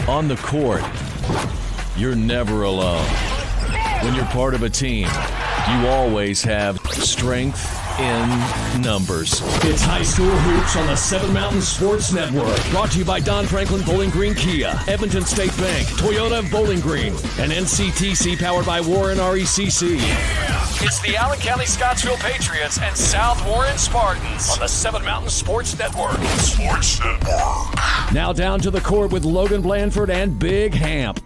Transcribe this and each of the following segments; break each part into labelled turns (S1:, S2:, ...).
S1: On the court, you're never alone. When you're part of a team, you always have strength in numbers.
S2: It's High School Hoops on the Seven Mountain Sports Network. Brought to you by Don Franklin Bowling Green Kia, Edmonton State Bank, Toyota of Bowling Green, and NCTC powered by Warren RECC. It's the Allen County-Scottsville Patriots and South Warren Spartans on the Seven Mountain Sports Network. Now down to the court with Logan Blandford and Big Hamp.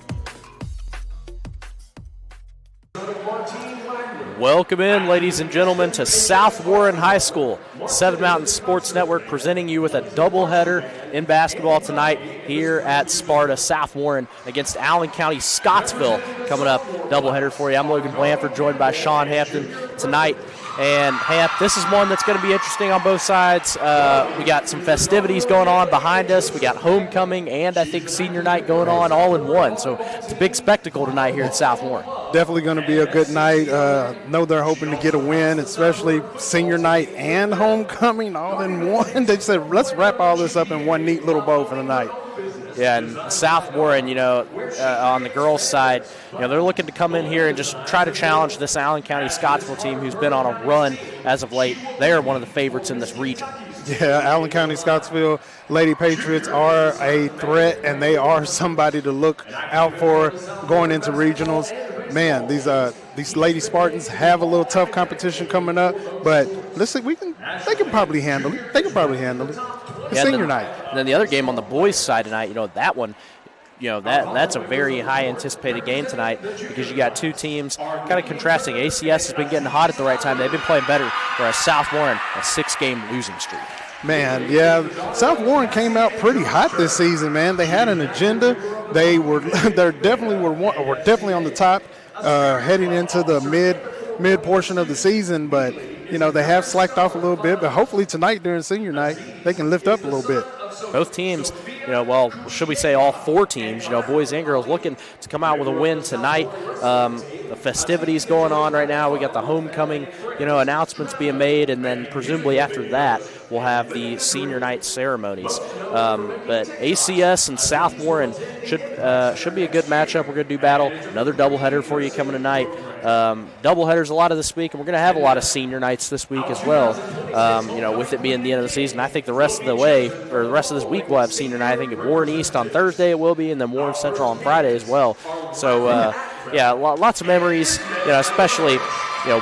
S3: Welcome in, ladies and gentlemen, to South Warren High School. Seven Mountain Sports Network presenting you with a doubleheader in basketball tonight here at Sparta. South Warren against Allen County-Scottsville coming up. Doubleheader for you. I'm Logan Blandford, joined by Sean Hampton tonight. And, Hamp, this is one that's going to be interesting on both sides. We got some festivities going on behind us. We got homecoming and, I think, senior night going on all in one. So it's a big spectacle tonight here at South Warren.
S4: Definitely going to be a good night. Know they're hoping to get a win, especially senior night and homecoming all in one. They said, let's wrap all this up in one neat little bow for the night.
S3: Yeah, and South Warren, on the girls' side, they're looking to come in here and just try to challenge this Allen County-Scottsville team who's been on a run as of late. They are one of the favorites in this region.
S4: Yeah, Allen County-Scottsville Lady Patriots are a threat, and they are somebody to look out for going into regionals. Man, these Lady Spartans have a little tough competition coming up, but listen, they can probably handle it. It's senior night.
S3: And then the other game on the boys' side tonight, that one, that's a very high anticipated game tonight because you got two teams kind of contrasting. ACS has been getting hot at the right time. They've been playing better, whereas South Warren, a 6-game losing streak.
S4: Man, yeah, South Warren came out pretty hot this season, man. They had an agenda. They were definitely on the top heading into the mid portion of the season, but they have slacked off a little bit. But hopefully tonight during senior night they can lift up a little bit.
S3: Both teams, should we say all four teams, boys and girls, looking to come out with a win tonight. The festivities going on right now. We got the homecoming, announcements being made, and then presumably after that we'll have the senior night ceremonies. But ACS and South Warren should be a good matchup. We're going to do battle. Another doubleheader for you coming tonight. Doubleheaders a lot of this week, and we're going to have a lot of senior nights this week as well. With it being the end of the season, I think the rest of this week we'll have senior night. I think at Warren East on Thursday it will be, and then Warren Central on Friday as well. So, lots of memories, especially,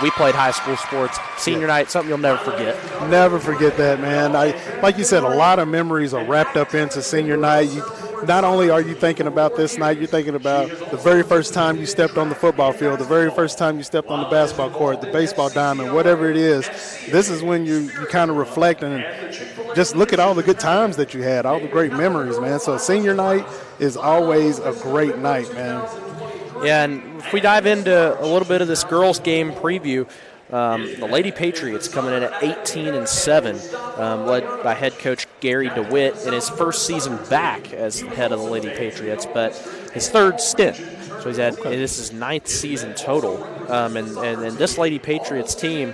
S3: we played high school sports. Senior night, something you'll never forget.
S4: Never forget that, man. Like you said, a lot of memories are wrapped up into senior night. Not only are you thinking about this night, you're thinking about the very first time you stepped on the football field, the very first time you stepped on the basketball court, the baseball diamond, whatever it is. This is when you kind of reflect and just look at all the good times that you had, all the great memories, man. So senior night is always a great night, man.
S3: Yeah, and if we dive into a little bit of this girls' game preview, the Lady Patriots coming in at 18-7, led by head coach Gary DeWitt in his first season back as head of the Lady Patriots, but his third stint. So this is 9th season total, and this Lady Patriots team,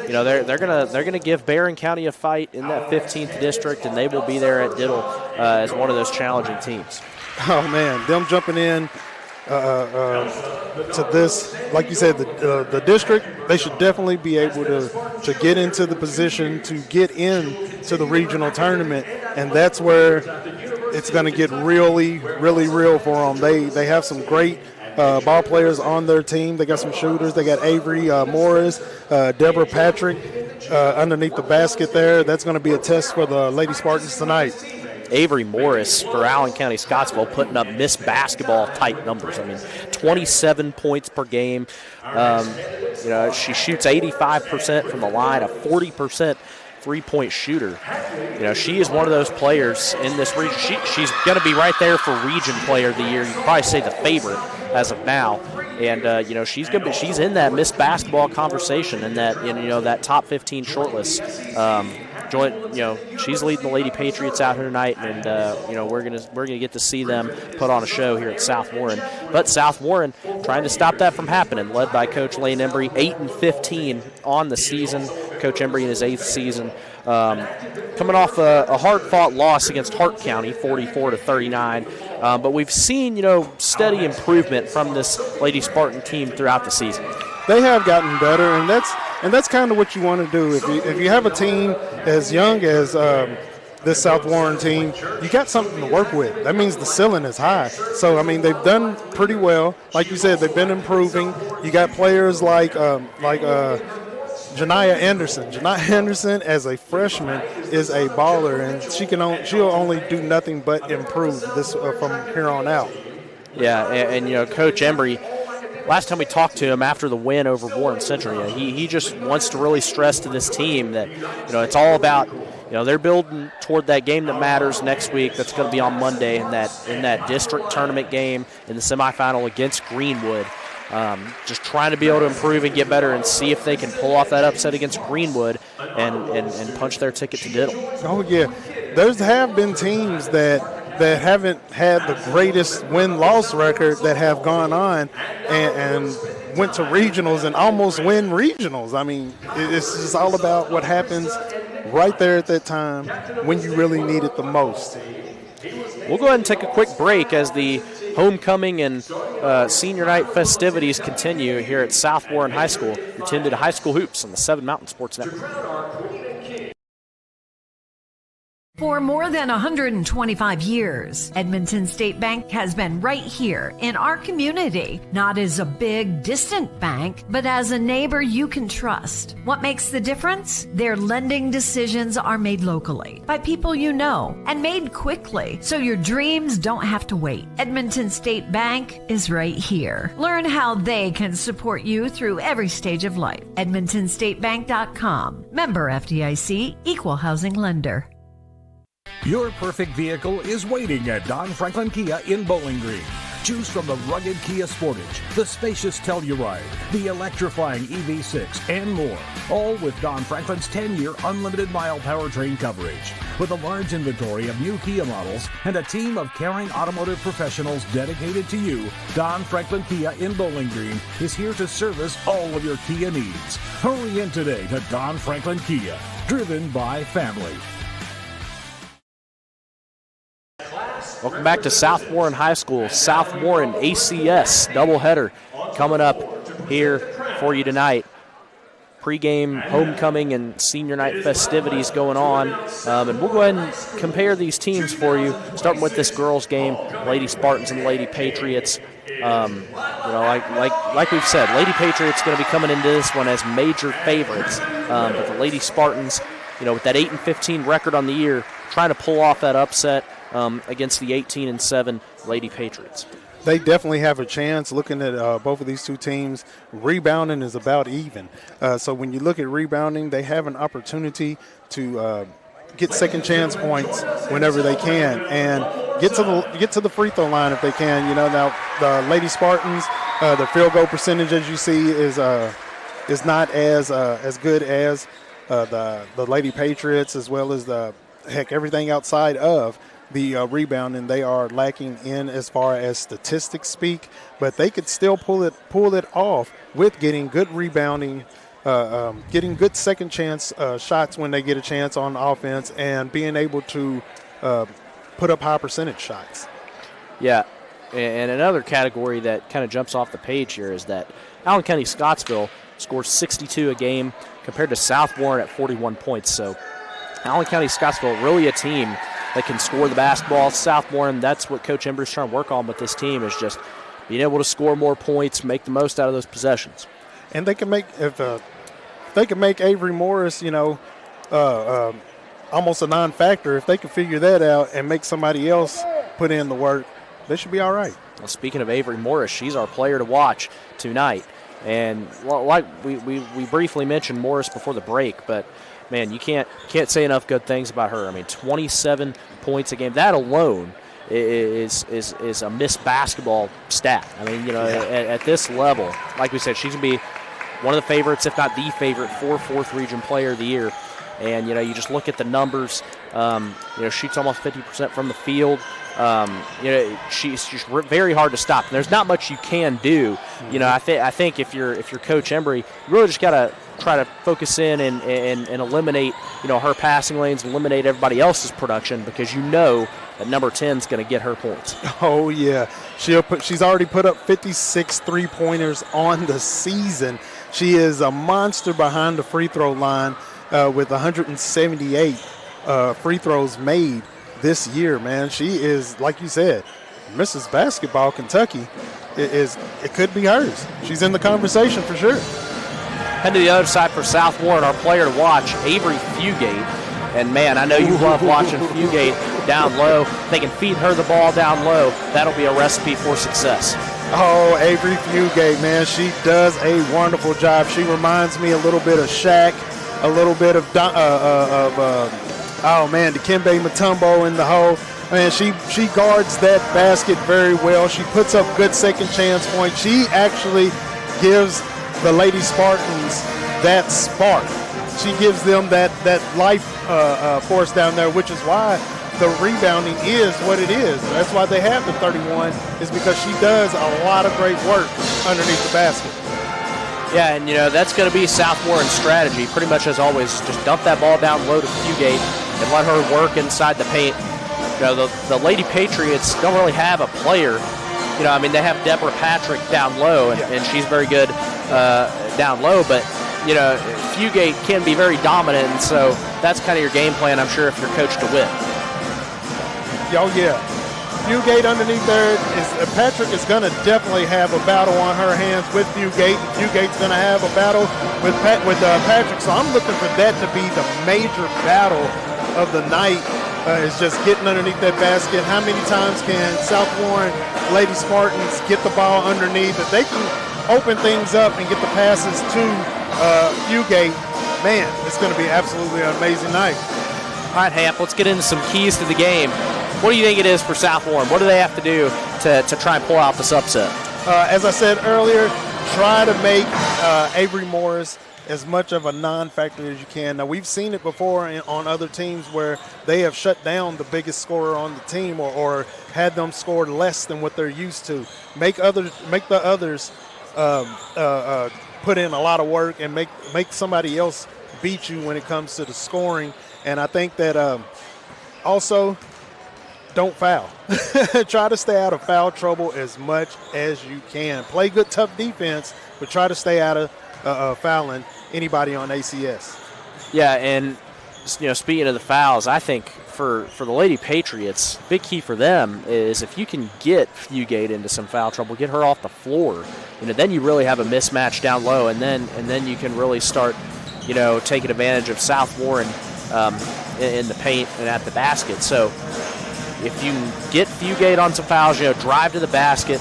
S3: they're gonna give Barron County a fight in that 15th district, and they will be there at Diddle as one of those challenging teams.
S4: Oh man, them jumping in to this, like you said, the district, they should definitely be able to get into the position to get into the regional tournament, and that's where it's going to get really, really real for them. They have some great ball players on their team. They got some shooters. They got Avery Morris, Deborah Patrick underneath the basket there. That's going to be a test for the Lady Spartans tonight.
S3: Avery Morris for Allen County-Scottsville putting up Miss Basketball type numbers. 27 points per game. She shoots 85% from the line, a 40% three-point shooter. She is one of those players in this region. She's going to be right there for Region Player of the Year. You could probably say the favorite as of now. And she's in that Miss Basketball conversation and that that top 15 shortlist. she's leading the Lady Patriots out here tonight, and we're gonna get to see them put on a show here at South Warren. But South Warren trying to stop that from happening, led by Coach Lane Embry, 8-15 on the season. Coach Embry in his 8th season, coming off a hard-fought loss against Hart County, 44-39. But we've seen steady improvement from this Lady Spartan team throughout the season.
S4: They have gotten better, and that's kind of what you want to do. If you have a team as young as this South Warren team, you got something to work with. That means the ceiling is high. So, I mean, they've done pretty well. Like you said, they've been improving. You got players like Janiyah Anderson. Janiyah Anderson, as a freshman, is a baller, and she'll only do nothing but improve this from here on out.
S3: Yeah, and Coach Embry, last time we talked to him after the win over Warren Central, he just wants to really stress to this team that it's all about they're building toward that game that matters next week. That's going to be on Monday in that district tournament game in the semifinal against Greenwood. Just trying to be able to improve and get better and see if they can pull off that upset against Greenwood and punch their ticket to Diddle.
S4: Oh, yeah. There have been teams that haven't had the greatest win-loss record that have gone on and went to regionals and almost win regionals. I mean, it's just all about what happens right there at that time when you really need it the most.
S3: We'll go ahead and take a quick break as the homecoming and senior night festivities continue here at South Warren High School. You're tuned to High School Hoops on the 7 Mountain Sports Network.
S5: For more than 125 years, Edmonton State Bank has been right here in our community, not as a big, distant bank, but as a neighbor you can trust. What makes the difference? Their lending decisions are made locally, by people you know, and made quickly, so your dreams don't have to wait. Edmonton State Bank is right here. Learn how they can support you through every stage of life. EdmontonStateBank.com. Member FDIC, Equal Housing Lender.
S6: Your perfect vehicle is waiting at Don Franklin Kia in Bowling Green. Choose from the rugged Kia Sportage, the spacious Telluride, the electrifying EV6, and more. All with Don Franklin's 10-year unlimited mile powertrain coverage. With a large inventory of new Kia models and a team of caring automotive professionals dedicated to you, Don Franklin Kia in Bowling Green is here to service all of your Kia needs. Hurry in today to Don Franklin Kia, driven by family.
S3: Welcome back to South Warren High School. South Warren ACS doubleheader coming up here for you tonight. Pre-game homecoming and senior night festivities going on. And we'll go ahead and compare these teams for you, starting with this girls' game, Lady Spartans and Lady Patriots. Like we've said, Lady Patriots going to be coming into this one as major favorites. But the Lady Spartans, with that 8-15 record on the year, trying to pull off that upset against the 18-7 Lady Patriots.
S4: They definitely have a chance. Looking at both of these two teams, rebounding is about even. So when you look at rebounding, they have an opportunity to get second chance points whenever they can and get to the free throw line if they can. Now the Lady Spartans, the field goal percentage, as you see, is not as good as the Lady Patriots, as well as everything outside of the rebound, and they are lacking in as far as statistics speak, but they could still pull it off with getting good rebounding, getting good second chance shots when they get a chance on offense, and being able to put up high percentage shots.
S3: Yeah, and another category that kind of jumps off the page here is that Allen County-Scottsville scores 62 a game compared to South Warren at 41 points. So Allen County-Scottsville really a team that can score the basketball. South Warren, that's what Coach Embry's trying to work on with this team, is just being able to score more points, make the most out of those possessions.
S4: And they can make, if they can make Avery Morris, almost a non-factor, if they can figure that out and make somebody else put in the work, they should be all right.
S3: Well, speaking of Avery Morris, she's our player to watch tonight. And like we briefly mentioned Morris before the break, but man, you can't say enough good things about her. I mean, 27 points a game. That alone is a missed basketball stat. I mean, at this level, like we said, she's going to be one of the favorites, if not the favorite, for 4th Region Player of the Year. And, you just look at the numbers. Shoots almost 50% from the field. She's just very hard to stop. And there's not much you can do. I think if you're Coach Embry, you really just got to try to focus in and eliminate, her passing lanes, eliminate everybody else's production, because that number 10 is going to get her points.
S4: Oh, yeah. She's already put up 56 three-pointers on the season. She is a monster behind the free throw line with 178 free throws made this year, man. She is, like you said, Mrs. Basketball Kentucky. It could be hers. She's in the conversation for sure.
S3: Head to the other side for South Warren, our player to watch, Avery Fugate. And, man, I know you love watching Fugate down low. If they can feed her the ball down low, that'll be a recipe for success.
S4: Oh, Avery Fugate, man, she does a wonderful job. She reminds me a little bit of Shaq, a little bit of Dikembe Mutombo in the hole. Man, she guards that basket very well. She puts up good second chance points. She actually gives the Lady Spartans that spark. She gives them that life force down there, which is why the rebounding is what it is. That's why they have the 31, is because she does a lot of great work underneath the basket.
S3: Yeah, and that's going to be South Warren's strategy, pretty much as always. Just dump that ball down low to Fugate and let her work inside the paint. The Lady Patriots don't really have a player. They have Deborah Patrick down low, and she's very good down low, but Fugate can be very dominant, and so that's kind of your game plan, I'm sure, if you're coached to win.
S4: Oh, yeah. Fugate underneath there, Patrick is going to definitely have a battle on her hands with Fugate. Fugate's going to have a battle with Patrick, so I'm looking for that to be the major battle of the night, is just getting underneath that basket. How many times can South Warren Lady Spartans get the ball underneath? If they can open things up and get the passes to Fugate, man, it's going to be absolutely an amazing night.
S3: All right, Hamp, let's get into some keys to the game. What do you think it is for South Warren? What do they have to do to try and pull out this upset?
S4: As I said earlier, try to make Avery Morris as much of a non-factor as you can. Now, we've seen it before on other teams where they have shut down the biggest scorer on the team or had them score less than what they're used to. Make the others put in a lot of work and make somebody else beat you when it comes to the scoring. And I think that also don't foul. Try to stay out of foul trouble as much as you can. Play good, tough defense, but try to stay out of fouling anybody on ACS.
S3: Yeah, and speaking of the fouls, I think for the Lady Patriots, big key for them is if you can get Fugate into some foul trouble, get her off the floor, then you really have a mismatch down low, and then you can really start, taking advantage of South Warren in the paint and at the basket. So if you can get Fugate on some fouls, drive to the basket,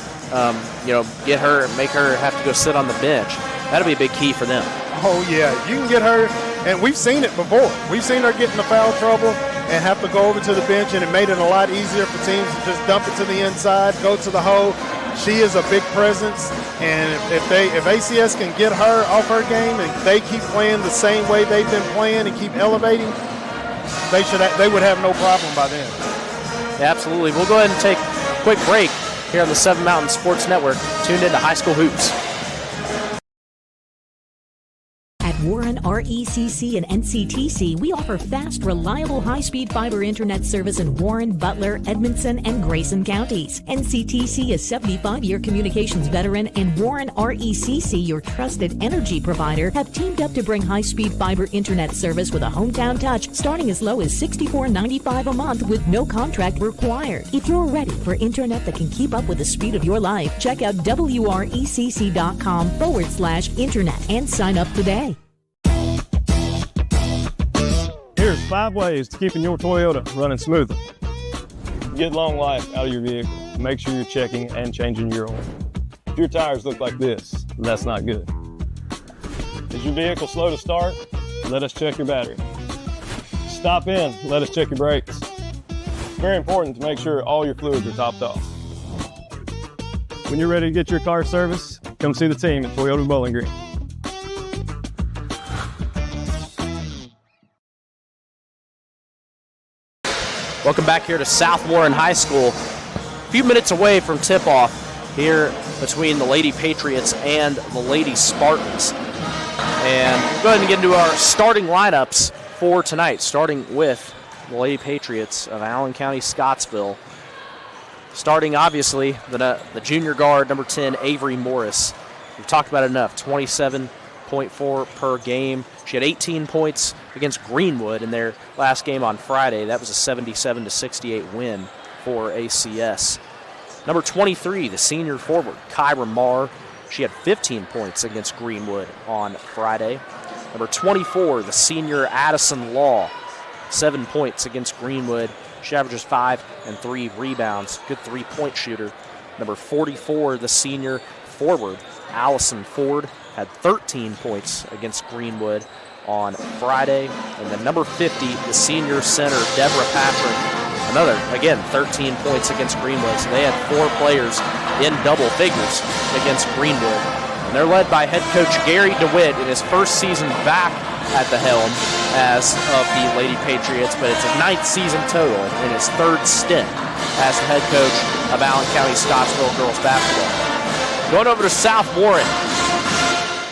S3: get her, make her have to go sit on the bench, that'll be a big key for them.
S4: Oh, yeah, you can get her, and we've seen it before. We've seen her get in the foul trouble and have to go over to the bench, and it made it a lot easier for teams to just dump it to the inside, go to the hole. She is a big presence, and if ACS can get her off her game and they keep playing the same way they've been playing and keep elevating, they would have no problem by then.
S3: Yeah, absolutely. We'll go ahead and take a quick break here on the Seven Mountain Sports Network. Tuned into High School Hoops.
S7: Warren RECC and NCTC, we offer fast, reliable, high-speed fiber internet service in Warren, Butler, Edmonson, and Grayson counties. NCTC is 75-year communications veteran, and Warren RECC, your trusted energy provider, have teamed up to bring high-speed fiber internet service with a hometown touch starting as low as $64.95 a month with no contract required. If you're ready for internet that can keep up with the speed of your life, check out wrecc.com/internet and sign up today.
S8: Here's 5 ways to keeping your Toyota running smoothly. Get long life out of your vehicle. Make sure you're checking and changing your oil. If your tires look like this, that's not good. Is your vehicle slow to start? Let us check your battery. Stop in, let us check your brakes. It's very important to make sure all your fluids are topped off. When you're ready to get your car serviced, come see the team at Toyota Bowling Green.
S3: Welcome back here to South Warren High School. A few minutes away from tip-off here between the Lady Patriots and the Lady Spartans. And we'll go ahead and get into our starting lineups for tonight, starting with the Lady Patriots of Allen County, Scottsville. Starting, obviously, the junior guard, number 10, Avery Morris. We've talked about it enough, 27.4 per game. She had 18 points against Greenwood in their last game on Friday. That was a 77-68 win for ACS. Number 23, the senior forward, Kyra Marr. She had 15 points against Greenwood on Friday. Number 24, the senior Addison Law, 7 points against Greenwood. She averages 5 and 3 rebounds. Good three-point shooter. Number 44, the senior forward, Allison Ford, had 13 points against Greenwood on Friday. And then number 50, the senior center, Deborah Patrick, another, again, 13 points against Greenwood. So they had 4 players in double figures against Greenwood. And they're led by head coach Gary DeWitt in his first season back at the helm as of the Lady Patriots, but it's his 9th season total in his 3rd stint as the head coach of Allen County Scottsville girls basketball. Going over to South Warren,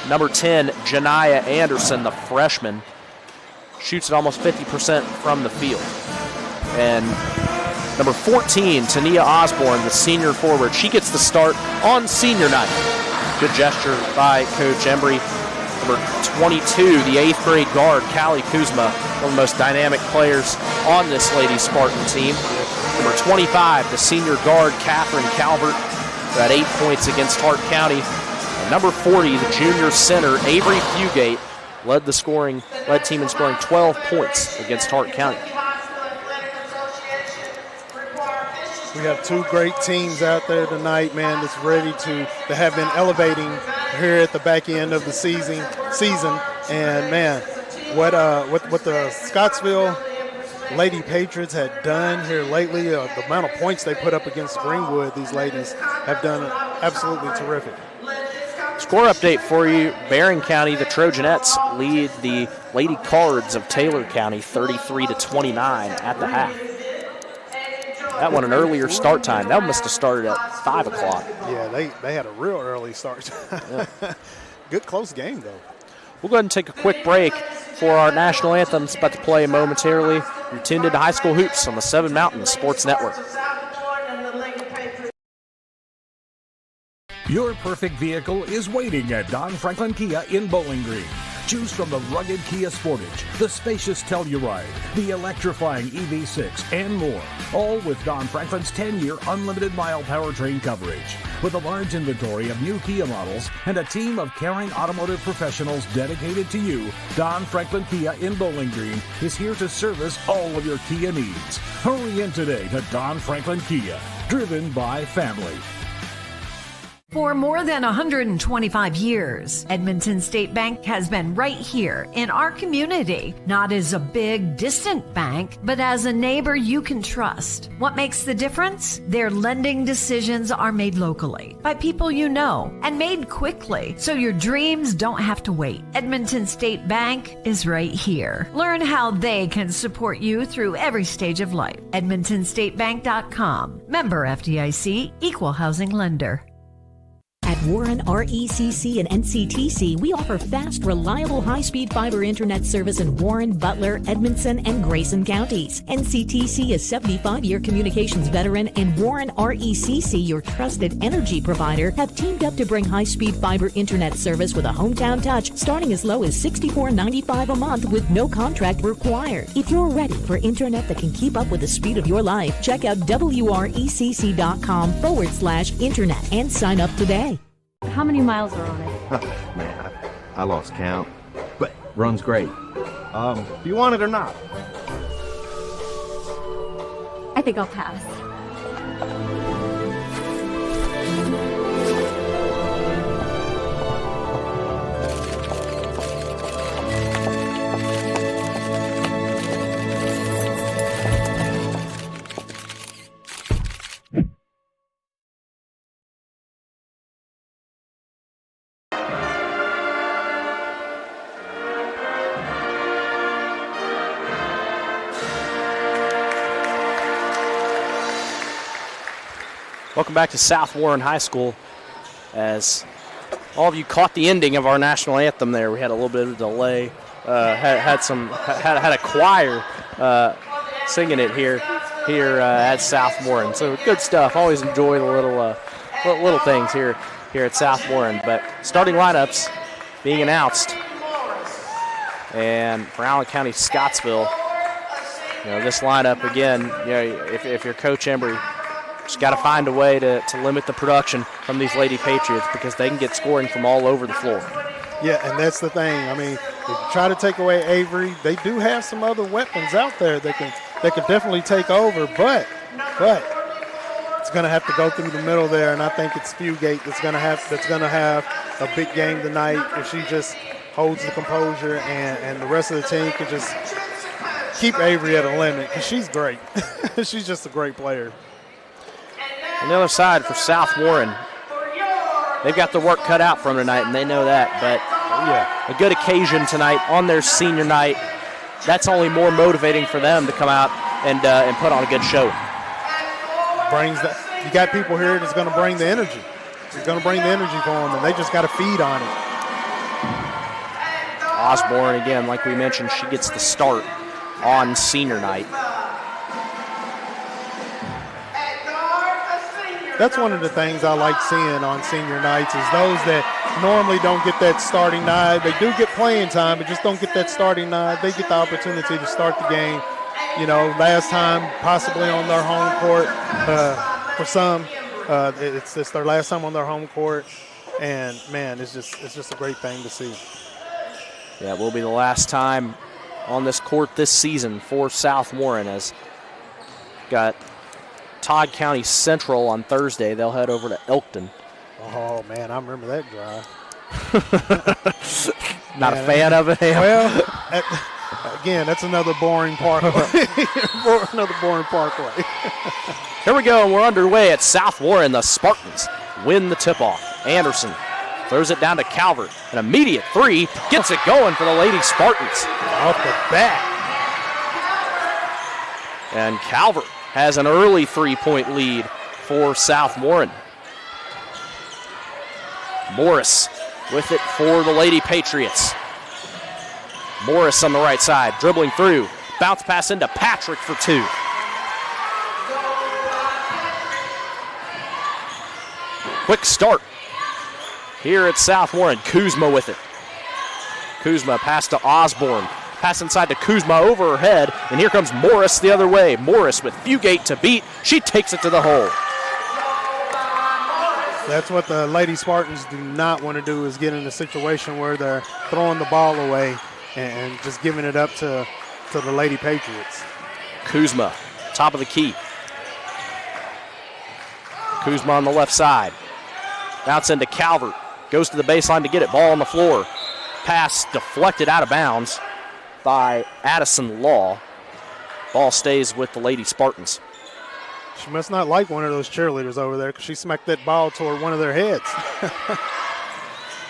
S3: number 10, Janiyah Anderson, the freshman, shoots at almost 50% from the field. And number 14, Tania Osborne, the senior forward, she gets the start on senior night. Good gesture by Coach Embry. Number 22, the 8th grade guard, Callie Kuzma, one of the most dynamic players on this Lady Spartan team. Number 25, the senior guard, Catherine Calvert, who had 8 points against Hart County. And number 40, the junior center, Avery Fugate, led team in scoring 12 points against Hart County.
S4: We have 2 great teams out there tonight, man, that's ready to have been elevating here at the back end of the season. And, man, what the Scottsville Lady Patriots had done here lately, the amount of points they put up against Greenwood, these ladies have done absolutely terrific.
S3: Score update for you. Barron County, the Trojanettes lead the Lady Cards of Taylor County 33-29 at the half. That one an earlier start time. That must have started at 5 o'clock.
S4: Yeah, they had a real early start. Yeah. Good close game, though.
S3: We'll go ahead and take a quick break for our national anthem. It's about to play momentarily. You're tuned into High School Hoops on the 7 Mountain Sports Network.
S6: Your perfect vehicle is waiting at Don Franklin Kia in Bowling Green. Choose from the rugged Kia Sportage, the spacious Telluride, the electrifying EV6, and more. All with Don Franklin's 10-year unlimited mile powertrain coverage. With a large inventory of new Kia models and a team of caring automotive professionals dedicated to you, Don Franklin Kia in Bowling Green is here to service all of your Kia needs. Hurry in today to Don Franklin Kia, driven by family.
S5: For more than 125 years, Edmonton State Bank has been right here in our community, not as a big, distant bank, but as a neighbor you can trust. What makes the difference? Their lending decisions are made locally by people you know and made quickly, so your dreams don't have to wait. Edmonton State Bank is right here. Learn how they can support you through every stage of life. EdmontonStateBank.com. Member FDIC, Equal Housing Lender.
S7: At Warren RECC and NCTC, we offer fast, reliable, high-speed fiber internet service in Warren, Butler, Edmonson, and Grayson counties. NCTC is 75-year communications veteran, and Warren RECC, your trusted energy provider, have teamed up to bring high-speed fiber internet service with a hometown touch starting as low as $64.95 a month with no contract required. If you're ready for internet that can keep up with the speed of your life, check out WRECC.com/internet and sign up today.
S9: How many miles are on it?
S10: Man, I lost count, but runs great. Do you want it or not?
S9: I think I'll pass.
S3: Welcome back to South Warren High School. As all of you caught the ending of our national anthem there, we had a little bit of a delay. Had a choir singing it here at South Warren. So good stuff. Always enjoy the little things here at South Warren. But starting lineups being announced, and for Allen County-Scottsville, this lineup again. If you're Coach Embry, just got to find a way to limit the production from these Lady Patriots because they can get scoring from all over the floor.
S4: Yeah, and that's the thing. I mean, if you try to take away Avery, they do have some other weapons out there that can definitely take over, but it's going to have to go through the middle there, and I think it's Fugate that's going to have a big game tonight if she just holds the composure and the rest of the team can just keep Avery at a limit because she's great. She's just a great player.
S3: On the other side for South Warren, they've got the work cut out for them tonight, and they know that. But a good occasion tonight on their senior night. That's only more motivating for them to come out and put on a good show.
S4: You got people here that's going to bring the energy. It's going to bring the energy for them, and they just got to feed on it.
S3: Osborne, again, like we mentioned, she gets the start on senior night.
S4: That's one of the things I like seeing on senior nights is those that normally don't get that starting nod. They do get playing time, but just don't get that starting nod. They get the opportunity to start the game. Last time possibly on their home court for some. It's their last time on their home court, and man, it's just a great thing to see.
S3: Yeah, it will be the last time on this court this season for South Warren. As got Todd County Central on Thursday. They'll head over to Elkton.
S4: Oh, man, I remember that drive.
S3: Not a fan of it?
S4: Well, again, that's another boring parkway. Another boring parkway.
S3: Here we go, and we're underway at South Warren. The Spartans win the tip-off. Anderson throws it down to Calvert. An immediate three. Gets it going for the Lady Spartans.
S4: Off the bat.
S3: And Calvert has an early three-point lead for South Warren. Morris with it for the Lady Patriots. Morris on the right side, dribbling through. Bounce pass into Patrick for two. Quick start here at South Warren. Kuzma with it. Kuzma pass to Osborne. Pass inside to Kuzma over her head, and here comes Morris the other way. Morris with Fugate to beat. She takes it to the hole.
S4: That's what the Lady Spartans do not want to do, is get in a situation where they're throwing the ball away and just giving it up to the Lady Patriots.
S3: Kuzma, top of the key. Kuzma on the left side. Bounce into Calvert. Goes to the baseline to get it. Ball on the floor. Pass deflected out of bounds by Addison Law. Ball stays with the Lady Spartans.
S4: She must not like one of those cheerleaders over there because she smacked that ball toward one of their heads.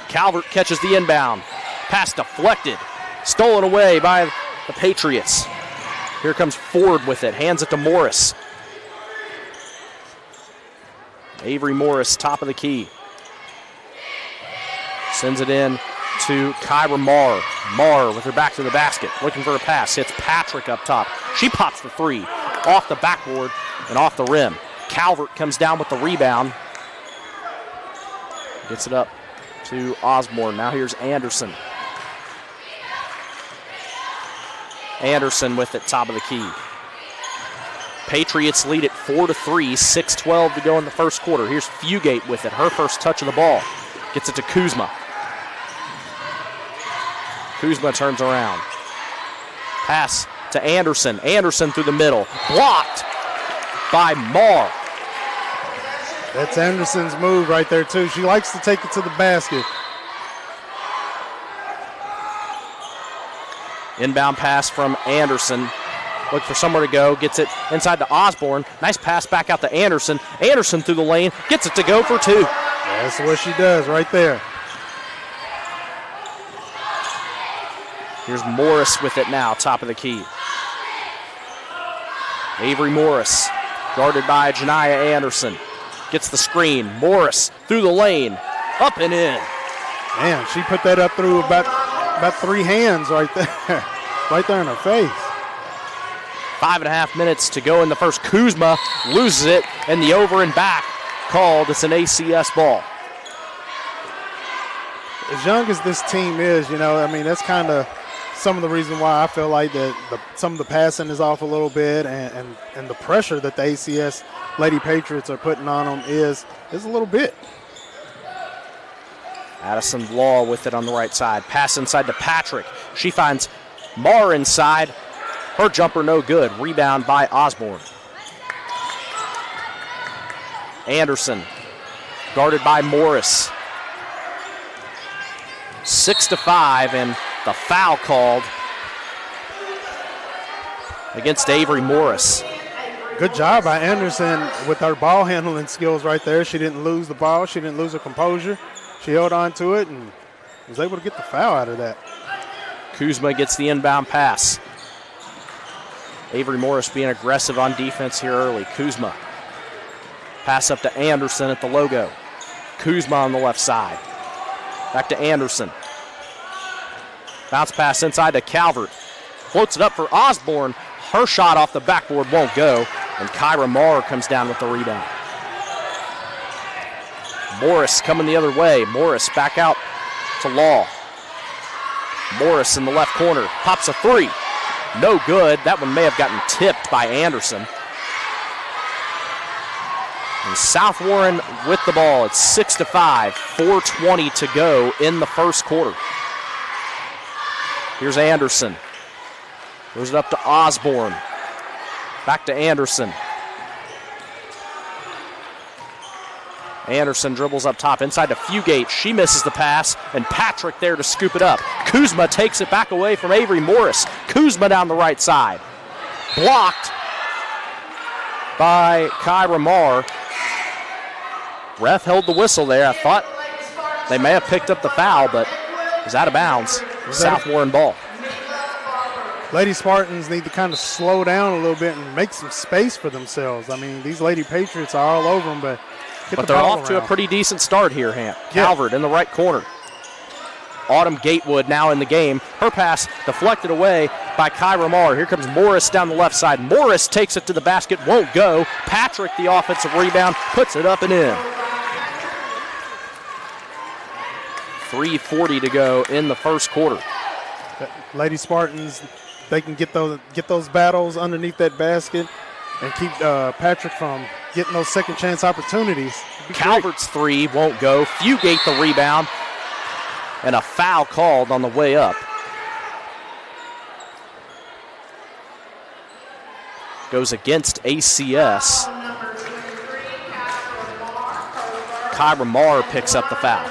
S3: Calvert catches the inbound. Pass deflected. Stolen away by the Patriots. Here comes Ford with it. Hands it to Morris. Avery Morris, top of the key. Sends it in to Kyra Marr. Marr with her back to the basket, looking for a pass. Hits Patrick up top. She pops the three off the backboard and off the rim. Calvert comes down with the rebound. Gets it up to Osborne. Now here's Anderson. Anderson with it, top of the key. Patriots lead it 4-3, 6:12 to go in the first quarter. Here's Fugate with it, her first touch of the ball. Gets it to Kuzma. Kuzma turns around. Pass to Anderson. Anderson through the middle. Blocked by Marr.
S4: That's Anderson's move right there, too. She likes to take it to the basket.
S3: Inbound pass from Anderson. Look for somewhere to go. Gets it inside to Osborne. Nice pass back out to Anderson. Anderson through the lane. Gets it to go for two.
S4: That's what she does right there.
S3: Here's Morris with it now, top of the key. Avery Morris, guarded by Janiyah Anderson. gets the screen. Morris through the lane, up and in.
S4: Man, she put that up through about 3 hands right there. Right there in her face.
S3: 5.5 minutes to go in the first. Kuzma loses it, and the over and back called. It's an ACS ball.
S4: As young as this team is, that's kind of some of the reason why I feel like some of the passing is off a little bit, and the pressure that the ACS Lady Patriots are putting on them is a little bit.
S3: Addison Law with it on the right side. Pass inside to Patrick. She finds Marr inside. Her jumper no good. Rebound by Osborne. Anderson guarded by Morris. 6-5, and the foul called against Avery Morris.
S4: Good job by Anderson with her ball handling skills right there. She didn't lose the ball. She didn't lose her composure. She held on to it and was able to get the foul out of that.
S3: Kuzma gets the inbound pass. Avery Morris being aggressive on defense here early. Kuzma. Pass up to Anderson at the logo. Kuzma on the left side. Back to Anderson. Bounce pass inside to Calvert. Floats it up for Osborne. Her shot off the backboard won't go, and Kyra Marr comes down with the rebound. Morris coming the other way. Morris back out to Law. Morris in the left corner. Pops a three. No good. That one may have gotten tipped by Anderson. And South Warren with the ball. It's 6-5. 4:20 to go in the first quarter. Here's Anderson. Throws it up to Osborne. Back to Anderson. Anderson dribbles up top inside to Fugate. She misses the pass, and Patrick there to scoop it up. Kuzma takes it back away from Avery Morris. Kuzma down the right side. Blocked by Kyra Marr. Ref held the whistle there. I thought they may have picked up the foul, but it was out of bounds. South Warren ball.
S4: Lady Spartans need to kind of slow down a little bit and make some space for themselves. I mean, these Lady Patriots are all over them, but
S3: they're off to a pretty decent start here, Hamp. Yeah. Calvert in the right corner. Autumn Gatewood now in the game. Her pass deflected away by Kyra Marr. Here comes Morris down the left side. Morris takes it to the basket, won't go. Patrick, the offensive rebound, puts it up and in. 3:40 to go in the first quarter.
S4: Lady Spartans, they can get those battles underneath that basket and keep Patrick from getting those second chance opportunities.
S3: Calvert's three won't go. Fugate the rebound, and a foul called on the way up. Goes against ACS. Kyra Marr picks up the foul.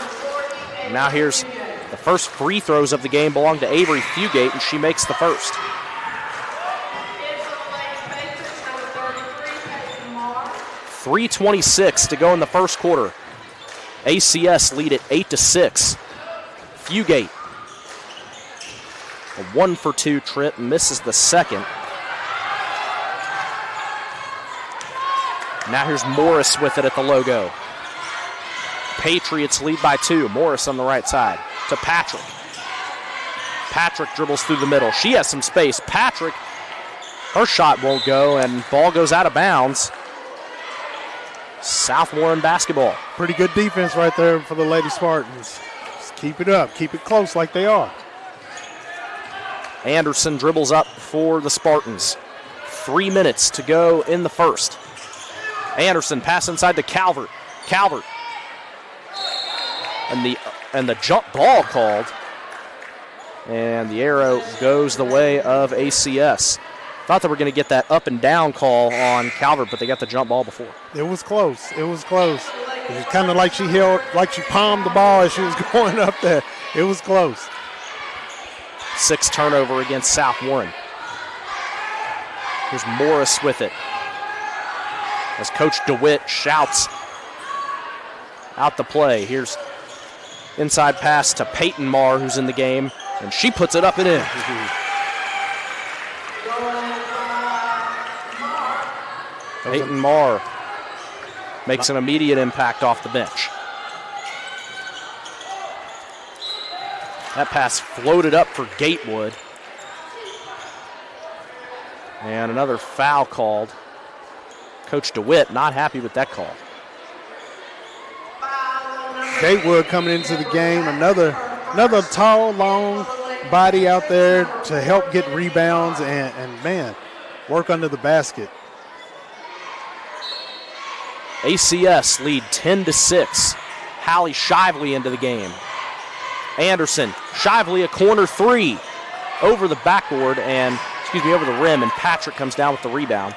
S3: And now here's the first free throws of the game belong to Avery Fugate, and she makes the first. .326 to go in the first quarter. ACS lead at 8-6. Fugate. A 1-for-2 trip, misses the second. Now here's Morris with it at the logo. Patriots lead by 2. Morris on the right side to Patrick. Patrick dribbles through the middle. She has some space. Patrick, her shot won't go, and ball goes out of bounds. South Warren basketball.
S4: Pretty good defense right there for the Lady Spartans. Just keep it up. Keep it close like they are.
S3: Anderson dribbles up for the Spartans. 3 minutes to go in the first. Anderson pass inside to Calvert. Calvert. And the jump ball called. And the arrow goes the way of ACS. Thought they were going to get that up and down call on Calvert, but they got the jump ball before.
S4: It was close. It was close. It was kind of like she palmed the ball as she was going up there. It was close.
S3: 6 turnover against South Warren. Here's Morris with it. As Coach DeWitt shouts out the play. Here's inside pass to Peyton Marr, who's in the game, and she puts it up and in. Peyton Marr makes an immediate impact off the bench. That pass floated up for Gatewood. And another foul called. Coach DeWitt not happy with that call.
S4: Gatewood coming into the game, another tall, long body out there to help get rebounds and man, work under the basket.
S3: ACS lead 10-6. Hallie Shively into the game. Anderson, Shively a corner three over the backboard and, over the rim, and Patrick comes down with the rebound.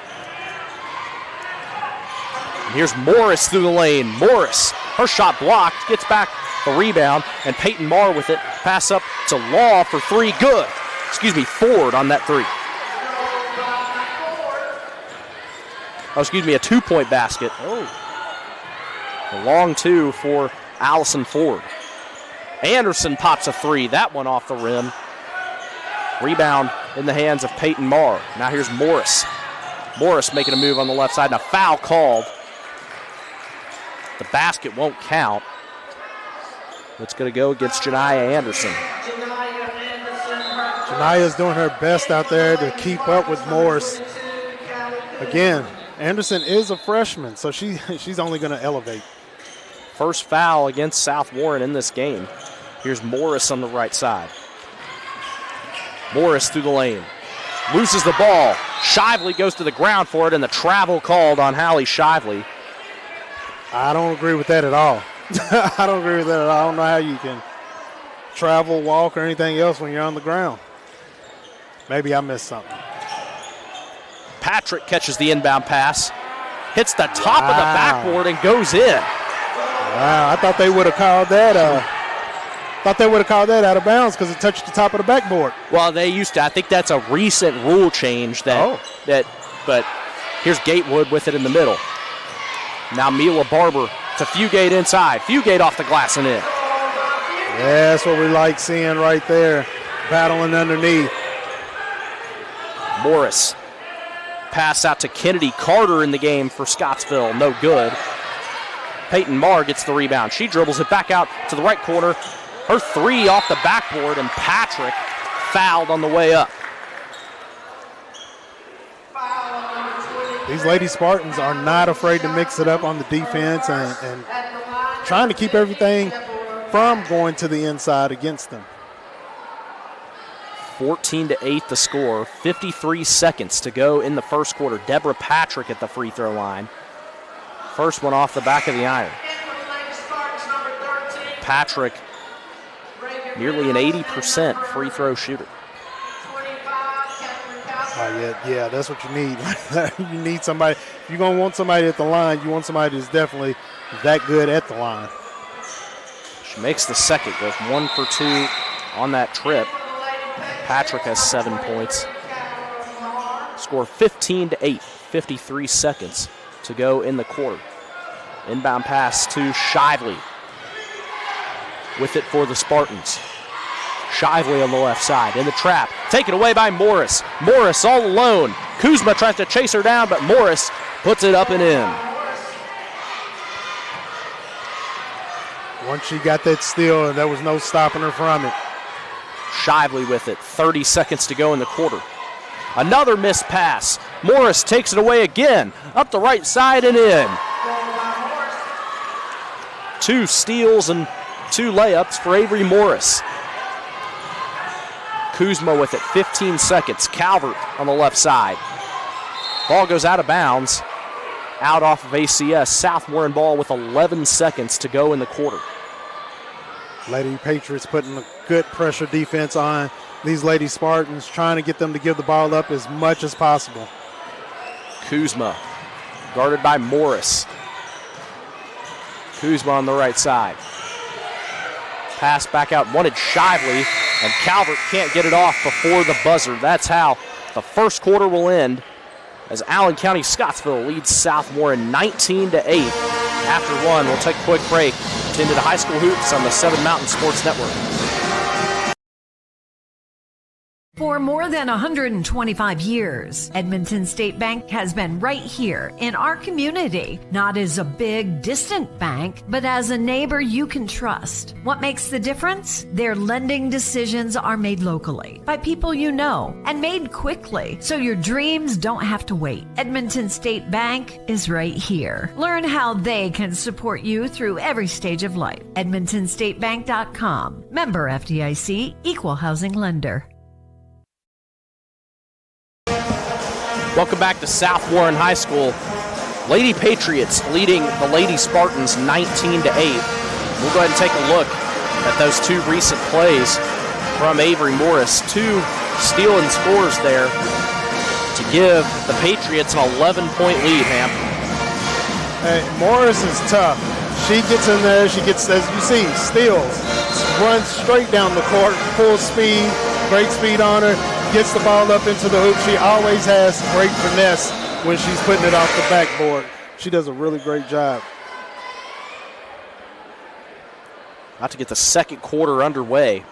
S3: And here's Morris through the lane. Morris, her shot blocked, gets back the rebound, and Peyton Marr with it. Pass up to Law for three. Good. Ford on that three. A 2-point basket. A long two for Allison Ford. Anderson pops a three. That one off the rim. Rebound in the hands of Peyton Marr. Now here's Morris. Morris making a move on the left side. Now foul called. The basket won't count. It's going to go against Janiyah Anderson.
S4: Janiyah's doing her best out there to keep up with Morris. Again, Anderson is a freshman, so she's only going to elevate.
S3: First foul against South Warren in this game. Here's Morris on the right side. Morris through the lane. Loses the ball. Shively goes to the ground for it, and the travel called on Hallie Shively.
S4: I don't agree with that at all. I don't know how you can travel, walk, or anything else when you're on the ground. Maybe I missed something.
S3: Patrick catches the inbound pass. Hits the top of the backboard and goes in.
S4: Wow, I thought they would have called that. Out of bounds because it touched the top of the backboard.
S3: Well, they used to. I think that's a recent rule change but here's Gatewood with it in the middle. Now Mila Barber to Fugate inside. Fugate off the glass and in.
S4: Yeah, that's what we like seeing right there. Battling underneath.
S3: Morris. Pass out to Kennedy Carter in the game for Scottsville. No good. Peyton Marr gets the rebound. She dribbles it back out to the right corner. Her three off the backboard, and Patrick fouled on the way up.
S4: These Lady Spartans are not afraid to mix it up on the defense and trying to keep everything from going to the inside against them.
S3: 14-8 the score. 53 seconds to go in the first quarter. Deborah Patrick at the free throw line. First one off the back of the iron. Patrick, nearly an 80% free throw shooter.
S4: Yeah, that's what you need. You need somebody. If you're going to want somebody at the line, you want somebody that's definitely that good at the line.
S3: She makes the second, goes 1 for 2 on that trip. Patrick has 7 points. Score 15-8, 53 seconds to go in the quarter. Inbound pass to Shively. With it for the Spartans. Shively on the left side in the trap. Taken away by Morris. Morris all alone. Kuzma tries to chase her down, but Morris puts it up and in.
S4: Once she got that steal, there was no stopping her from it.
S3: Shively with it. 30 seconds to go in the quarter. Another missed pass. Morris takes it away again. Up the right side and in. 2 steals and 2 layups for Avery Morris. Kuzma with it, 15 seconds. Calvert on the left side. Ball goes out of bounds. Out off of ACS. South Warren ball with 11 seconds to go in the quarter.
S4: Lady Patriots putting a good pressure defense on these Lady Spartans, trying to get them to give the ball up as much as possible.
S3: Kuzma guarded by Morris. Kuzma on the right side. Pass back out, wanted Shively, and Calvert can't get it off before the buzzer. That's how the first quarter will end as Allen County-Scottsville leads South Warren 19-8. After one, we'll take a quick break. Tuned to the High School Hoops on the 7 Mountain Sports Network.
S5: For more than 125 years, Edmonton State Bank has been right here in our community, not as a big, distant bank, but as a neighbor you can trust. What makes the difference? Their lending decisions are made locally by people you know and made quickly, so your dreams don't have to wait. Edmonton State Bank is right here. Learn how they can support you through every stage of life. EdmontonStateBank.com. Member FDIC, Equal Housing Lender.
S3: Welcome back to South Warren High School. Lady Patriots leading the Lady Spartans 19-8. We'll go ahead and take a look at those two recent plays from Avery Morris. 2 stealing scores there to give the Patriots an 11-point lead, Ham.
S4: Hey, Morris is tough. She gets in there, she gets, as you see, steals, runs straight down the court, full speed, great speed on her. Gets the ball up into the hoop. She always has great finesse when she's putting it off the backboard. She does a really great job.
S3: About to get the second quarter underway.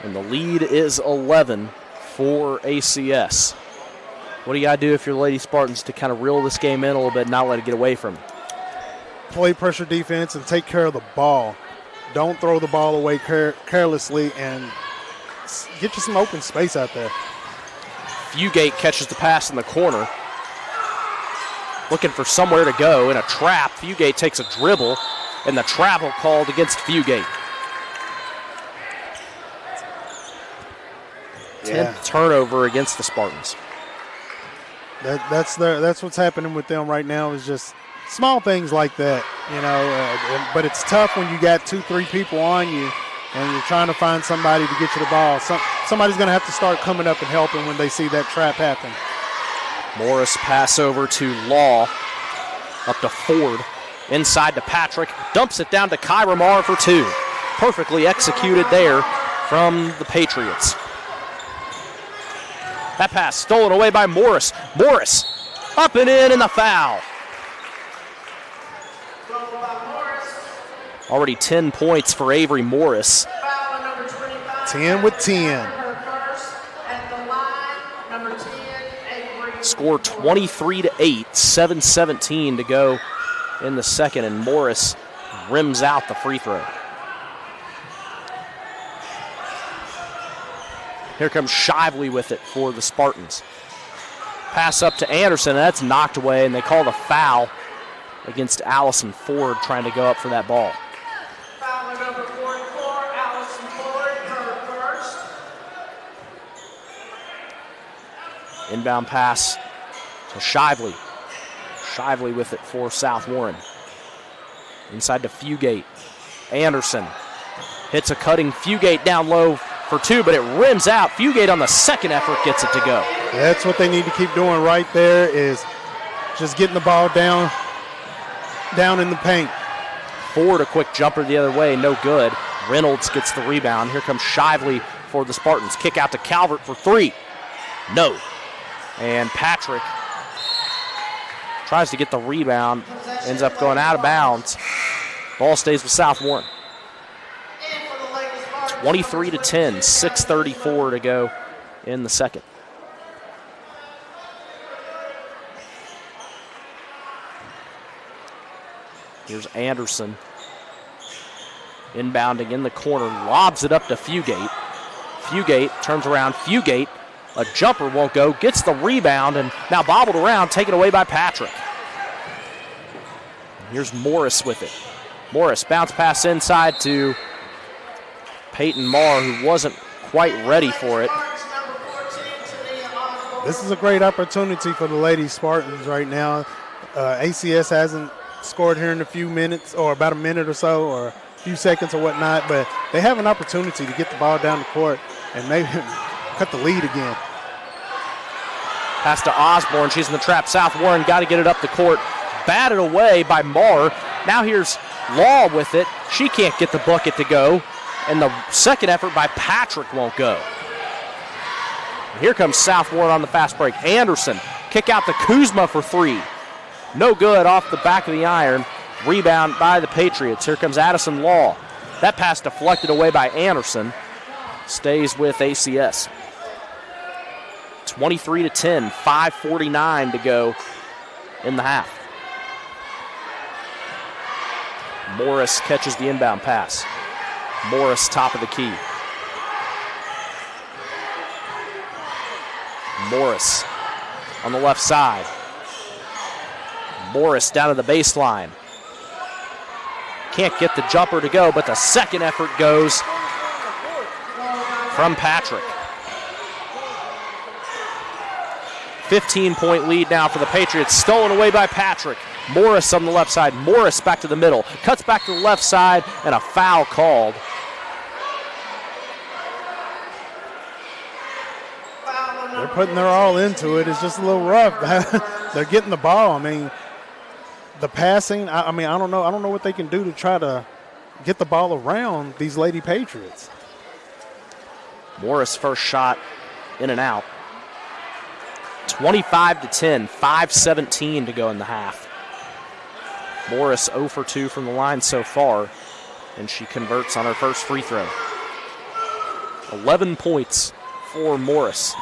S3: And the lead is 11 for ACS. What do you got to do if you're Lady Spartans to kind of reel this game in a little bit and not let it get away from you?
S4: Play pressure defense and take care of the ball. Don't throw the ball away carelessly and get you some open space out there.
S3: Fugate catches the pass in the corner. Looking for somewhere to go in a trap. Fugate takes a dribble, and the travel called against Fugate. 10th turnover against the Spartans.
S4: That's what's happening with them right now is just small things like that, but it's tough when you got 2-3 people on you and you're trying to find somebody to get you the ball. Somebody's going to have to start coming up and helping when they see that trap happen.
S3: Morris pass over to Law, up to Ford, inside to Patrick, dumps it down to Kyra Marr for 2. Perfectly executed there from the Patriots. That pass stolen away by Morris. Morris up and in the foul. Already 10 points for Avery Morris.
S4: 10 with 10.
S3: Score 23-8, 7:17 to go in the second, and Morris rims out the free throw. Here comes Shively with it for the Spartans. Pass up to Anderson, and that's knocked away, and they call the foul against Allison Ford trying to go up for that ball.
S11: Foul number 44, Allison Ford, her first.
S3: Inbound pass to Shively. Shively with it for South Warren. Inside to Fugate. Anderson hits a cutting Fugate down low for 2, but it rims out. Fugate on the second effort gets it to go.
S4: That's what they need to keep doing right there is just getting the ball down in the paint.
S3: Ford, a quick jumper the other way, no good. Reynolds gets the rebound. Here comes Shively for the Spartans. Kick out to Calvert for 3. No. And Patrick tries to get the rebound, ends up going out of bounds. Ball stays with South Warren. 23-10, 6:34 to go in the second. Here's Anderson. Inbounding in the corner, lobs it up to Fugate. Fugate turns around. Fugate, a jumper won't go, gets the rebound, and now bobbled around, taken away by Patrick. Here's Morris with it. Morris, bounce pass inside to Peyton Marr, who wasn't quite ready for it.
S4: This is a great opportunity for the Lady Spartans right now. ACS hasn't scored here in a few minutes, or about a minute or so, or a few seconds or whatnot, but they have an opportunity to get the ball down the court and maybe cut the lead again.
S3: Pass to Osborne. She's in the trap. South Warren got to get it up the court. Batted away by Marr. Now here's Law with it. She can't get the bucket to go. And the second effort by Patrick won't go. Here comes South Warren on the fast break. Anderson, kick out to Kuzma for 3. No good off the back of the iron. Rebound by the Patriots. Here comes Addison Law. That pass deflected away by Anderson. stays with ACS. 23-10, 5:49 to go in the half. Morris catches the inbound pass. Morris, top of the key. Morris on the left side. Morris down to the baseline. Can't get the jumper to go, but the second effort goes from Patrick. 15-point lead now for the Patriots. Stolen away by Patrick. Morris on the left side. Morris back to the middle. Cuts back to the left side, and a foul called.
S4: They're putting their all into it. It's just a little rough. They're getting the ball. I mean, the passing, I don't know. I don't know what they can do to try to get the ball around these Lady Patriots.
S3: Morris first shot in and out. 25-10, 5:17 to go in the half. Morris 0 for 2 from the line so far, and she converts on her first free throw. 11 points for Morris.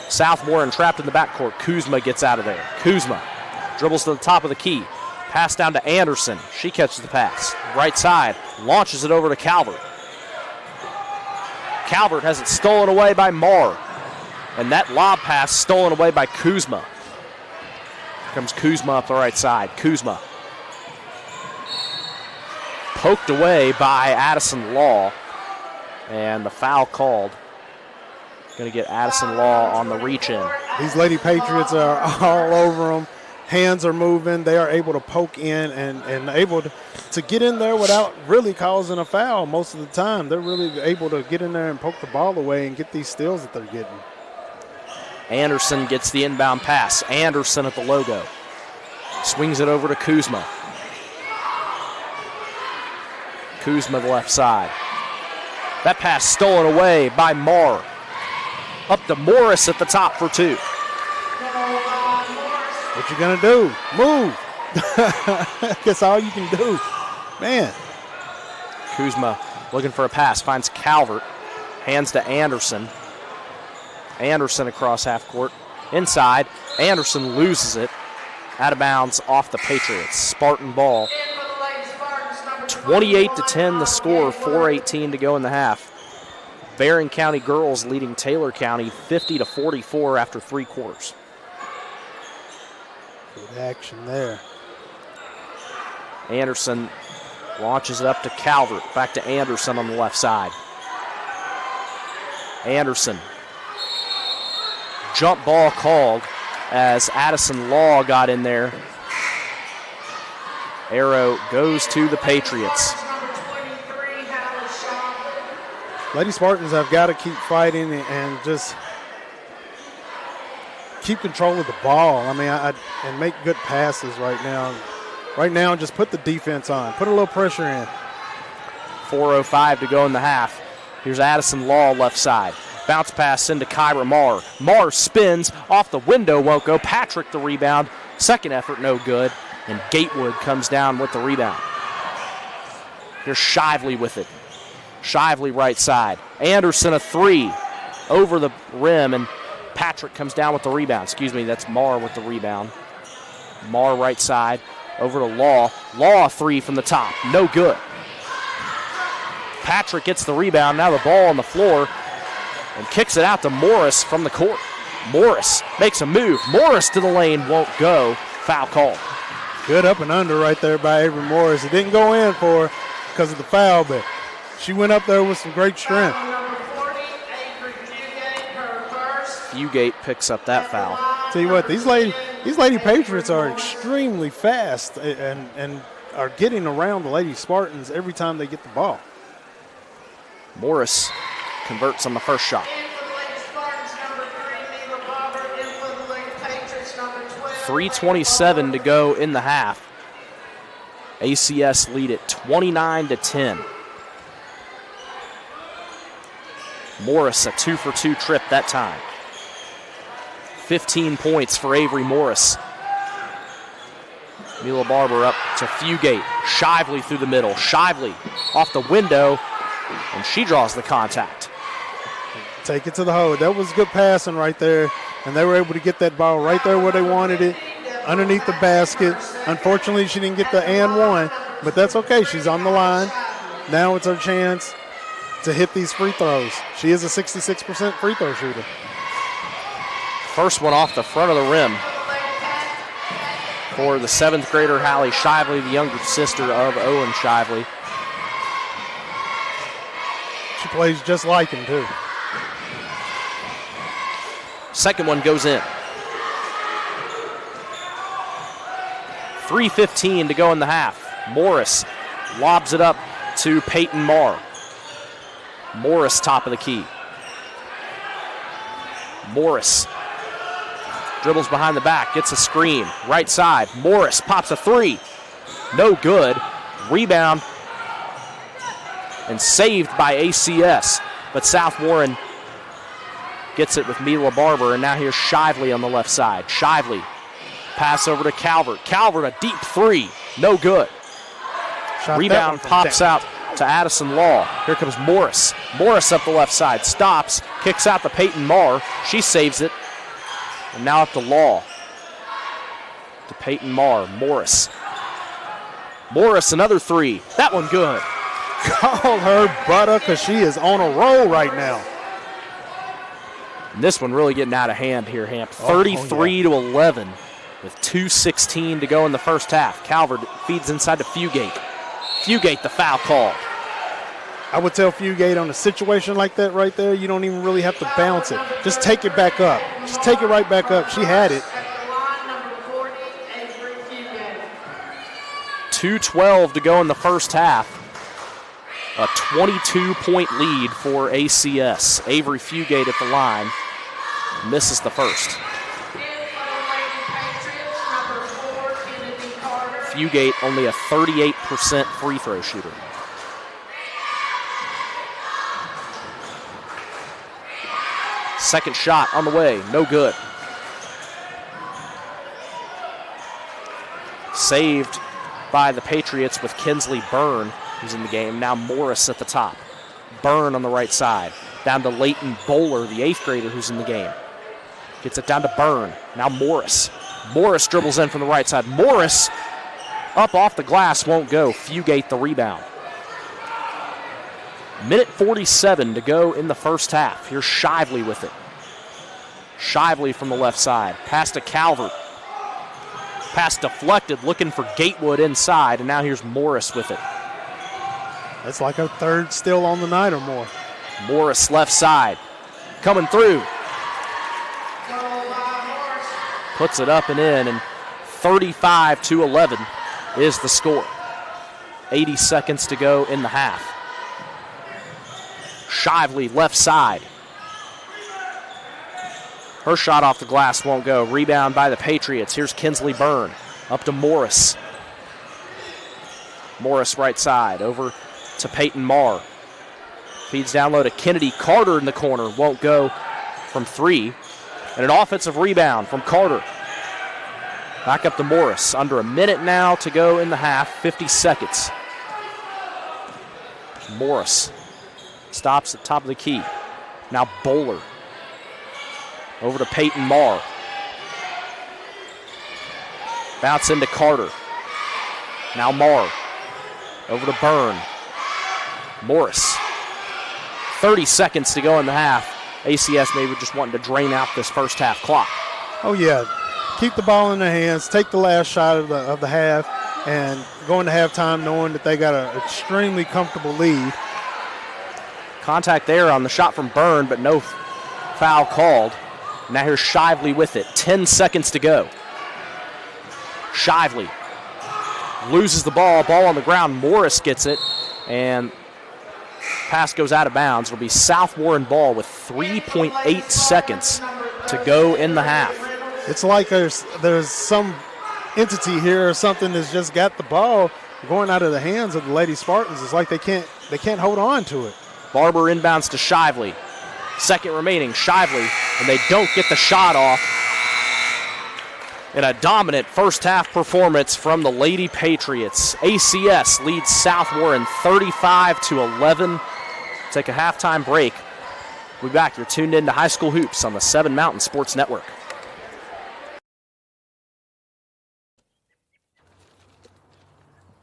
S3: South Warren trapped in the backcourt. Kuzma gets out of there. Kuzma dribbles to the top of the key. Pass down to Anderson. She catches the pass. Right side, launches it over to Calvert. Calvert has it stolen away by Marr. And that lob pass stolen away by Kuzma. Here comes Kuzma up the right side. Kuzma poked away by Addison Law. And the foul called. Going to get Addison Law on the reach-in.
S4: These Lady Patriots are all over them. Hands are moving. They are able to poke in and able to get in there without really causing a foul most of the time. They're really able to get in there and poke the ball away and get these steals that they're getting.
S3: Anderson gets the inbound pass. Anderson at the logo. Swings it over to Kuzma. Kuzma the left side. That pass stolen away by Marr. Up to Morris at the top for two.
S4: What you gonna do? Move. That's all you can do. Man.
S3: Kuzma looking for a pass. Finds Calvert. Hands to Anderson. Anderson across half court. Inside. Anderson loses it. Out of bounds off the Patriots. Spartan ball. 28-10 the score. 4:18 to go in the half. Barron County girls leading Taylor County 50-44 after 3 quarters.
S4: Good action there.
S3: Anderson launches it up to Calvert. Back to Anderson on the left side. Anderson. Jump ball called as Addison Law got in there. Arrow goes to the Patriots.
S4: Lady Spartans have got to keep fighting and just keep control of the ball. I mean, and make good passes right now. Right now, just put the defense on. Put a little pressure in.
S3: 4:05 to go in the half. Here's Addison Law left side. Bounce pass into Kyra Marr. Marr spins off the window, won't go. Patrick the rebound. Second effort, no good. And Gatewood comes down with the rebound. Here's Shively with it. Shively right side. Anderson a three over the rim, and Patrick comes down with the rebound. Excuse me, that's Marr with the rebound. Marr right side over to Law. Law a three from the top. No good. Patrick gets the rebound. Now the ball on the floor and kicks it out to Morris from the court. Morris makes a move. Morris to the lane, won't go. Foul call.
S4: Good up and under right there by Avery Morris. It didn't go in for her because of the foul, but she went up there with some great strength.
S3: Fugate picks up that foul.
S4: Tell you what, these lady Patriots are extremely fast and are getting around the Lady Spartans every time they get the ball.
S3: Morris converts on the first shot. 3:27 to go in the half. ACS lead it 29-10. Morris a 2-for-2 trip that time. 15 points for Avery Morris. Mila Barber up to Fugate. Shively through the middle. Shively off the window, and she draws the contact.
S4: Take it to the hole. That was good passing right there, and they were able to get that ball right there where they wanted it, underneath the basket. Unfortunately, she didn't get the and one, but that's okay. She's on the line. Now it's her chance to hit these free throws. She is a 66% free throw shooter.
S3: First one off the front of the rim for the 7th grader Hallie Shively, the younger sister of Owen Shively.
S4: She plays just like him, too.
S3: Second one goes in. 3:15 to go in the half. Morris lobs it up to Peyton Marr. Morris, top of the key. Morris dribbles behind the back, gets a screen. Right side. Morris pops a three. No good. Rebound and saved by ACS. But South Warren gets it with Mila Barber, and now here's Shively on the left side. Shively, pass over to Calvert. Calvert, a deep three, no good. Rebound pops out to Addison Law. Here comes Morris. Morris up the left side, stops, kicks out to Peyton Marr. She saves it. And now up to Law. To Peyton Marr. Morris. Morris, another three. That one good.
S4: Call her butter because she is on a roll right now.
S3: And this one really getting out of hand here, Hamp. 33-11 with 2:16 to go in the first half. Calvert feeds inside to Fugate. Fugate, the foul call.
S4: I would tell Fugate on a situation like that right there, you don't even really have to bounce it. Just take it back up. Just take it right back up. She had it.
S3: 2:12 to go in the first half. A 22-point lead for ACS. Avery Fugate at the line. Misses the first. Fugate only a 38% free throw shooter. Second shot on the way, no good. Saved by the Patriots with Kinsley Byrne, who's in the game. Now Morris at the top. Byrne on the right side. Down to Leighton Bowler, the 8th grader who's in the game. Gets it down to Byrne. Now Morris. Morris dribbles in from the right side. Morris up off the glass, won't go. Fugate the rebound. Minute 47 to go in the first half. Here's Shively with it. Shively from the left side. Pass to Calvert. Pass deflected, looking for Gatewood inside, and now here's Morris with it.
S4: That's like a third steal on the night or more.
S3: Morris left side. Coming through. Puts it up and in, and 35-11 is the score. 80 seconds to go in the half. Shively left side. Her shot off the glass won't go. Rebound by the Patriots. Here's Kinsley Byrne. Up to Morris. Morris right side. Over to Peyton Marr. Feeds down low to Kennedy. Carter in the corner. Won't go from three. And an offensive rebound from Carter. Back up to Morris. Under a minute now to go in the half. 50 seconds. Morris stops at top of the key. Now Bowler. Over to Peyton Marr. Bounce into Carter. Now Marr. Over to Byrne. Morris. 30 seconds to go in the half. ACS maybe just wanting to drain out this first half clock.
S4: Oh, yeah. Keep the ball in their hands. Take the last shot of the half and go into halftime knowing that they got an extremely comfortable lead.
S3: Contact there on the shot from Byrne, but no foul called. Now here's Shively with it. 10 seconds to go. Shively loses the ball. Ball on the ground. Morris gets it, and pass goes out of bounds. It'll be South Warren ball with 3.8 seconds to go in the half.
S4: It's like there's some entity here or something that's just got the ball going out of the hands of the Lady Spartans. It's like they can't hold on to it.
S3: Barber inbounds to Shively. Second remaining, Shively, and they don't get the shot off. In a dominant first half performance from the Lady Patriots. ACS leads South Warren 35-11. Take a halftime break. We'll be back. You're tuned in to High School Hoops on the 7 Mountain Sports Network.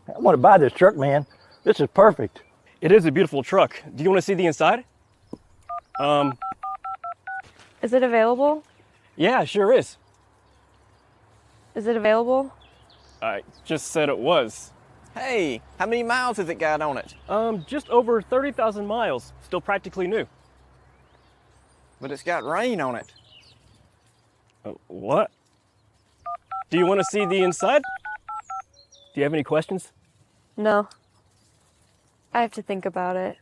S12: I want to buy this truck, man. This is perfect.
S8: It is a beautiful truck. Do you want to see the inside?
S9: Is it available?
S8: Yeah, it sure is.
S9: Is it available?
S8: I just said it was.
S13: Hey, how many miles has it got on it?
S8: Just over 30,000 miles. Still practically new.
S13: But it's got rain on it.
S8: What? Do you want to see the inside? Do you have any questions?
S9: No. I have to think about it.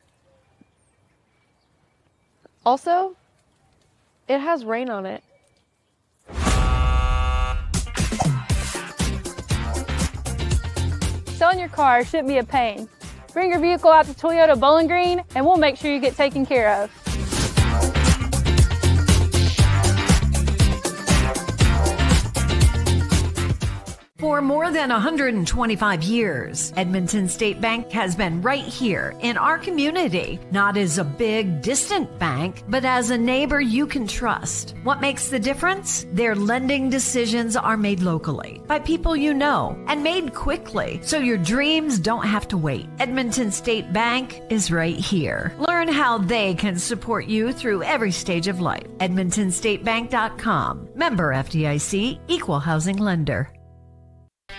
S9: Also, it has rain on it.
S14: Selling your car shouldn't be a pain. Bring your vehicle out to Toyota Bowling Green and we'll make sure you get taken care of.
S5: For more than 125 years, Edmonton State Bank has been right here in our community, not as a big, distant bank, but as a neighbor you can trust. What makes the difference? Their lending decisions are made locally by people you know and made quickly, so your dreams don't have to wait. Edmonton State Bank is right here. Learn how they can support you through every stage of life. EdmontonStateBank.com. Member FDIC, Equal Housing Lender.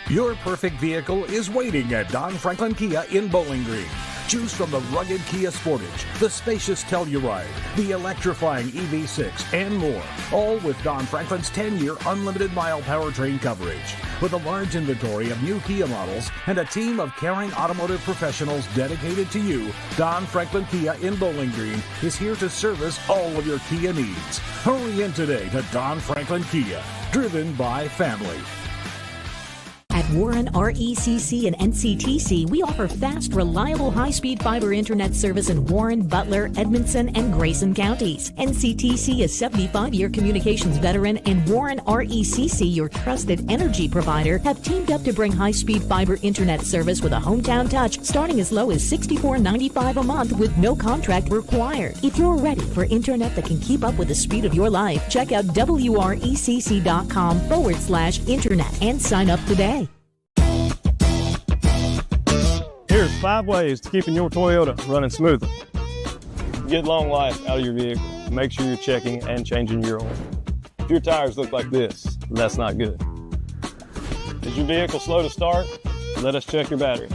S6: Your perfect vehicle is waiting at Don Franklin Kia in Bowling Green. Choose from the rugged Kia Sportage, the spacious Telluride, the electrifying EV6, and more. All with Don Franklin's 10-year unlimited mile powertrain coverage. With a large inventory of new Kia models and a team of caring automotive professionals dedicated to you, Don Franklin Kia in Bowling Green is here to service all of your Kia needs. Hurry in today to Don Franklin Kia, driven by family.
S7: At Warren RECC and NCTC, we offer fast, reliable, high-speed fiber internet service in Warren, Butler, Edmonson, and Grayson counties. NCTC is 75-year communications veteran, and Warren RECC, your trusted energy provider, have teamed up to bring high-speed fiber internet service with a hometown touch, starting as low as $64.95 a month with no contract required. If you're ready for internet that can keep up with the speed of your life, check out wrecc.com/internet and sign up today.
S8: Here's 5 ways to keeping your Toyota running smoothly. Get long life out of your vehicle. Make sure you're checking and changing your oil. If your tires look like this, that's not good. Is your vehicle slow to start? Let us check your battery.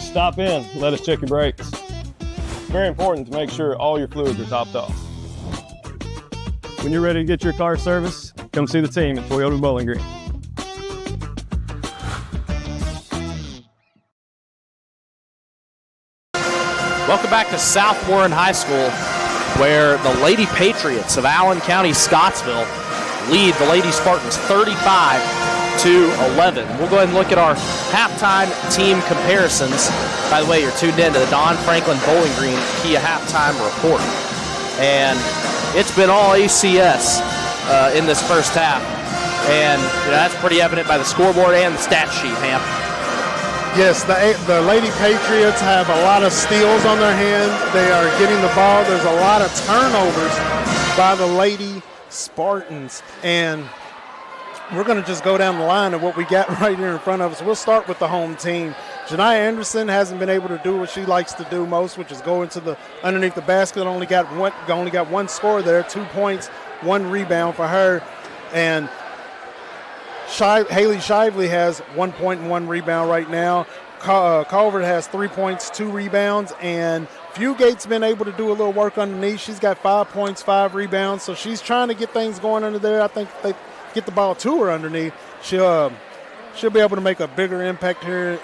S8: Stop in, let us check your brakes. It's very important to make sure all your fluids are topped off. When you're ready to get your car serviced, come see the team at Toyota Bowling Green.
S3: Welcome back to South Warren High School, where the Lady Patriots of Allen County-Scottsville lead the Lady Spartans 35-11. We'll go ahead and look at our halftime team comparisons. By the way, you're tuned in to the Don Franklin Bowling Green Kia halftime report. And it's been all ACS in this first half. And that's pretty evident by the scoreboard and the stat sheet, Ham.
S4: Yes, the Lady Patriots have a lot of steals on their hands. They are getting the ball. There's a lot of turnovers by the Lady Spartans. And we're going to just go down the line of what we got right here in front of us. We'll start with the home team. Janiyah Anderson hasn't been able to do what she likes to do most, which is go into the underneath the basket. Only got one score there, 2 points, 1 rebound for her. And Haley Shively has 1 point and 1 rebound right now. Culver has 3 points, 2 rebounds, and Fugate's been able to do a little work underneath. She's got 5 points, 5 rebounds, so she's trying to get things going under there. I think if they get the ball to her underneath, she'll be able to make a bigger impact here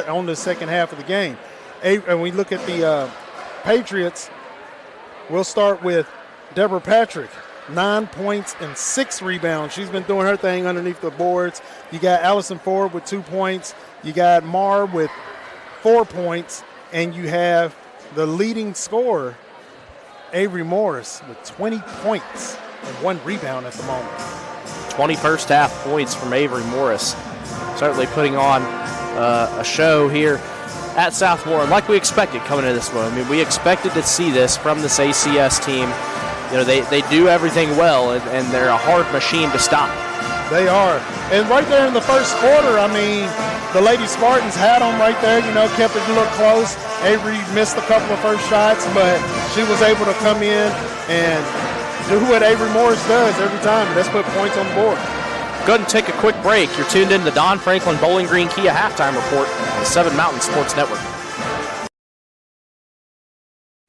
S4: on the second half of the game. And we look at the Patriots, we'll start with Deborah Patrick. 9 points and 6 rebounds. She's been doing her thing underneath the boards. You got Allison Ford with 2 points. You got Mar with 4 points. And you have the leading scorer, Avery Morris, with 20 points and 1 rebound at the moment.
S3: 21st half points from Avery Morris. Certainly putting on a show here. at South Warren, like we expected coming into this one. I mean, we expected to see this from this ACS team. You know, they do everything well, and they're a hard machine to stop.
S4: They are. And right there in the first quarter, I mean, the Lady Spartans had them right there, you know, kept it a little close. Avery missed a couple of first shots, but she was able to come in and do what Avery Morris does every time. Let's put points on the board.
S3: Go ahead and take a quick break. You're tuned in to the Don Franklin Bowling Green Kia Halftime Report on the 7 Mountain Sports Network.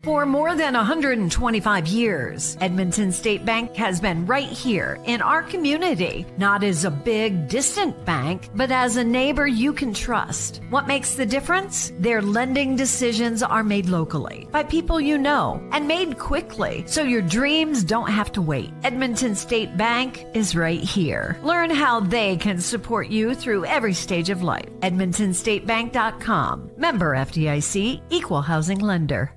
S5: For more than 125 years, Edmonton State Bank has been right here in our community, not as a big, distant bank, but as a neighbor you can trust. What makes the difference? Their lending decisions are made locally by people you know and made quickly, so your dreams don't have to wait. Edmonton State Bank is right here. Learn how they can support you through every stage of life. EdmontonStateBank.com. Member FDIC, Equal Housing Lender.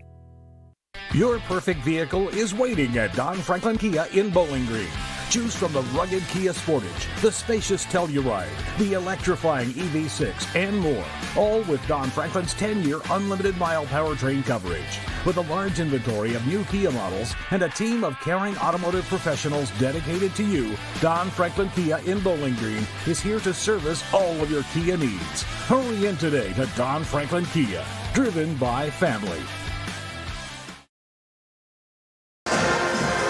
S6: Your perfect vehicle is waiting at Don Franklin Kia in Bowling Green. Choose from the rugged Kia Sportage, the spacious Telluride, the electrifying EV6, and more. All with Don Franklin's 10-year unlimited mile powertrain coverage. With a large inventory of new Kia models and a team of caring automotive professionals dedicated to you, Don Franklin Kia in Bowling Green is here to service all of your Kia needs. Hurry in today to Don Franklin Kia, driven by family.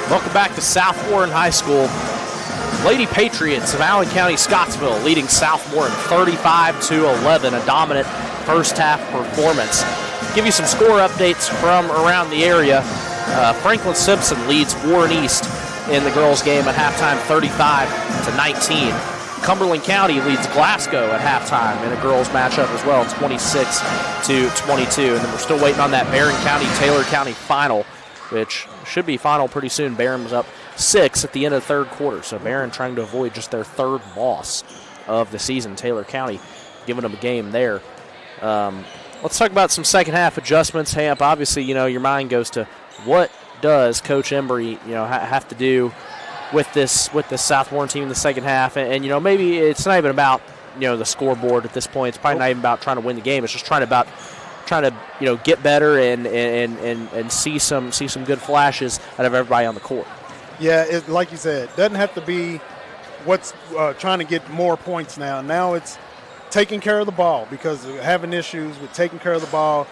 S3: Welcome back to South Warren High School. Lady Patriots of Allen County, Scottsville leading South Warren 35-11, a dominant first half performance. Give you some score updates from around the area. Franklin Simpson leads Warren East in the girls' game at halftime 35-19. Cumberland County leads Glasgow at halftime in a girls' matchup as well, 26-22. And then we're still waiting on that Barron County, Taylor County final, which should be final pretty soon. Barron was up 6 at the end of the third quarter, so Barron trying to avoid just their third loss of the season. Taylor County giving them a game there. Let's talk about some second half adjustments. Hamp, obviously, you know, your mind goes to what does Coach Embry, you know, have to do with this South Warren team in the second half, and you know, maybe it's not even about, you know, the scoreboard at this point. It's probably not even about trying to win the game. It's just trying to you know, get better and see some good flashes out of everybody on the court.
S4: Yeah, like you said, it doesn't have to be what's trying to get more points now. Now it's taking care of the ball, because we're having issues with taking care of the ball.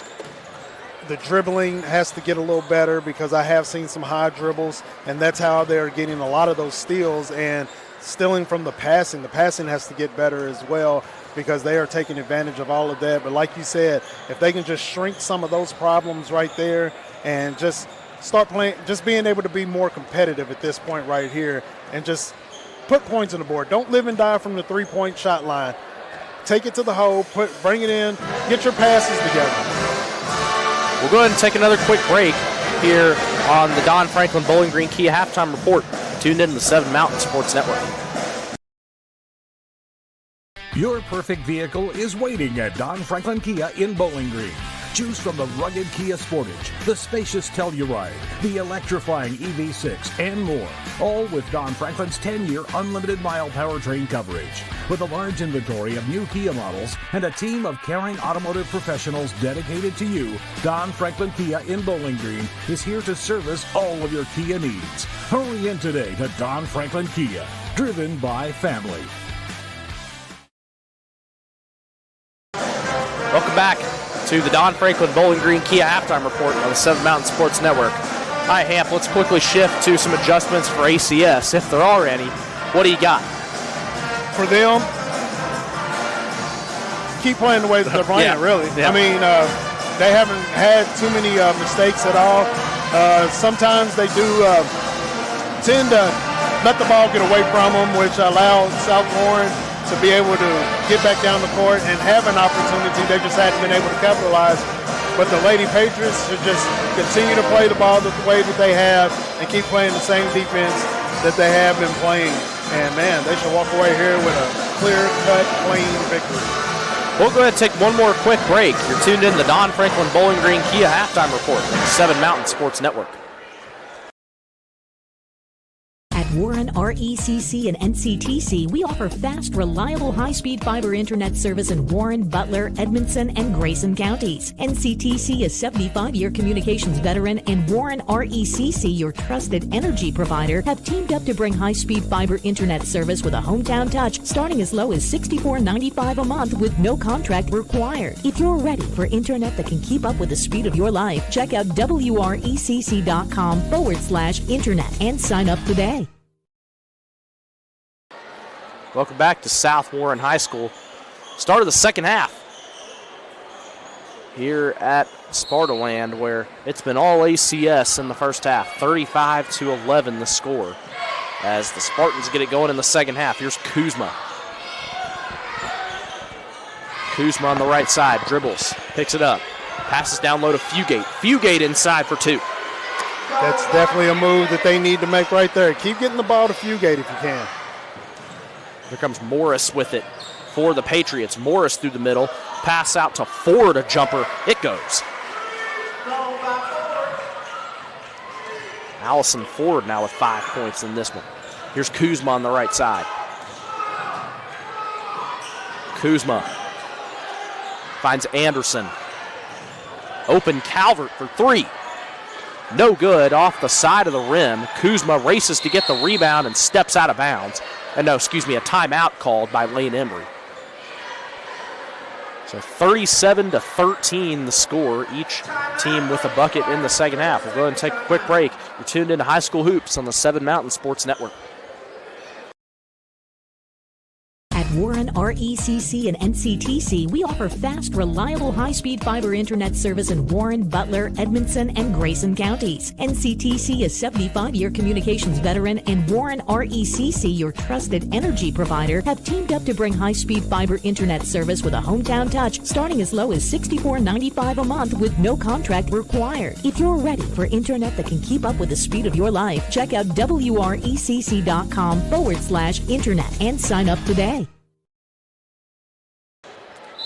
S4: The dribbling has to get a little better, because I have seen some high dribbles, and that's how they're getting a lot of those steals and stealing from the passing. The passing has to get better as well, because they are taking advantage of all of that. But like you said, if they can just shrink some of those problems right there and just start playing, just being able to be more competitive at this point right here and just put points on the board. Don't live and die from the three-point shot line. Take it to the hole, bring it in, get your passes together.
S3: We'll go ahead and take another quick break here on the Don Franklin Bowling Green Kia Halftime Report. Tuned in to the 7 Mountain Sports Network.
S6: Your perfect vehicle is waiting at Don Franklin Kia in Bowling Green. Choose from the rugged Kia Sportage, the spacious Telluride, the electrifying EV6, and more. All with Don Franklin's 10-year unlimited mile powertrain coverage. With a large inventory of new Kia models and a team of caring automotive professionals dedicated to you, Don Franklin Kia in Bowling Green is here to service all of your Kia needs. Hurry in today to Don Franklin Kia, driven by family.
S3: Welcome back to the Don Franklin Bowling Green Kia Halftime Report on the 7 Mountain Sports Network. Hi, Hamp. Let's quickly shift to some adjustments for ACS, if there are any. What do you got?
S4: For them, keep playing the way that they're playing, really. Yeah. I mean, they haven't had too many mistakes at all. Sometimes they do tend to let the ball get away from them, which allows South Warren to be able to get back down the court and have an opportunity. They just hadn't been able to capitalize. But the Lady Patriots should just continue to play the ball the way that they have and keep playing the same defense that they have been playing. And, man, they should walk away here with a clear-cut, clean victory.
S3: We'll go ahead and take one more quick break. You're tuned in to the Don Franklin Bowling Green Kia Halftime Report on the 7 Mountain Sports Network.
S7: At Warren RECC and NCTC, we offer fast, reliable, high-speed fiber internet service in Warren, Butler, Edmonson, and Grayson counties. NCTC, a 75-year communications veteran, and Warren RECC, your trusted energy provider, have teamed up to bring high-speed fiber internet service with a hometown touch, starting as low as $64.95 a month with no contract required. If you're ready for internet that can keep up with the speed of your life, check out wrecc.com/internet and sign up today.
S3: Welcome back to South Warren High School. Start of the second half here at Spartaland, where it's been all ACS in the first half. 35-11 the score as the Spartans get it going in the second half. Here's Kuzma. Kuzma on the right side, dribbles, picks it up, passes down low to Fugate. Fugate inside for two.
S4: That's definitely a move that they need to make right there. Keep getting the ball to Fugate if you can.
S3: Here comes Morris with it for the Patriots. Morris through the middle. Pass out to Ford, a jumper. It goes. Allison Ford now with 5 points in this one. Here's Kuzma on the right side. Kuzma finds Anderson. Open Calvert for three. No good, off the side of the rim. Kuzma races to get the rebound and steps out of bounds. A timeout called by Lane Embry. So 37-13 the score, each team with a bucket in the second half. We'll go ahead and take a quick break. You're tuned into High School Hoops on the 7 Mountain Sports Network.
S7: At Warren RECC and NCTC, we offer fast, reliable, high-speed fiber internet service in Warren, Butler, Edmonson, and Grayson counties. NCTC, a 75-year communications veteran, and Warren RECC, your trusted energy provider, have teamed up to bring high-speed fiber internet service with a hometown touch, starting as low as $64.95 a month with no contract required. If you're ready for internet that can keep up with the speed of your life, check out wrecc.com/internet and sign up today.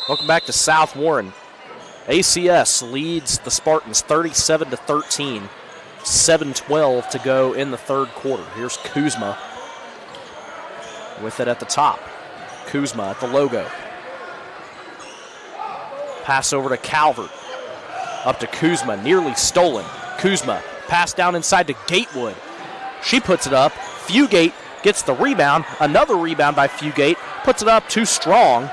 S3: Welcome back to South Warren. ACS leads the Spartans 37-13. 7:12 to go in the third quarter. Here's Kuzma with it at the top. Kuzma at the logo. Pass over to Calvert. Up to Kuzma, nearly stolen. Kuzma, pass down inside to Gatewood. She puts it up. Fugate gets the rebound. Another rebound by Fugate. Puts it up too strong.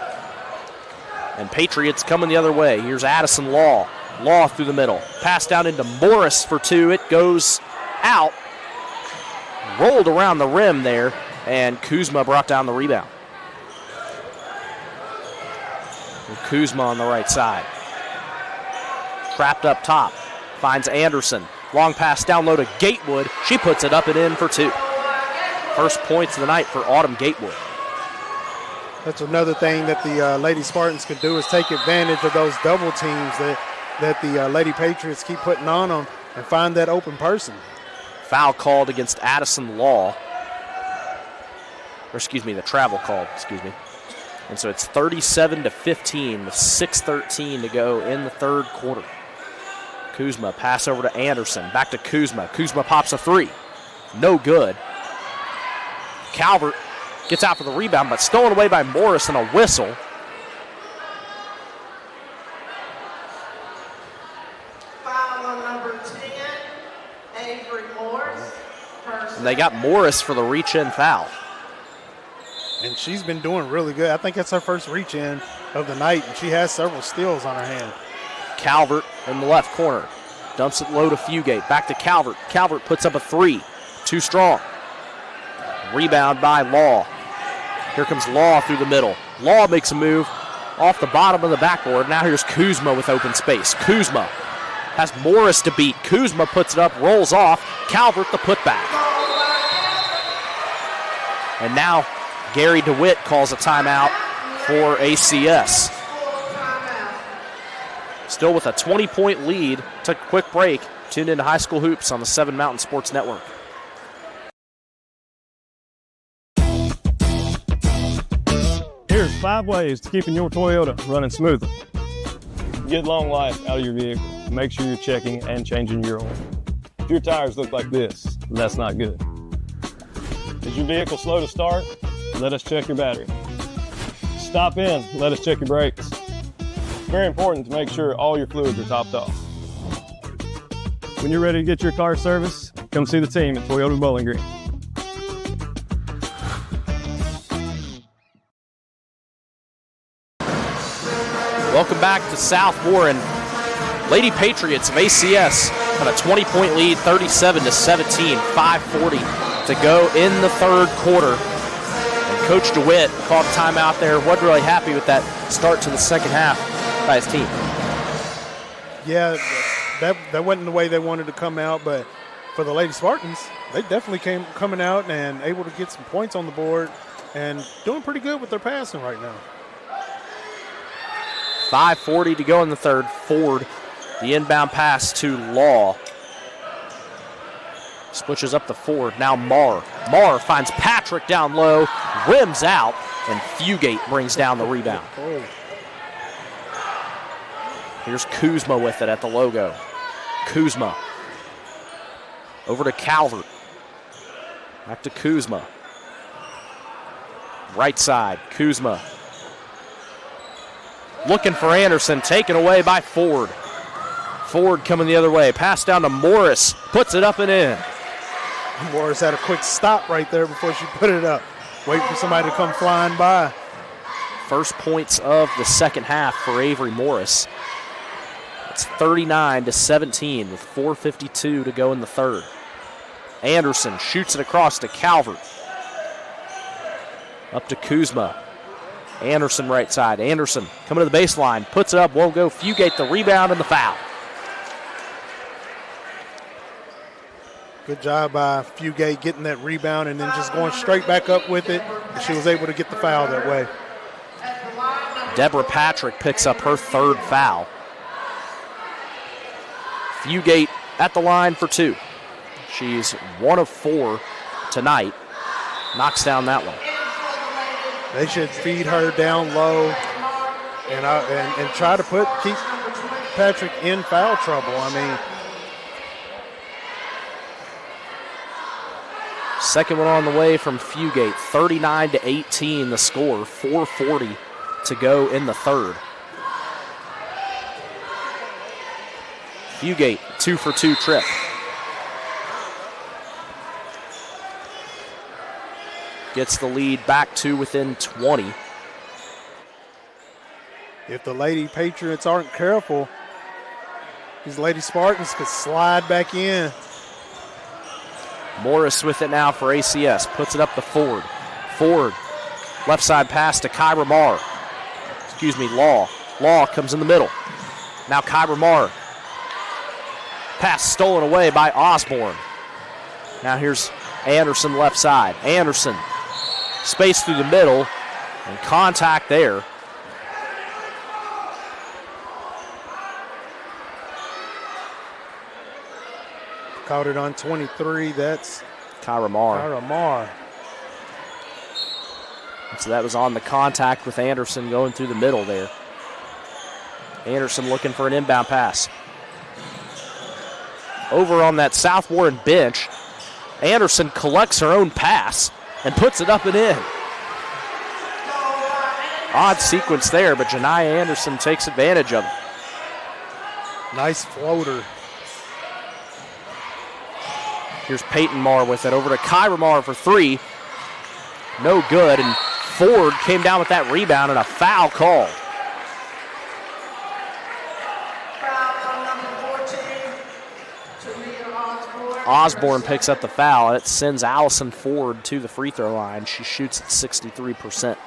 S3: And Patriots coming the other way. Here's Addison Law. Law through the middle. Pass down into Morris for two. It goes out. Rolled around the rim there. And Kuzma brought down the rebound. And Kuzma on the right side. Trapped up top. Finds Anderson. Long pass down low to Gatewood. She puts it up and in for two. First points of the night for Autumn Gatewood.
S4: That's another thing that the Lady Spartans can do is take advantage of those double teams that the Lady Patriots keep putting on them and find that open person.
S3: Foul called against Addison Law. Or the travel called, And so it's 37-15 with 6:13 to go in the third quarter. Kuzma, pass over to Anderson. Back to Kuzma. Kuzma pops a three. No good. Calvert gets out for the rebound, but stolen away by Morris and a whistle.
S11: Foul on number 10, Avery Morris.
S3: And they got Morris for the reach-in foul.
S4: And she's been doing really good. I think that's her first reach-in of the night, and she has several steals on her hand.
S3: Calvert in the left corner. Dumps it low to Fugate. Back to Calvert. Calvert puts up a three. Too strong. Rebound by Law. Here comes Law through the middle. Law makes a move off the bottom of the backboard. Now here's Kuzma with open space. Kuzma has Morris to beat. Kuzma puts it up, rolls off. Calvert the putback. And now Gary DeWitt calls a timeout for ACS. Still with a 20-point lead. Took a quick break. Tuned into High School Hoops on the 7 Mountain Sports Network.
S8: Here's 5 ways to keeping your Toyota running smoother. Get long life out of your vehicle. Make sure you're checking and changing your oil. If your tires look like this, that's not good. Is your vehicle slow to start? Let us check your battery. Stop in, let us check your brakes. It's very important to make sure all your fluids are topped off. When you're ready to get your car serviced, come see the team at Toyota Bowling Green.
S3: Welcome back to South Warren. Lady Patriots of ACS have a 20-point lead, 37-17, 5:40 to go in the third quarter. And Coach DeWitt called timeout there. Wasn't really happy with that start to the second half by his team.
S4: Yeah, that wasn't the way they wanted to come out, but for the Lady Spartans, they definitely came coming out and able to get some points on the board and doing pretty good with their passing right now.
S3: 5:40 to go in the third. Ford, the inbound pass to Law. Switches up to Ford. Now Marr. Marr finds Patrick down low, rims out, and Fugate brings down the rebound. Here's Kuzma with it at the logo. Kuzma. Over to Calvert. Back to Kuzma. Right side, Kuzma. Looking for Anderson, taken away by Ford. Ford coming the other way. Pass down to Morris. Puts it up and in.
S4: Morris had a quick stop right there before she put it up. Wait for somebody to come flying by.
S3: First points of the second half for Avery Morris. It's 39-17 with 4:52 to go in the third. Anderson shoots it across to Calvert. Up to Kuzma. Anderson right side. Anderson coming to the baseline. Puts it up. Won't go. Fugate the rebound and the foul.
S4: Good job by Fugate getting that rebound and then just going straight back up with it. And she was able to get the foul that way.
S3: Deborah Patrick picks up her third foul. Fugate at the line for two. She's 1 of 4 tonight. Knocks down that one.
S4: They should feed her down low and try to keep Patrick in foul trouble. I mean,
S3: second one on the way from Fugate. 39-18 the score. 4:40 to go in the third. Fugate, 2-for-2 trip. Gets the lead back to within 20.
S4: If the Lady Patriots aren't careful, these Lady Spartans could slide back in.
S3: Morris with it now for ACS. Puts it up to Ford. Ford, left side pass to Kyra Marr. Law. Law comes in the middle. Now Kyra Marr. Pass stolen away by Osborne. Now here's Anderson left side. Anderson. Space through the middle, and contact there.
S4: Caught it on 23. That's
S3: Kyra Marr.
S4: Kyra Marr.
S3: So that was on the contact with Anderson going through the middle there. Anderson looking for an inbound pass. Over on that South Warren bench, Anderson collects her own pass and puts it up and in. Odd sequence there, but Janiyah Anderson takes advantage of it.
S4: Nice floater.
S3: Here's Peyton Marr with it over to Kyra Marr for three. No good, and Ford came down with that rebound and a foul called. Osborne picks up the foul. It sends Allison Ford to the free throw line. She shoots at 63%.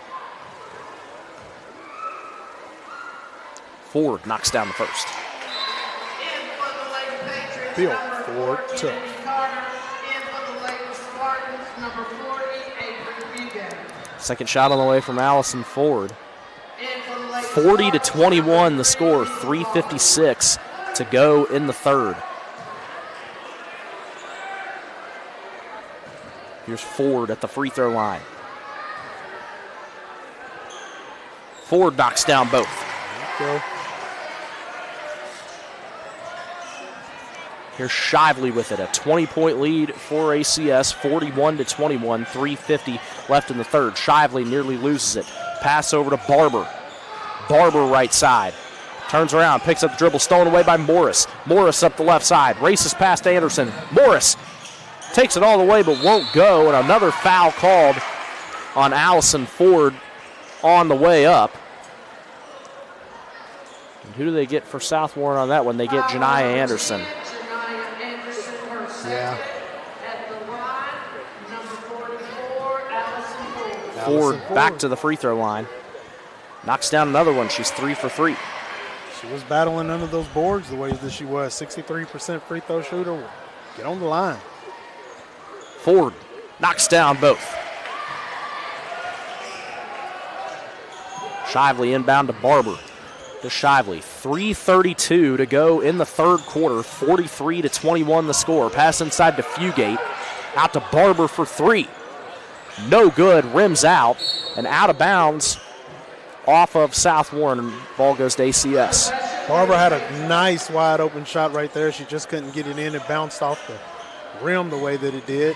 S3: Ford knocks down the first.
S4: Bill Ford took.
S3: Second shot on the way from Allison Ford. 40-21 the score. 3:56 to go in the third. Here's Ford at the free throw line. Ford knocks down both.
S4: Go.
S3: Here's Shively with it, a 20-point lead for ACS, 41-21, 3:50 left in the third. Shively nearly loses it. Pass over to Barber. Barber right side. Turns around, picks up the dribble, stolen away by Morris. Morris up the left side, races past Anderson. Morris takes it all the way but won't go, and another foul called on Allison Ford on the way up. And who do they get for South Warren on that one? They get Janiyah Anderson.
S4: Yeah.
S3: Ford back to the free throw line. Knocks down another one. She's 3 for 3.
S4: She was battling under those boards the way that she was. 63% free throw shooter. Get on the line.
S3: Ford knocks down both. Shively inbound to Barber. To Shively. 3:32 to go in the third quarter. 43-21 the score. Pass inside to Fugate. Out to Barber for 3. No good. Rims out. And out of bounds off of South Warren. Ball goes to ACS.
S4: Barber had a nice wide open shot right there. She just couldn't get it in. It bounced off the rim the way that it did.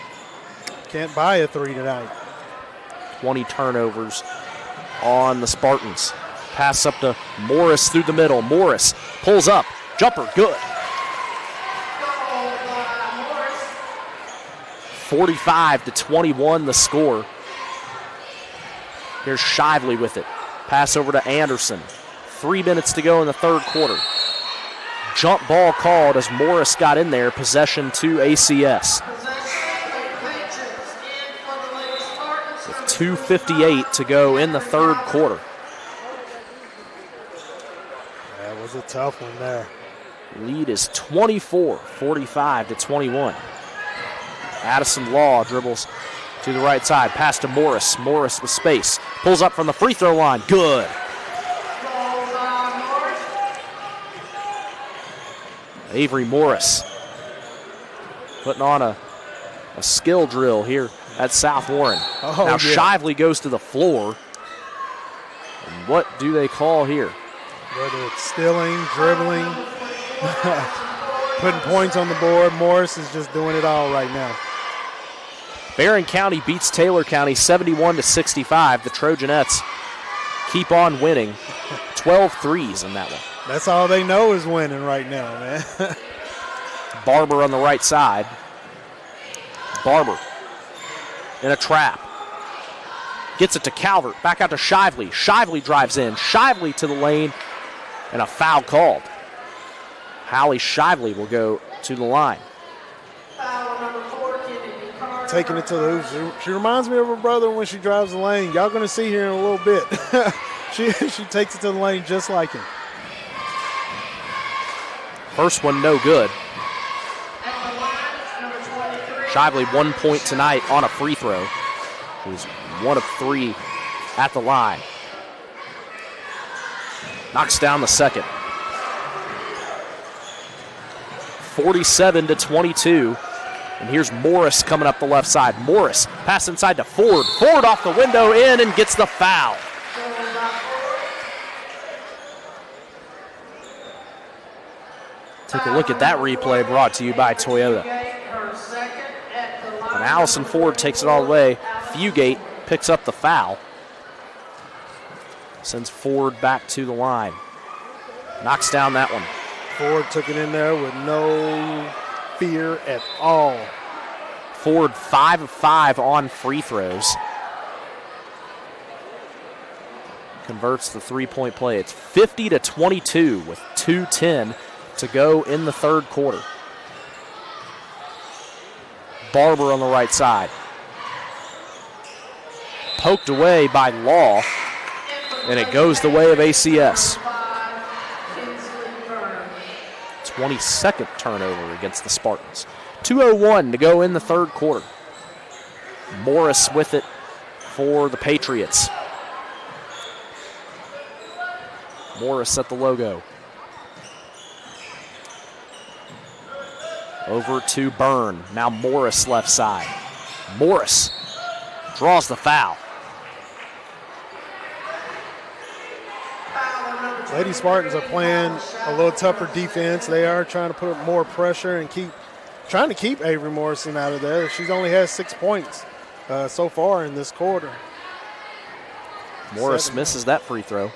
S4: Can't buy a 3 tonight.
S3: 20 turnovers on the Spartans. Pass up to Morris through the middle. Morris pulls up. Jumper, good. 45-21 the score. Here's Shively with it. Pass over to Anderson. 3 minutes to go in the third quarter. Jump ball called as Morris got in there. Possession to ACS. With 2:58 to go in the third quarter.
S4: That was a tough one there.
S3: Lead is 24, 45-21. Addison Law dribbles to the right side. Pass to Morris. Morris with space. Pulls up from the free throw line. Good. Avery Morris putting on a skill drill here at South Warren.
S4: Oh,
S3: now
S4: yeah.
S3: Shively goes to the floor. And what do they call here?
S4: Whether it's stealing, dribbling, putting points on the board, Morris is just doing it all right now.
S3: Barron County beats Taylor County 71-65. The Trojanettes keep on winning. 12 threes in that one.
S4: That's all they know is winning right now, man.
S3: Barber on the right side. Barber in a trap. Gets it to Calvert. Back out to Shively. Shively drives in. Shively to the lane. And a foul called. Hallie Shively will go to the line.
S4: Taking it to the hoops. She reminds me of her brother when she drives the lane. Y'all going to see here in a little bit. she takes it to the lane just like him.
S3: First one no good. Shively 1 point tonight on a free throw. She was 1 of 3 at the line. Knocks down the second. 47-22. And here's Morris coming up the left side. Morris, pass inside to Ford. Ford off the window in and gets the foul. Take a look at that replay brought to you by Toyota. And Allison Ford takes it all the way. Fugate picks up the foul. Sends Ford back to the line. Knocks down that one.
S4: Ford took it in there with no fear at all.
S3: Ford 5 of 5 on free throws. Converts the three-point play. It's 50-22 with 2:10 to go in the third quarter. Barber on the right side. Poked away by Law, and it goes the way of ACS. 22nd turnover against the Spartans. 2:01 to go in the third quarter. Morris with it for the Patriots. Morris at the logo. Over to Byrne. Now Morris left side. Morris draws the foul.
S4: Lady Spartans are playing a little tougher defense. They are trying to put more pressure and trying to keep Avery Morrison out of there. She's only has 6 points so far in this quarter.
S3: Morris misses that free throw.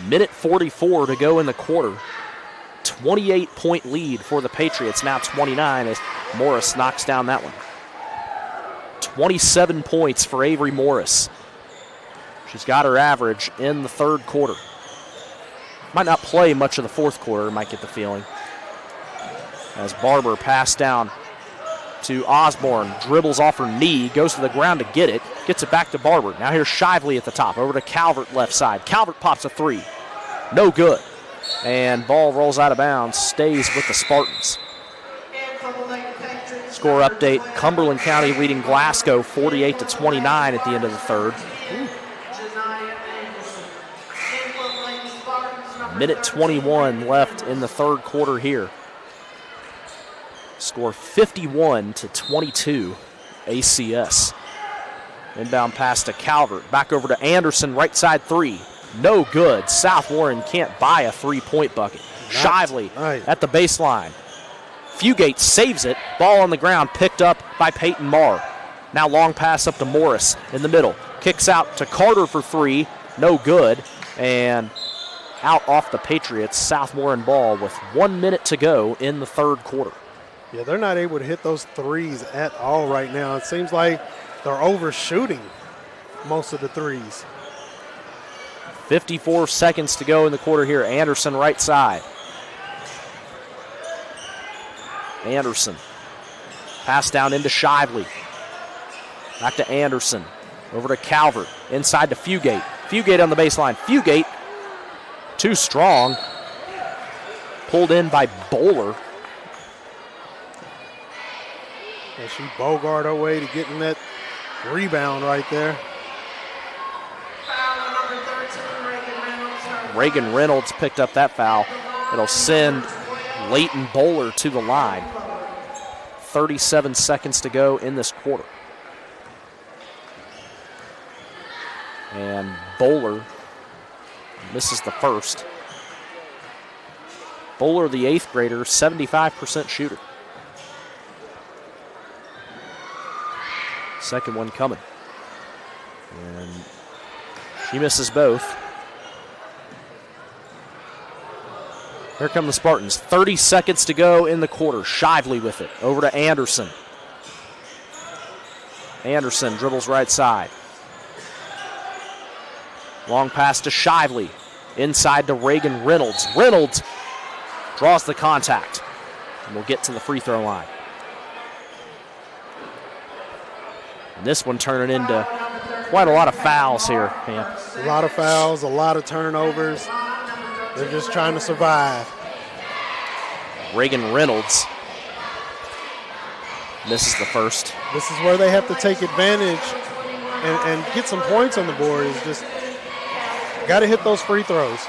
S3: Minute 44 to go in the quarter. 28-point lead for the Patriots, now 29 as Morris knocks down that one. 27 points for Avery Morris. She's got her average in the third quarter. Might not play much of the fourth quarter, might get the feeling. As Barber passed down to Osborne, dribbles off her knee, goes to the ground to get it, gets it back to Barber. Now here's Shively at the top, over to Calvert left side. Calvert pops a three. No good. And ball rolls out of bounds, stays with the Spartans. Score update, Cumberland County leading Glasgow 48-29 at the end of the third. Minute 21 left in the third quarter here. Score 51-22 ACS. Inbound pass to Calvert, back over to Anderson, right side three. No good. South Warren can't buy a three-point bucket. Shively at the baseline. Fugate saves it. Ball on the ground picked up by Peyton Marr. Now long pass up to Morris in the middle. Kicks out to Carter for three. No good. And out off the Patriots. South Warren ball with 1 minute to go in the third quarter.
S4: Yeah, they're not able to hit those threes at all right now. It seems like they're overshooting most of the threes.
S3: 54 seconds to go in the quarter here. Anderson right side. Anderson. Pass down into Shively. Back to Anderson. Over to Calvert. Inside to Fugate. Fugate on the baseline. Fugate too strong. Pulled in by Bowler.
S4: And she bogart her way to getting that rebound right there.
S3: Reagan Reynolds picked up that foul. It'll send Leighton Bowler to the line. 37 seconds to go in this quarter. And Bowler misses the first. Bowler, the eighth grader, 75% shooter. Second one coming. And she misses both. Here come the Spartans. 30 seconds to go in the quarter. Shively with it. Over to Anderson. Anderson dribbles right side. Long pass to Shively. Inside to Reagan Reynolds. Reynolds draws the contact. And we'll get to the free throw line. And this one turning into quite a lot of fouls here, Pam.
S4: A lot of fouls, a lot of turnovers. They're just trying to survive.
S3: Reagan Reynolds misses the first.
S4: This is where they have to take advantage and get some points on the board. Is just got to hit those free throws.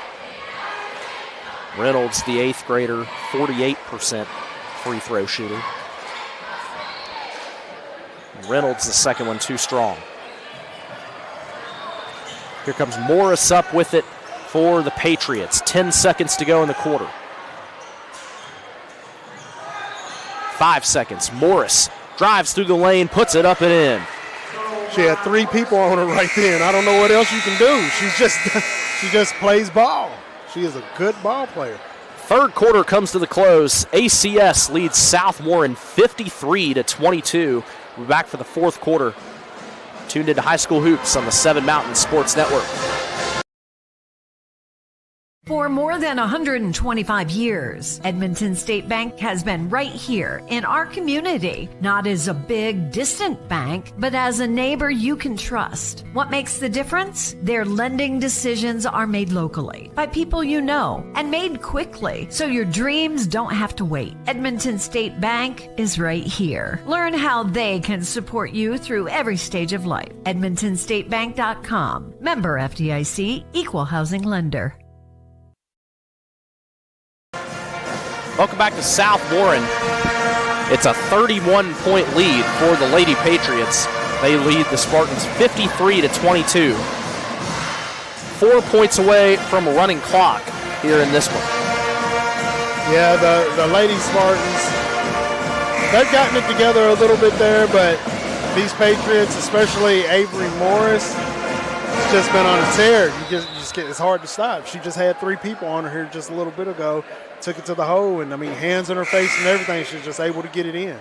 S3: Reynolds, the eighth grader, 48% free throw shooter. Reynolds, the second one, too strong. Here comes Morris up with it for the Patriots. 10 seconds to go in the quarter. 5 seconds. Morris drives through the lane, puts it up and in.
S4: She had three people on her right then. I don't know what else you can do. She just plays ball. She is a good ball player.
S3: Third quarter comes to the close. ACS leads South Warren 53-22. We're back for the fourth quarter. Tuned into High School Hoops on the 7 Mountain Sports Network.
S5: For more than 125 years, Edmonton State Bank has been right here in our community, not as a big, distant bank, but as a neighbor you can trust. What makes the difference? Their lending decisions are made locally by people you know and made quickly, so your dreams don't have to wait. Edmonton State Bank is right here. Learn how they can support you through every stage of life. EdmontonStateBank.com. Member FDIC, Equal Housing Lender.
S3: Welcome back to South Warren. It's a 31-point lead for the Lady Patriots. They lead the Spartans 53-22. 4 points away from a running clock here in this one.
S4: Yeah, the Lady Spartans, they've gotten it together a little bit there, but these Patriots, especially Avery Morris, has just been on a tear. You just get, it's hard to stop. She just had 3 people on her here just a little bit ago, took it to the hole, and I mean, hands in her face and everything, she's just able to get it in.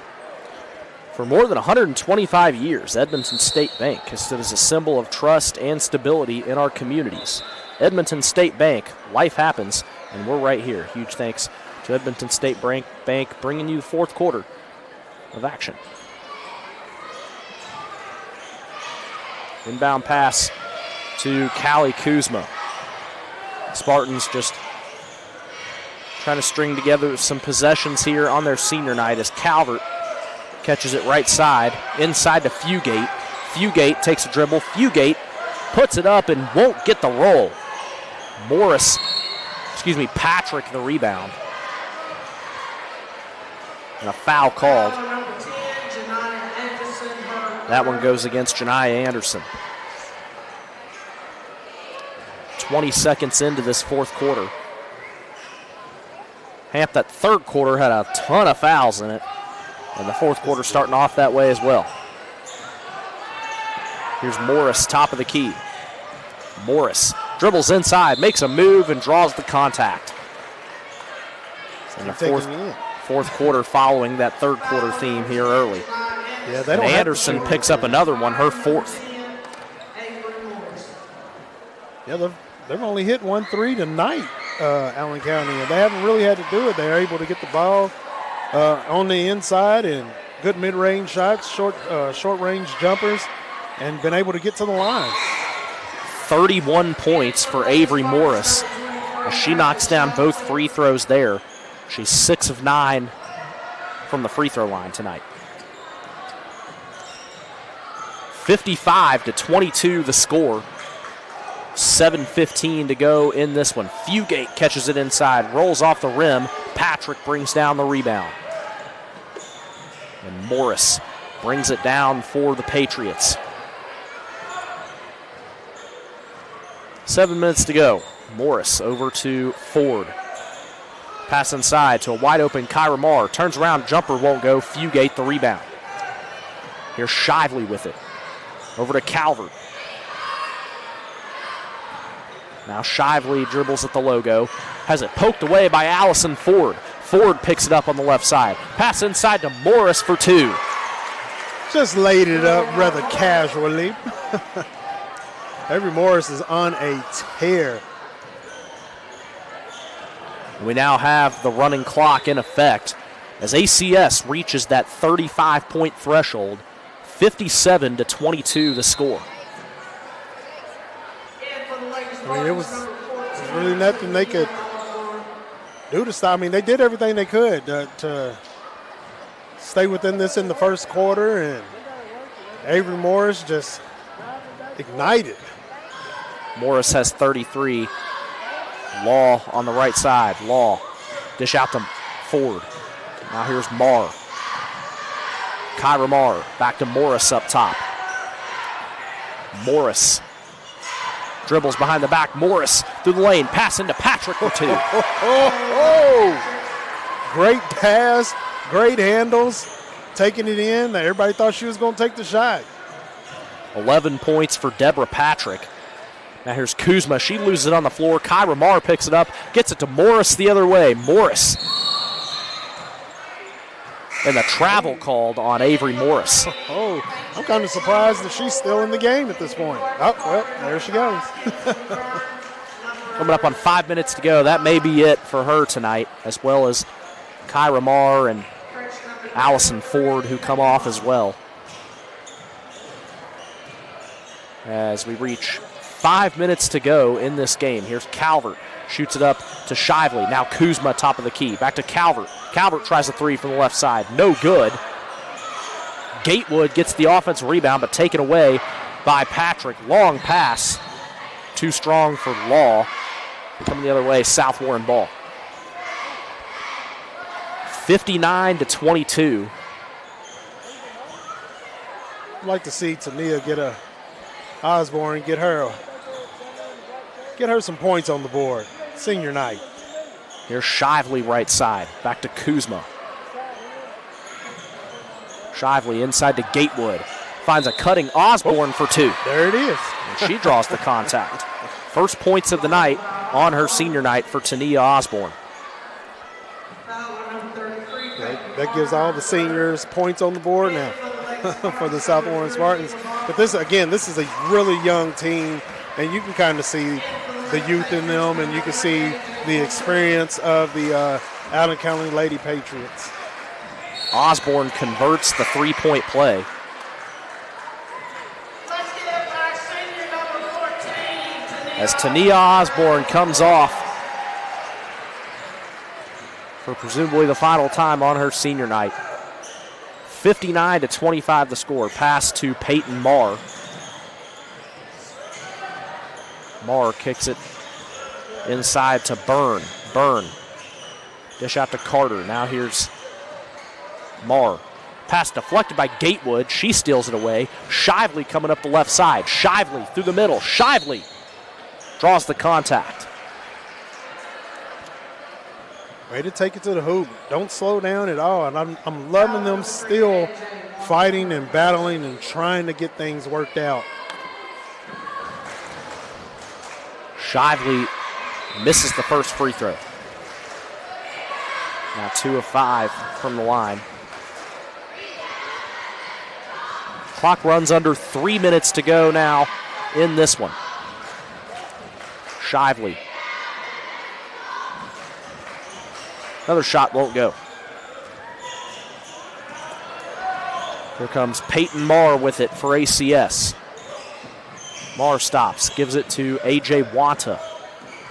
S3: For more than 125 years, Edmonton State Bank has stood as a symbol of trust and stability in our communities. Edmonton State Bank, life happens, and we're right here. Huge thanks to Edmonton State Bank bringing you the fourth quarter of action. Inbound pass to Callie Kuzma. Spartans just trying to string together some possessions here on their senior night as Calvert catches it right side, inside to Fugate. Fugate takes a dribble. Fugate puts it up and won't get the roll. Patrick the rebound. And a foul called. That one goes against Janiyah Anderson. 20 seconds into this fourth quarter. Hamp, that third quarter had a ton of fouls in it. And the fourth quarter starting off that way as well. Here's Morris, top of the key. Morris dribbles inside, makes a move, and draws the contact. And the fourth quarter following that third quarter theme here early.
S4: Yeah, they
S3: and
S4: don't
S3: Anderson picks up another one, her fourth.
S4: Yeah, they've only hit 1 3 tonight, Allen County, and they haven't really had to do it. They're able to get the ball on the inside and good mid-range shots, short-range jumpers, and been able to get to the line.
S3: 31 points for Avery Morris. She knocks down both free throws there. She's 6 of 9 from the free throw line tonight. 55-22 the score. 7:15 to go in this one. Fugate catches it inside, rolls off the rim. Patrick brings down the rebound. And Morris brings it down for the Patriots. 7 minutes to go. Morris over to Ford. Pass inside to a wide open Kyra Marr. Turns around, jumper won't go. Fugate the rebound. Here's Shively with it. Over to Calvert. Now Shively dribbles at the logo. Has it poked away by Allison Ford. Ford picks it up on the left side. Pass inside to Morris for 2.
S4: Just laid it up rather casually. Avery Morris is on a tear.
S3: We now have the running clock in effect as ACS reaches that 35-point threshold. 57-22 the score.
S4: I mean, it was really nothing they could do to stop. I mean, they did everything they could to stay within this in the first quarter, and Avery Morris just ignited.
S3: Morris has 33. Law on the right side. Law dish out to Ford. Now here's Marr. Kyra Marr back to Morris up top. Morris dribbles behind the back. Morris through the lane. Pass into Patrick for 2.
S4: Great pass. Great handles. Taking it in. Everybody thought she was going to take the shot.
S3: 11 points for Deborah Patrick. Now here's Kuzma. She loses it on the floor. Kyra Marr picks it up. Gets it to Morris the other way. Morris. And the travel called on Avery Morris.
S4: Oh, I'm kind of surprised that she's still in the game at this point. Oh, well, there she goes.
S3: Coming up on 5 minutes to go. That may be it for her tonight, as well as Kyra Marr and Allison Ford, who come off as well. As we reach 5 minutes to go in this game. Here's Calvert. Shoots it up to Shively. Now Kuzma, top of the key. Back to Calvert. Calvert tries a 3 from the left side. No good. Gatewood gets the offensive rebound, but taken away by Patrick. Long pass. Too strong for Law. Coming the other way, South Warren ball. 59-22.
S4: I'd like to see Tania get Osborne get her Get her some points on the board. Senior night.
S3: Here's Shively right side. Back to Kuzma. Shively inside to Gatewood. Finds a cutting Osborne for two.
S4: There it is.
S3: And she draws the contact. First points of the night on her senior night for Tania Osborne.
S4: That gives all the seniors points on the board now for the South Warren Spartans. But this is a really young team, and you can kind of see the youth in them, and you can see the experience of the Allen County Lady Patriots.
S3: Osborne converts the three-point play. As Tania Osborne comes off for presumably the final time on her senior night. 59-25 the score. Pass to Peyton Marr. Marr kicks it inside to Byrne. Byrne. Dish out to Carter. Now here's Marr. Pass deflected by Gatewood. She steals it away. Shively coming up the left side. Shively through the middle. Shively draws the contact.
S4: Way to take it to the hoop. Don't slow down at all. And I'm loving them still fighting and battling and trying to get things worked out.
S3: Shively misses the first free throw. Now 2 of 5 from the line. Clock runs under 3 minutes to go now in this one. Shively. Another shot won't go. Here comes Peyton Marr with it for ACS. Marr stops, gives it to A.J. Wanta.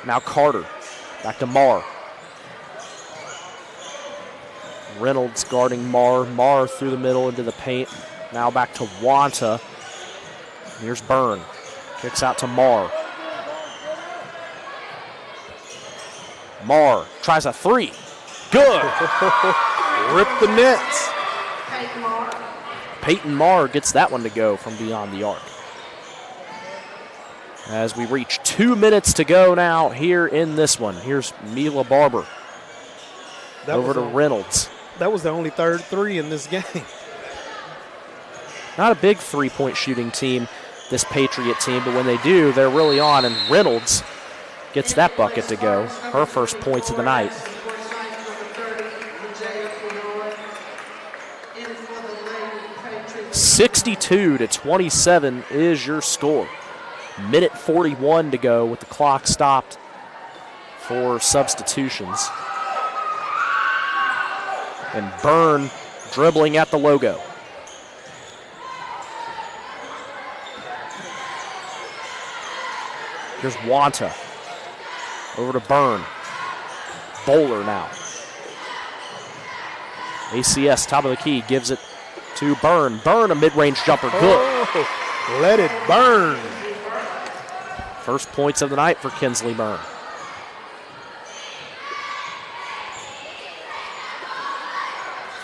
S3: Now Carter. Back to Marr. Reynolds guarding Marr. Marr through the middle into the paint. Now back to Wanta. Here's Byrne. Kicks out to Marr. Marr tries a three. Good.
S4: Rip the nets.
S3: Peyton Marr gets that one to go from beyond the arc. As we reach 2 minutes to go now here in this one. Here's Mila Barber. Over to Reynolds.
S4: That was the only third three in this game.
S3: Not a big three-point shooting team, this Patriot team, but when they do, they're really on, and Reynolds gets that bucket to go. Her first points of the night. (62-27) is your score. Minute 41 to go with the clock stopped for substitutions. And Byrne dribbling at the logo. Here's Wanta. Over to Byrne. Bowler now. ACS, top of the key, gives it to Byrne. Byrne, a mid-range jumper. Good.
S4: Oh, let it burn.
S3: First points of the night for Kinsley Byrne.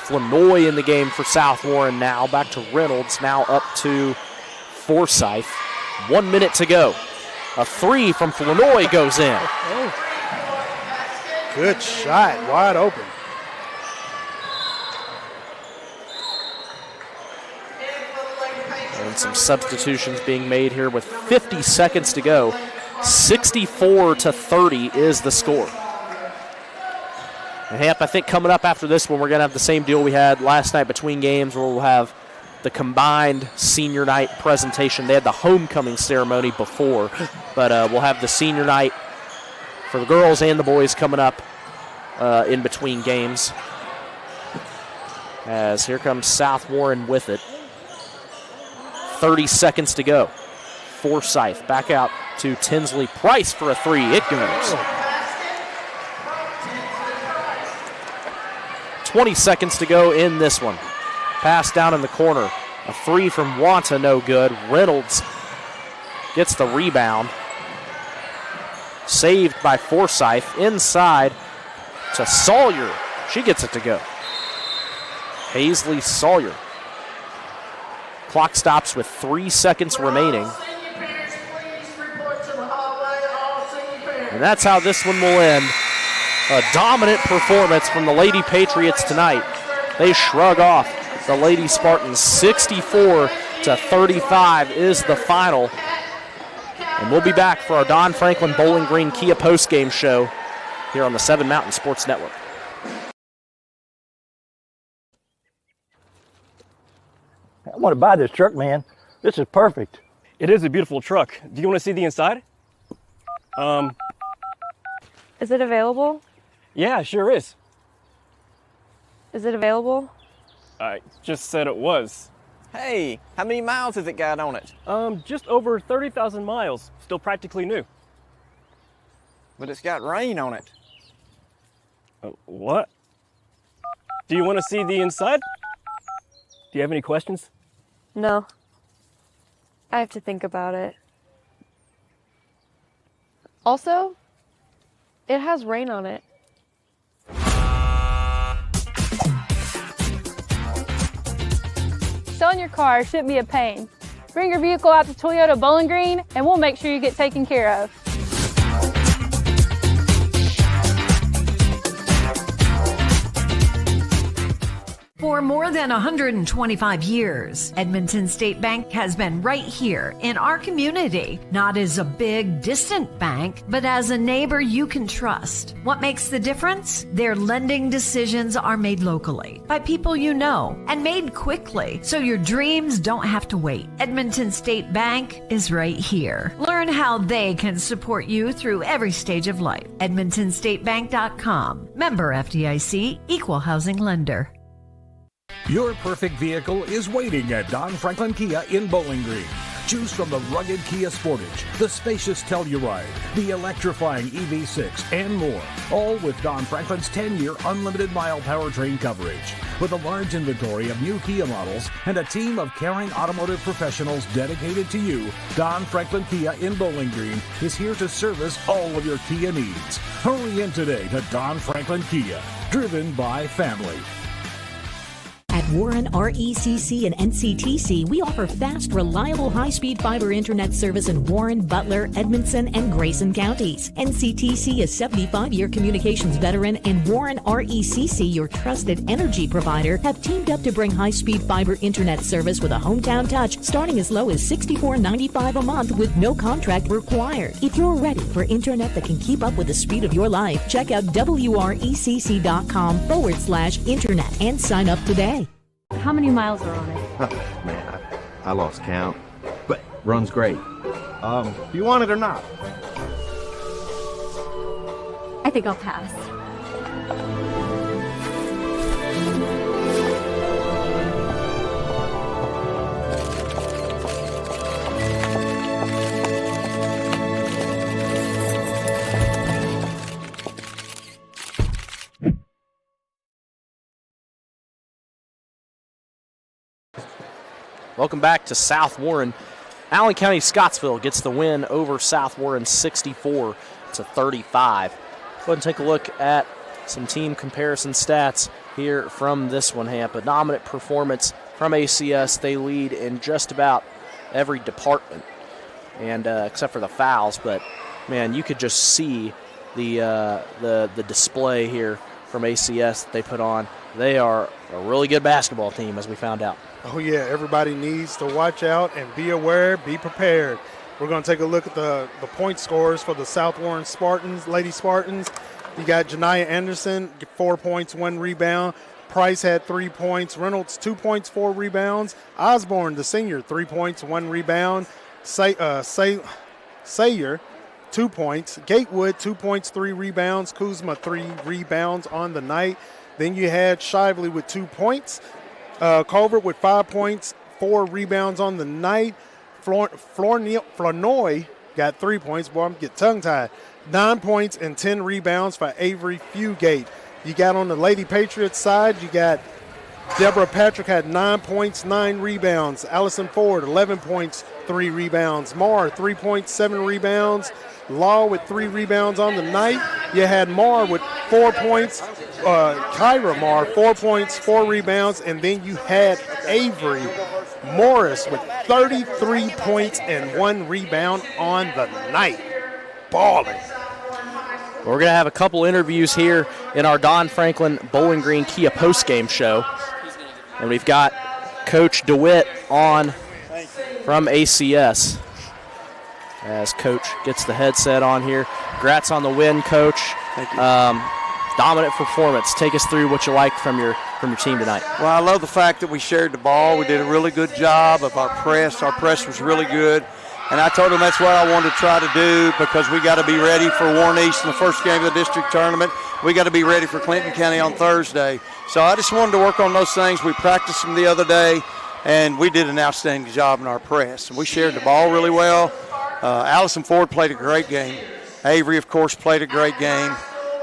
S3: Flanoy in the game for South Warren now. Back to Reynolds. Now up to Forsyth. 1 minute to go. A three from Flanoy goes in.
S4: Good shot. Wide open.
S3: And some substitutions being made here with 50 seconds to go. 64-30 is the score. And Hamp, I think coming up after this one, we're going to have the same deal we had last night between games, where we'll have the combined senior night presentation. They had the homecoming ceremony before, but we'll have the senior night for the girls and the boys coming up in between games. As here comes South Warren with it. 30 seconds to go. Forsyth back out to Tinsley Price for a three. It goes. 20 seconds to go in this one. Pass down in the corner. A three from Wanta, no good. Reynolds gets the rebound. Saved by Forsyth. Inside to Sawyer. She gets it to go. Paisley Sawyer. Clock stops with 3 seconds remaining. And that's how this one will end. A dominant performance from the Lady Patriots tonight. They shrug off the Lady Spartans. 64-35 is the final. And we'll be back for our Don Franklin Bowling Green Kia postgame show here on the 7 Mountain Sports Network.
S12: I want to buy this truck, man. This is perfect.
S8: It is a beautiful truck. Do you want to see the inside?
S9: Is it available?
S8: Yeah, sure is.
S9: Is it available?
S8: I just said it was.
S13: Hey, how many miles has it got on it?
S8: Just over 30,000 miles. Still practically new.
S13: But it's got rain on it.
S8: What? Do you want to see the inside? Do you have any questions?
S9: No. I have to think about it. Also, it has rain on it.
S14: Selling your car shouldn't be a pain. Bring your vehicle out to Toyota Bowling Green and we'll make sure you get taken care of.
S5: For more than 125 years, Edmonton State Bank has been right here in our community, not as a big, distant bank, but as a neighbor you can trust. What makes the difference? Their lending decisions are made locally by people you know and made quickly, so your dreams don't have to wait. Edmonton State Bank is right here. Learn how they can support you through every stage of life. EdmontonStateBank.com. Member FDIC, Equal Housing Lender.
S6: Your perfect vehicle is waiting at Don Franklin Kia in Bowling Green. Choose from the rugged Kia Sportage, the spacious Telluride, the electrifying EV6, and more. All with Don Franklin's 10-year unlimited mile powertrain coverage. With a large inventory of new Kia models and a team of caring automotive professionals dedicated to you, Don Franklin Kia in Bowling Green is here to service all of your Kia needs. Hurry in today to Don Franklin Kia, driven by family.
S7: At Warren RECC and NCTC, we offer fast, reliable, high-speed fiber internet service in Warren, Butler, Edmondson, and Grayson counties. NCTC, a 75-year communications veteran, and Warren RECC, your trusted energy provider, have teamed up to bring high-speed fiber internet service with a hometown touch, starting as low as $64.95 a month with no contract required. If you're ready for internet that can keep up with the speed of your life, check out WRECC.com/internet and sign up today.
S9: How many miles are on it?
S10: Man, I lost count, but runs great. Do you want it or not?
S9: I think I'll pass.
S3: Welcome back to South Warren. Allen County-Scottsville gets the win over South Warren 64-35. Go ahead and take a look at some team comparison stats here from this one, Hamp. A dominant performance from ACS. They lead in just about every department, and except for the fouls. But, man, you could just see the display here from ACS that they put on. They are a really good basketball team, as we found out.
S4: Oh, yeah, everybody needs to watch out and be aware, be prepared. We're going to take a look at the point scores for the South Warren Spartans, Lady Spartans. You got Janiyah Anderson, 4 points, 1 rebound. Price had 3 points. Reynolds, 2 points, 4 rebounds. Osborne, the senior, 3 points, 1 rebound. Sayer, 2 points. Gatewood, 2 points, 3 rebounds. Kuzma, 3 rebounds on the night. Then you had Shively with 2 points. Culver with 5 points, 4 rebounds on the night. Flournoy got 3 points. Boy, I'm getting tongue-tied. 9 points and 10 rebounds for Avery Fugate. You got on the Lady Patriots side, you got Deborah Patrick had 9 points, 9 rebounds. Allison Ford, 11 points, 3 rebounds. Marr, 3 points, 7 rebounds. Law with 3 rebounds on the night. You had Marr with 4 points. Kyra Marr, 4 points, 4 rebounds. And then you had Avery Morris with 33 points and 1 rebound on the night. Balling.
S3: We're going to have a couple interviews here in our Don Franklin Bowling Green Kia postgame show. And we've got Coach DeWitt on from ACS as Coach gets the headset on here. Congrats on the win, Coach.
S15: Thank you.
S3: Dominant performance. Take us through what you liked from your team tonight.
S15: Well, I love the fact that we shared the ball. We did a really good job of our press. Our press was really good. And I told them that's what I wanted to try to do because we got to be ready for Warren East in the first game of the district tournament. We got to be ready for Clinton County on Thursday. So I just wanted to work on those things. We practiced them the other day, and we did an outstanding job in our press. And we shared the ball really well. Allison Ford played a great game. Avery, of course, played a great game.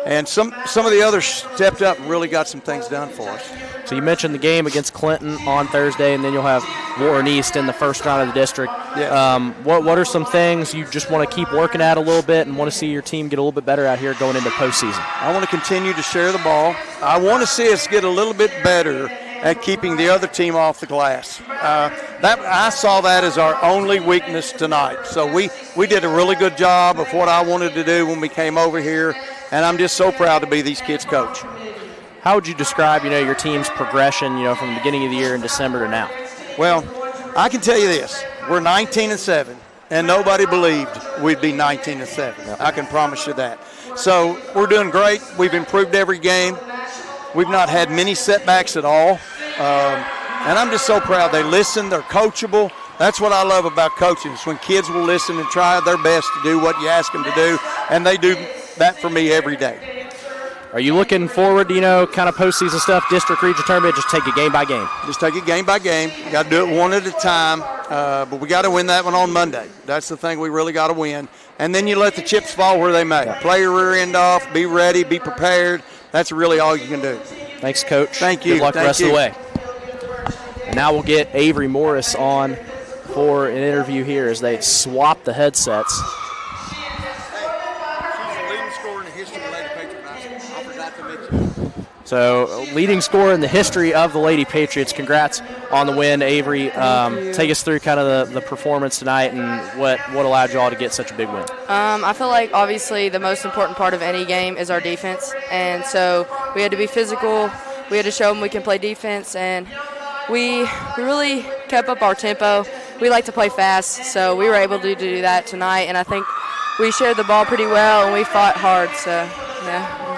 S15: And some of the others stepped up and really got some things done for us.
S3: So you mentioned the game against Clinton on Thursday, and then you'll have Warren East in the first round of the district.
S15: Yeah.
S3: What are some things you just want to keep working at a little bit and want to see your team get a little bit better out here going into postseason?
S15: I want to continue to share the ball. I want to see us get a little bit better at keeping the other team off the glass. I saw that as our only weakness tonight. So we did a really good job of what I wanted to do when we came over here, and I'm just so proud to be these kids' coach.
S3: How would you describe, your team's progression, from the beginning of the year in December to now?
S15: Well, I can tell you this. We're 19-7, and nobody believed we'd be 19-7. I can promise you that. So we're doing great. We've improved every game. We've not had many setbacks at all. And I'm just so proud. They listen. They're coachable. That's what I love about coaching is when kids will listen and try their best to do what you ask them to do, and they do that for me every day.
S3: Are you looking forward to, kind of postseason stuff, district, region tournament, just take it game by game?
S15: Just take it game by game. Got to do it one at a time, but we got to win that one on Monday. That's the thing we really got to win. And then you let the chips fall where they may. Play your rear end off, be ready, be prepared. That's really all you can do.
S3: Thanks, Coach.
S15: Thank you.
S3: Good luck the rest of the way. And now we'll get Avery Morris on for an interview here as they swap the headsets. So, leading scorer in the history of the Lady Patriots. Congrats on the win, Avery. Take us through kind of the performance tonight and what allowed you all to get such a big win.
S16: I feel like obviously the most important part of any game is our defense, and so we had to be physical. We had to show them we can play defense, and we really kept up our tempo. We like to play fast, so we were able to do that tonight, and I think we shared the ball pretty well and we fought hard. So, yeah.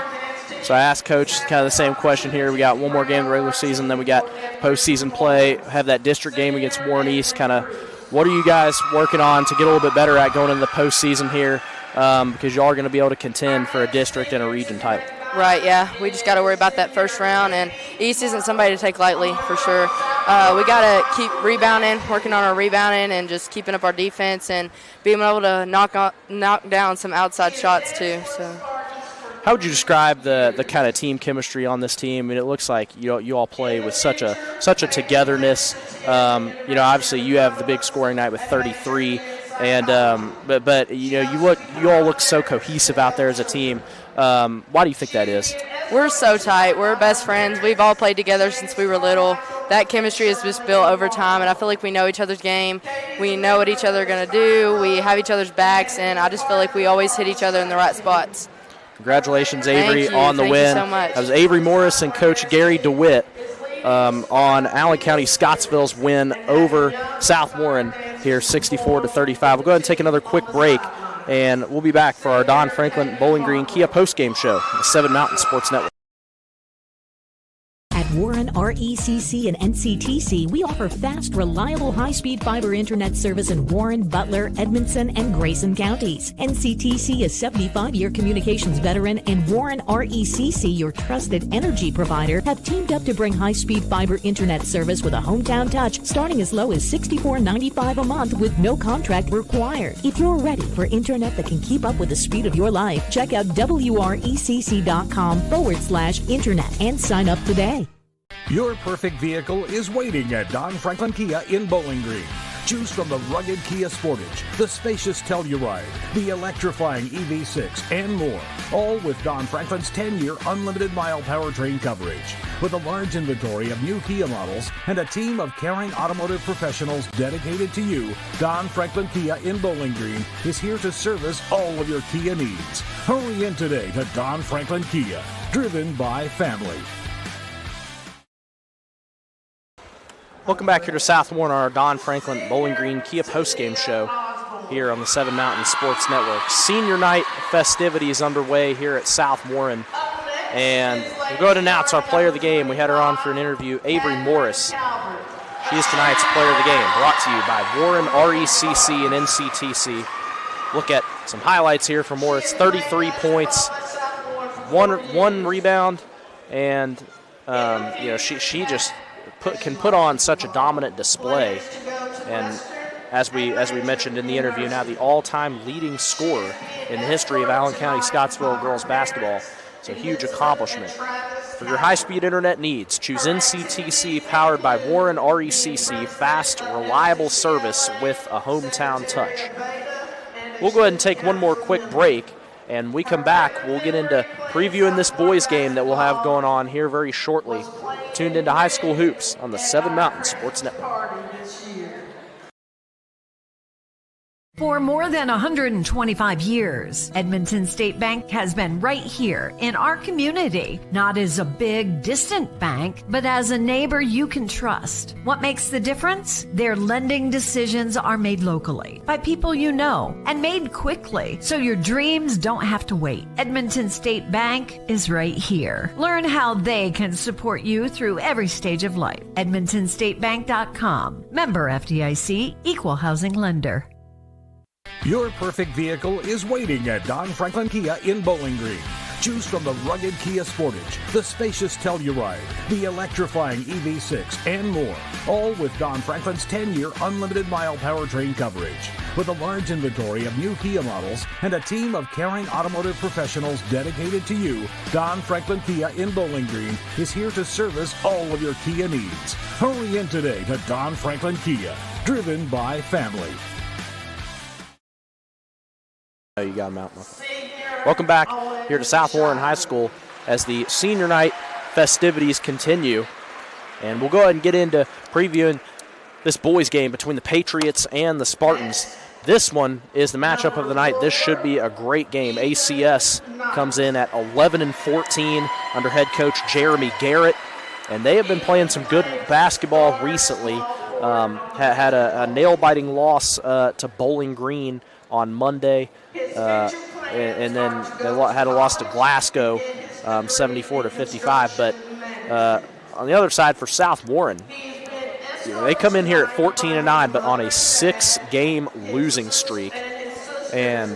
S3: So I asked Coach kind of the same question here. We got one more game of the regular season, then we got postseason play, have that district game against Warren East. Kind of what are you guys working on to get a little bit better at going into the postseason here because you are going to be able to contend for a district and a region title?
S16: Right, yeah. We just got to worry about that first round, and East isn't somebody to take lightly for sure. We got to keep rebounding, working on our rebounding, and just keeping up our defense and being able to knock down some outside shots too. So.
S3: How would you describe the kind of team chemistry on this team? I mean, it looks like you all play with such a togetherness. Obviously you have the big scoring night with 33, and but you all look so cohesive out there as a team. Why do you think that is?
S16: We're so tight. We're best friends. We've all played together since we were little. That chemistry is just built over time, and I feel like we know each other's game. We know what each other are going to do. We have each other's backs, and I just feel like we always hit each other in the right spots.
S3: Congratulations, Avery, on the win.
S16: Thank you so much.
S3: That was Avery Morris and Coach Gary DeWitt on Allen County-Scottsville's win over South Warren here, 64-35. We'll go ahead and take another quick break, and we'll be back for our Don Franklin Bowling Green Kia postgame show on the 7 Mountain Sports Network.
S7: At Warren RECC and NCTC, we offer fast, reliable, high-speed fiber internet service in Warren, Butler, Edmondson, and Grayson counties. NCTC is 75-year communications veteran, and Warren RECC, your trusted energy provider, have teamed up to bring high-speed fiber internet service with a hometown touch, starting as low as $64.95 a month with no contract required. If you're ready for internet that can keep up with the speed of your life, check out wrecc.com/internet and sign up today.
S6: Your perfect vehicle is waiting at Don Franklin Kia in Bowling Green. Choose from the rugged Kia Sportage, the spacious Telluride, the electrifying EV6, and more. All with Don Franklin's 10-year unlimited mile powertrain coverage. With a large inventory of new Kia models and a team of caring automotive professionals dedicated to you, Don Franklin Kia in Bowling Green is here to service all of your Kia needs. Hurry in today to Don Franklin Kia, driven by family.
S3: Welcome back here to South Warren, our Don Franklin Bowling Green Kia postgame show here on the Seven Mountain Sports Network. Senior night festivities underway here at South Warren. And we'll go ahead and announce our player of the game. We had her on for an interview, Avery Morris. She is tonight's player of the game, brought to you by Warren RECC and NCTC. Look at some highlights here for Morris. 33 points, one rebound, and she just can put on such a dominant display. And as we mentioned in the interview, now the all-time leading scorer in the history of Allen County-Scottsville girls basketball. It's a huge accomplishment. For your high-speed internet needs, choose NCTC powered by Warren RECC, fast, reliable service with a hometown touch. We'll go ahead and take one more quick break, and we come back, we'll get into previewing this boys game that we'll have going on here very shortly. Tuned into High School Hoops on the Seven Mountain Sports Network.
S5: For more than 125 years, Edmonton State Bank has been right here in our community, not as a big, distant bank, but as a neighbor you can trust. What makes the difference? Their lending decisions are made locally, by people you know, and made quickly, so your dreams don't have to wait. Edmonton State Bank is right here. Learn how they can support you through every stage of life. EdmontonStateBank.com. Member FDIC, Equal Housing Lender.
S6: Your perfect vehicle is waiting at Don Franklin Kia in Bowling Green. Choose from the rugged Kia Sportage, the spacious Telluride, the electrifying EV6, and more. All with Don Franklin's 10-year unlimited mile powertrain coverage. With a large inventory of new Kia models and a team of caring automotive professionals dedicated to you, Don Franklin Kia in Bowling Green is here to service all of your Kia needs. Hurry in today to Don Franklin Kia, driven by family.
S3: You got him out. Welcome back here to South Warren High School as the senior night festivities continue. And we'll go ahead and get into previewing this boys game between the Patriots and the Spartans. This one is the matchup of the night. This should be a great game. ACS comes in at 11-14 under head coach Jeremy Garrett. And they have been playing some good basketball recently. Had a nail-biting loss to Bowling Green on Monday, and then they had a loss to Glasgow, 74-55. But on the other side for South Warren, they come in here at 14-9, but on a 6-game losing streak. They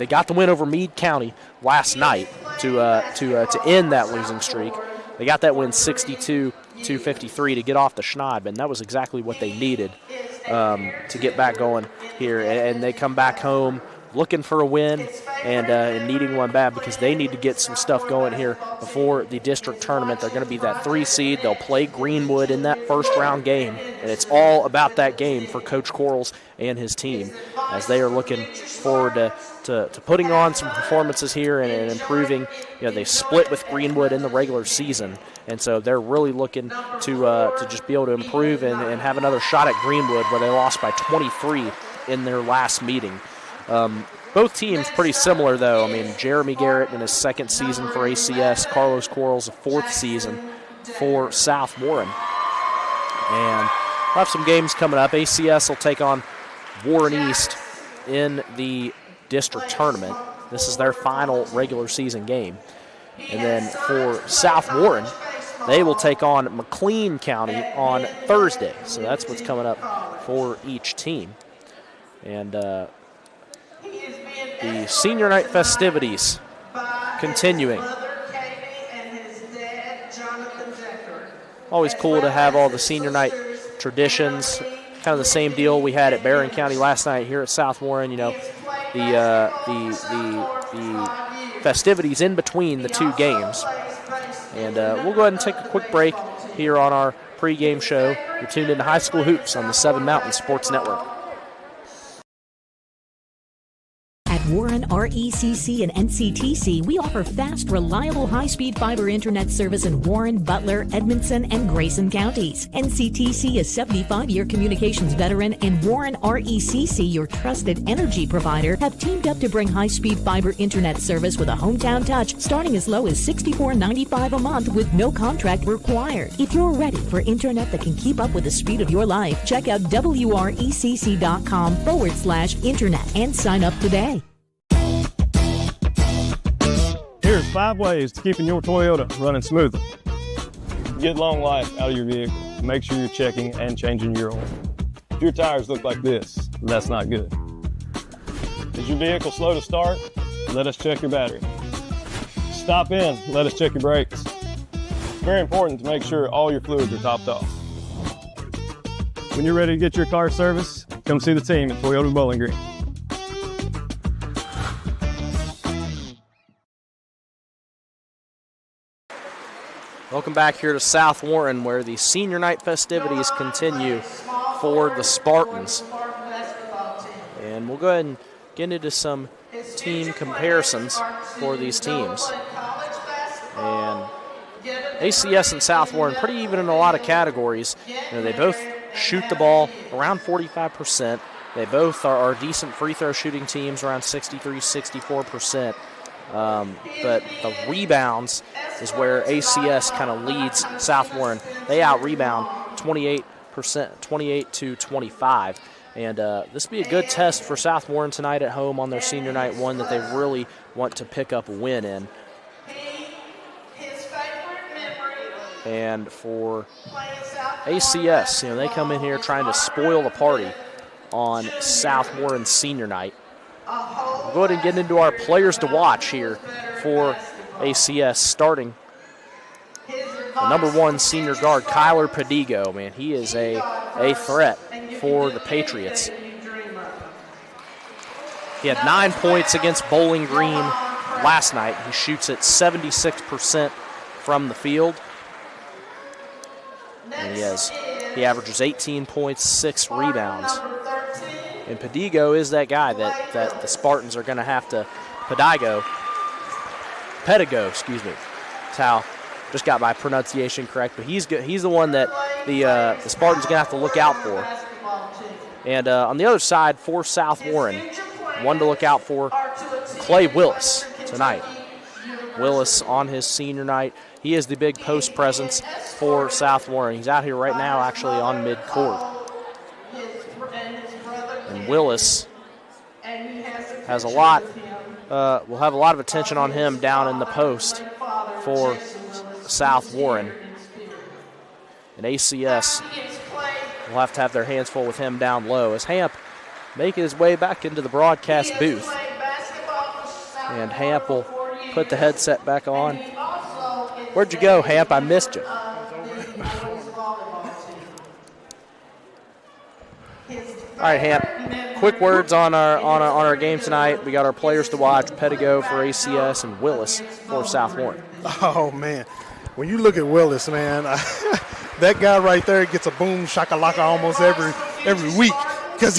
S3: got the win over Meade County last night to end that losing streak. They got that win 62-53 to get off the schneid, and that was exactly what they needed to get back going here. And they come back home looking for a win and needing one bad because they need to get some stuff going here before the district tournament. They're going to be that 3 seed. They'll play Greenwood in that first round game, and it's all about that game for Coach Quarles and his team as they are looking forward to putting on some performances here and improving. They split with Greenwood in the regular season, and so they're really looking to just be able to improve and have another shot at Greenwood, where they lost by 23 in their last meeting. Both teams pretty similar, though. I mean, Jeremy Garrett in his 2nd season for ACS, Carlos Quarles' 4th season for South Warren. And we'll have some games coming up. ACS will take on Warren East in the district tournament. This is their final regular season game. And then for South Warren, they will take on McLean County on Thursday. So that's what's coming up for each team. And the senior night festivities continuing. Always cool to have all the senior night traditions. Kind of the same deal we had at Barron County last night here at South Warren. The festivities in between the 2 games. And we'll go ahead and take a quick break here on our pregame show. You're tuned into High School Hoops on the 7 Mountain Sports Network.
S7: At Warren RECC and NCTC, we offer fast, reliable, high-speed fiber internet service in Warren, Butler, Edmonson, and Grayson counties. NCTC, a 75-year communications veteran, and Warren RECC, your trusted energy provider, have teamed up to bring high-speed fiber internet service with a hometown touch, starting as low as $64.95 a month with no contract required. If you're ready for internet that can keep up with the speed of your life, check out wrecc.com/internet and sign up today.
S8: Here's 5 ways to keeping your Toyota running smoothly. Get long life out of your vehicle. Make sure you're checking and changing your oil. If your tires look like this, that's not good. Is your vehicle slow to start? Let us check your battery. Stop in, let us check your brakes. It's very important to make sure all your fluids are topped off. When you're ready to get your car serviced, come see the team at Toyota Bowling Green.
S3: Welcome back here to South Warren, where the senior night festivities continue for the Spartans. And we'll go ahead and get into some team comparisons for these teams. And ACS and South Warren pretty even in a lot of categories. They both shoot the ball around 45%. They both are decent free throw shooting teams, around 63-64%. But the rebounds is where ACS kind of leads South Warren. They out-rebound 28%, 28-25. And this will be a good test for South Warren tonight at home on their senior night, one that they really want to pick up a win in. And for ACS, they come in here trying to spoil the party on South Warren senior night. We'll go ahead and get into our players to watch here for ACS, starting the number 1 senior guard, Kyler Padigo. Man, he is a threat for the Patriots. He had 9 points against Bowling Green last night. He shoots at 76% from the field. And he averages 18 points, 6 rebounds. And Padigo is that guy that the Spartans are going to have to, Pedigo, excuse me. That's how, just got my pronunciation correct, but he's good. He's the one that the Spartans are going to have to look out for. And on the other side, for South Warren, one to look out for, Clay Willis tonight. Willis on his senior night. He is the big post presence for South Warren. He's out here right now actually on midcourt. And Willis has a lot, will have a lot of attention on him down in the post for South Warren. And ACS will have to have their hands full with him down low as Hamp making his way back into the broadcast booth. And Hamp will put the headset back on. Where'd you go, Hamp? I missed you. All right, Hamp, quick words on our game tonight. We got our players to watch, Pedigo for ACS and Willis for South Warren.
S4: Oh, man. When you look at Willis, man, that guy right there gets a boom shakalaka almost every week because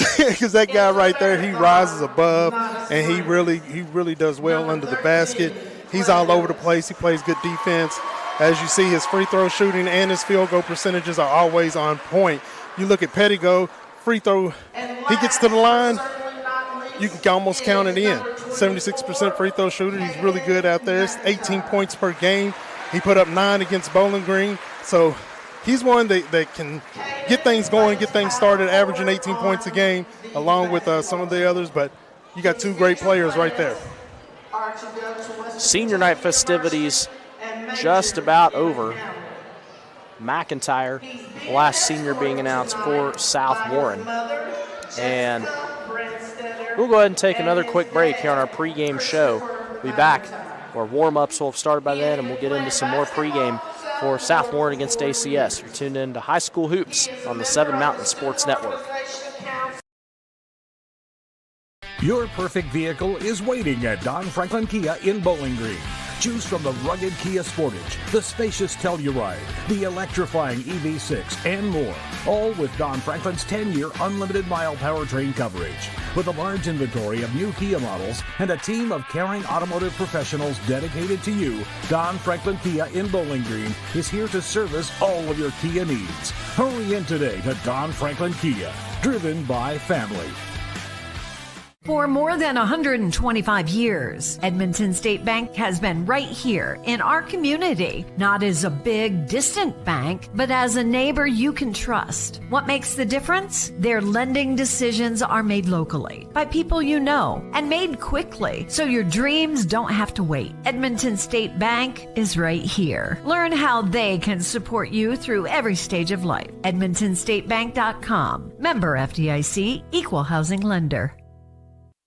S4: that guy right there, he rises above, and he really does well under the basket. He's all over the place. He plays good defense. As you see, his free throw shooting and his field goal percentages are always on point. You look at Pedigo, free throw, he gets to the line, you can almost count it in. 76% free throw shooter. He's really good out there. It's 18 points per game. He put up 9 against Bowling Green. So he's one that can get things going, get things started, averaging 18 points a game, along with some of the others. But you got 2 great players right there.
S3: Senior night festivities just about over. McIntyre, the last senior being announced for South Warren. And we'll go ahead and take another quick break here on our pregame show. We'll be back where warm-ups will have started by then, and we'll get into some more pregame for South Warren against ACS. You're tuned in to High School Hoops on the 7 Mountain Sports Network.
S6: Your perfect vehicle is waiting at Don Franklin Kia in Bowling Green. Choose from the rugged Kia Sportage, the spacious Telluride, the electrifying EV6, and more. All with Don Franklin's 10-year unlimited mile powertrain coverage. With a large inventory of new Kia models and a team of caring automotive professionals dedicated to you, Don Franklin Kia in Bowling Green is here to service all of your Kia needs. Hurry in today to Don Franklin Kia, driven by family.
S5: For more than 125 years, Edmonton State Bank has been right here in our community, not as a big, distant bank, but as a neighbor you can trust. What makes the difference? Their lending decisions are made locally by people you know and made quickly, so your dreams don't have to wait. Edmonton State Bank is right here. Learn how they can support you through every stage of life. EdmontonStateBank.com. Member FDIC, Equal Housing Lender.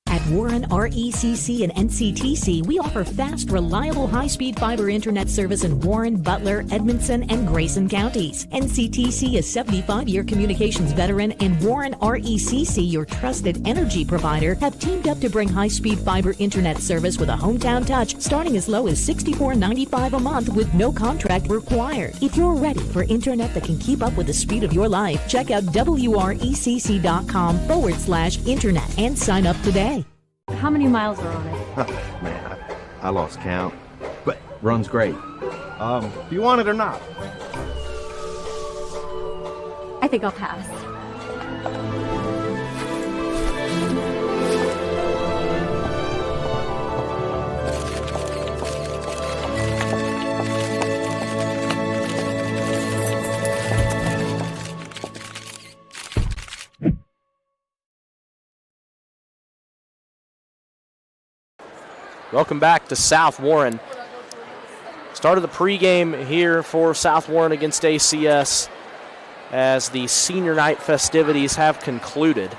S7: At Warren RECC and NCTC, we offer fast, reliable, high-speed fiber internet service in Warren, Butler, Edmonson, and Grayson counties. NCTC is 75-year communications veteran, and Warren RECC, your trusted energy provider, have teamed up to bring high-speed fiber internet service with a hometown touch, starting as low as $64.95 a month with no contract required. If you're ready for internet that can keep up with the speed of your life, check out WRECC.com/internet and sign up today.
S9: How many miles are on it?
S10: Man, I lost count, but runs great. Do you want it or not?
S9: I think I'll pass.
S3: Welcome back to South Warren. Started the pregame here for South Warren against ACS as the senior night festivities have concluded.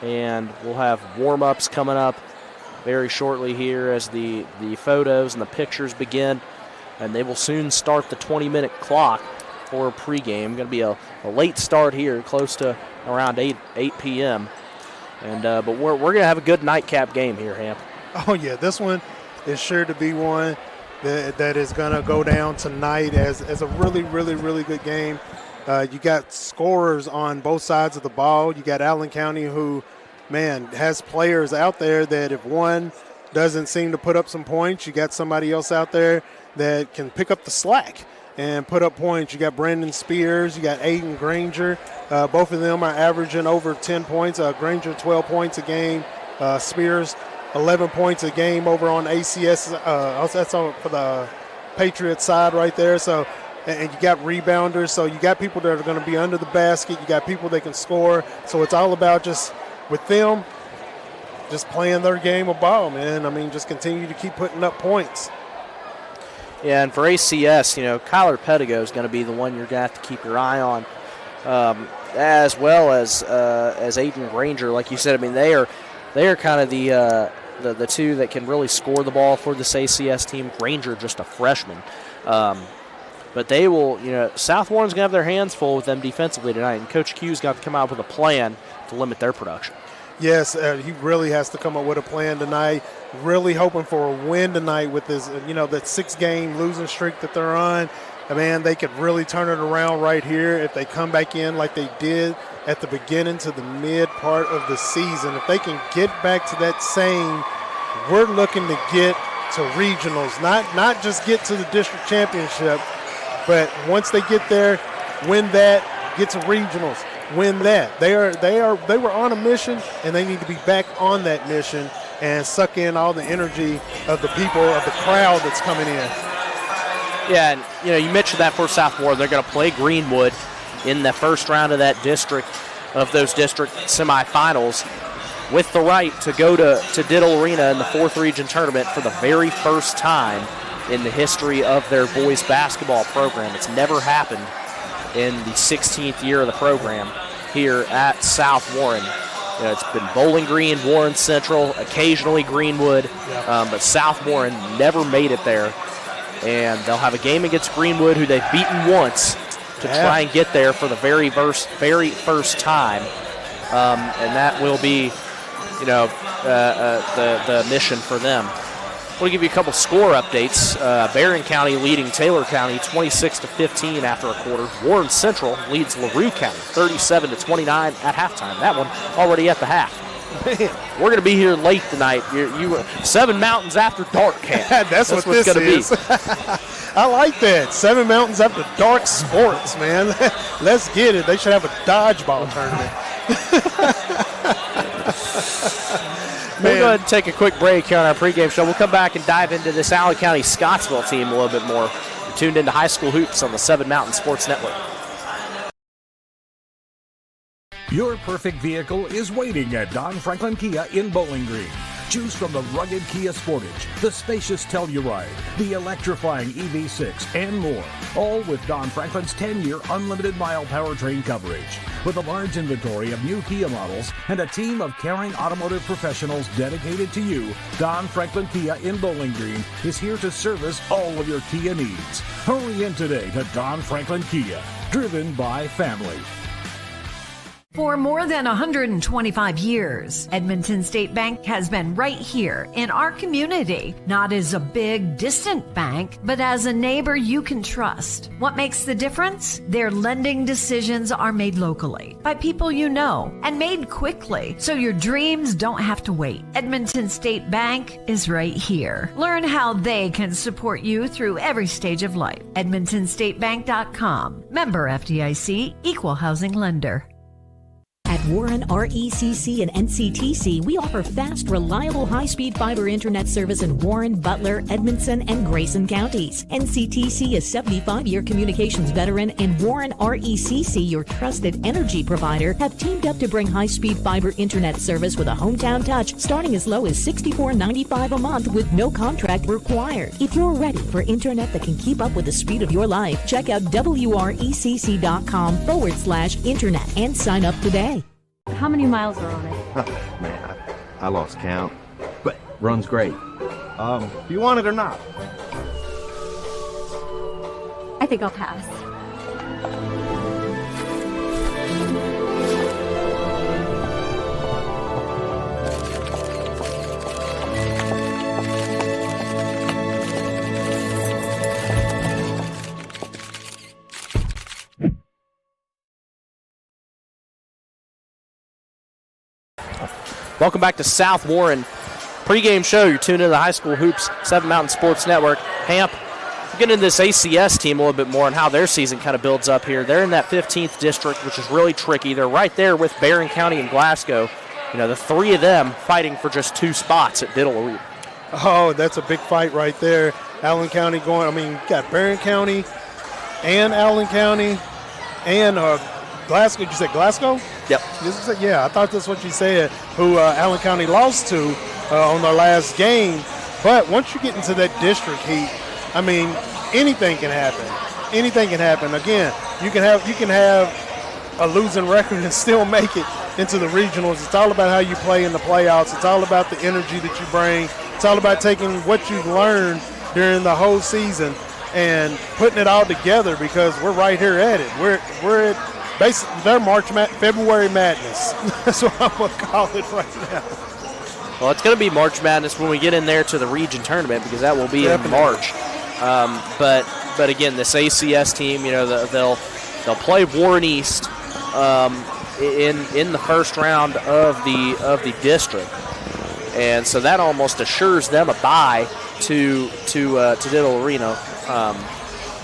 S3: And we'll have warm-ups coming up very shortly here as the photos and the pictures begin. And they will soon start the 20-minute clock for pregame. Going to be a late start here, close to around 8 p.m. And but we're going to have a good nightcap game here, Hamp.
S4: Oh, yeah, this one is sure to be one that is going to go down tonight as a really, really, really good game. You got scorers on both sides of the ball. You got Allen County who, man, has players out there that if one doesn't seem to put up some points, you got somebody else out there that can pick up the slack and put up points. You got Brandon Spears. You got Aiden Granger. Both of them are averaging over 10 points. Granger, 12 points a game. Spears, 11 points a game over on ACS. That's for the Patriots side right there. So, and you got rebounders. So you got people that are going to be under the basket. You got people that can score. So it's all about just with them, just playing their game of ball, man. I mean, just continue to keep putting up points.
S3: Yeah, and for ACS, Kyler Pedigo is going to be the one you're going to have to keep your eye on, as well as Aiden Granger. Like you said, I mean, they are kind of the two that can really score the ball for this ACS team. Granger, just a freshman. But they will, South Warren's going to have their hands full with them defensively tonight, and Coach Q's got to come out with a plan to limit their production. Yes,
S4: he really has to come up with a plan tonight. Really hoping for a win tonight with this, that 6-game losing streak that they're on. Man, they could really turn it around right here if they come back in like they did at the beginning to the mid part of the season. If they can get back to that same, we're looking to get to regionals, not just get to the district championship, but once they get there, win that, get to regionals, win that. They were on a mission, and they need to be back on that mission and suck in all the energy of the people, of the crowd that's coming in.
S3: Yeah, and you mentioned that for South Warren. They're going to play Greenwood in the first round of those district semifinals, with the right to go to Diddle Arena in the 4th region tournament for the very first time in the history of their boys basketball program. It's never happened in the 16th year of the program here at South Warren. It's been Bowling Green, Warren Central, occasionally Greenwood, but South Warren never made it there. And they'll have a game against Greenwood, who they've beaten once, to try and get there for the very first time. And that will be, the mission for them. We'll give you a couple score updates. Barron County leading Taylor County 26-15 after a quarter. Warren Central leads LaRue County 37-29 at halftime. That one already at the half. Man, we're going to be here late tonight. You 7 Mountains After Dark camp.
S4: That's what
S3: what's
S4: this
S3: gonna
S4: is.
S3: Be.
S4: I like that. 7 Mountains After Dark sports, man. Let's get it. They should have a dodgeball tournament.
S3: We'll go ahead and take a quick break here on our pregame show. We'll come back and dive into this Allen County-Scottsville team a little bit more. You're tuned into High School Hoops on the 7 Mountain Sports Network.
S6: Your perfect vehicle is waiting at Don Franklin Kia in Bowling Green. Choose from the rugged Kia Sportage, the spacious Telluride, the electrifying EV6, and more. All with Don Franklin's 10-year unlimited mile powertrain coverage. With a large inventory of new Kia models and a team of caring automotive professionals dedicated to you, Don Franklin Kia in Bowling Green is here to service all of your Kia needs. Hurry in today to Don Franklin Kia, driven by family.
S5: For more than 125 years, Edmonton State Bank has been right here in our community, not as a big, distant bank, but as a neighbor you can trust. What makes the difference? Their lending decisions are made locally by people you know and made quickly, so your dreams don't have to wait. Edmonton State Bank is right here. Learn how they can support you through every stage of life. EdmontonStateBank.com. Member FDIC, Equal Housing Lender.
S7: At Warren RECC and NCTC, we offer fast, reliable, high-speed fiber internet service in Warren, Butler, Edmonson, and Grayson counties. NCTC is 75-year communications veteran, and Warren RECC, your trusted energy provider, have teamed up to bring high-speed fiber internet service with a hometown touch, starting as low as $64.95 a month with no contract required. If you're ready for internet that can keep up with the speed of your life, check out WRECC.com/internet and sign up today.
S9: How many miles are on it?
S10: Man, I lost count, but runs great. Do you want it or not?
S9: I think I'll pass.
S3: Welcome back to South Warren pregame show. You're tuned into the High School Hoops 7 Mountain Sports Network. Hamp, we'll get into this ACS team a little bit more and how their season kind of builds up here. They're in that 15th district, which is really tricky. They're right there with Barron County and Glasgow. You know, the three of them fighting for just 2 spots at Diddle Arena.
S4: Oh, that's a big fight right there. Allen County you got Barron County and Allen County and Glasgow. You said Glasgow?
S3: Yep.
S4: Yeah, I thought that's what you said, who Allen County lost to on their last game. But once you get into that district heat, I mean, anything can happen. Anything can happen. Again, you can have a losing record and still make it into the regionals. It's all about how you play in the playoffs. It's all about the energy that you bring. It's all about taking what you've learned during the whole season and putting it all together, because we're right here at it. We're at basically their February Madness. That's what I'm going to call it right now.
S3: Well, it's going to be March Madness when we get in there to the region tournament, because that will be in March. But again, this ACS team, you know, they'll play Warren East in the first round of the district, and so that almost assures them a bye to Diddle Arena,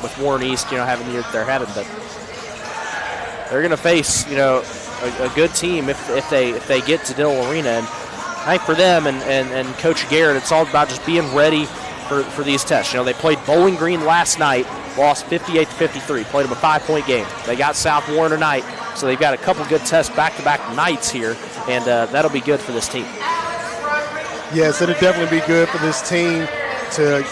S3: with Warren East, you know, having the year that they're having. But they're going to face, you know, a good team if they get to Diddle Arena. And I think for them and Coach Garrett, it's all about just being ready for these tests. You know, they played Bowling Green last night, lost 58-53, played them a 5-point game. They got South Warren tonight, so they've got a couple good tests back-to-back nights here, and that'll be good for this team.
S4: Yes, it'll definitely be good for this team to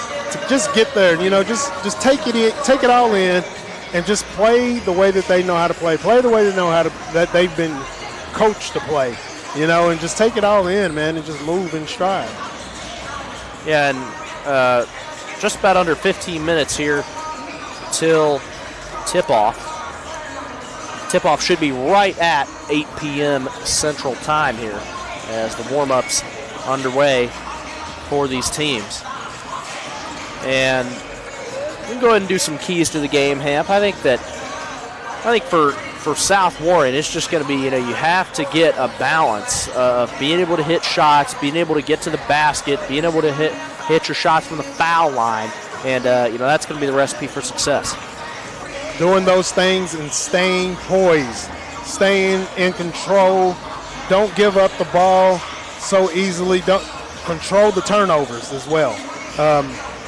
S4: just get there. You know, just take it all in, and just play the way that they know how to play. Play the way they know that they've been coached to play. You know, and just take it all in, man, and just move in stride.
S3: Yeah, and just about under 15 minutes here till tip-off. Tip-off should be right at 8 p.m. Central Time here as the warm-ups underway for these teams. And we can go ahead and do some keys to the game, Hamp. I think for South Warren, it's just going to be, you have to get a balance of being able to hit shots, being able to get to the basket, being able to hit your shots from the foul line, and that's going to be the recipe for success.
S4: Doing those things and staying poised, staying in control. Don't give up the ball so easily. Don't control the turnovers as well.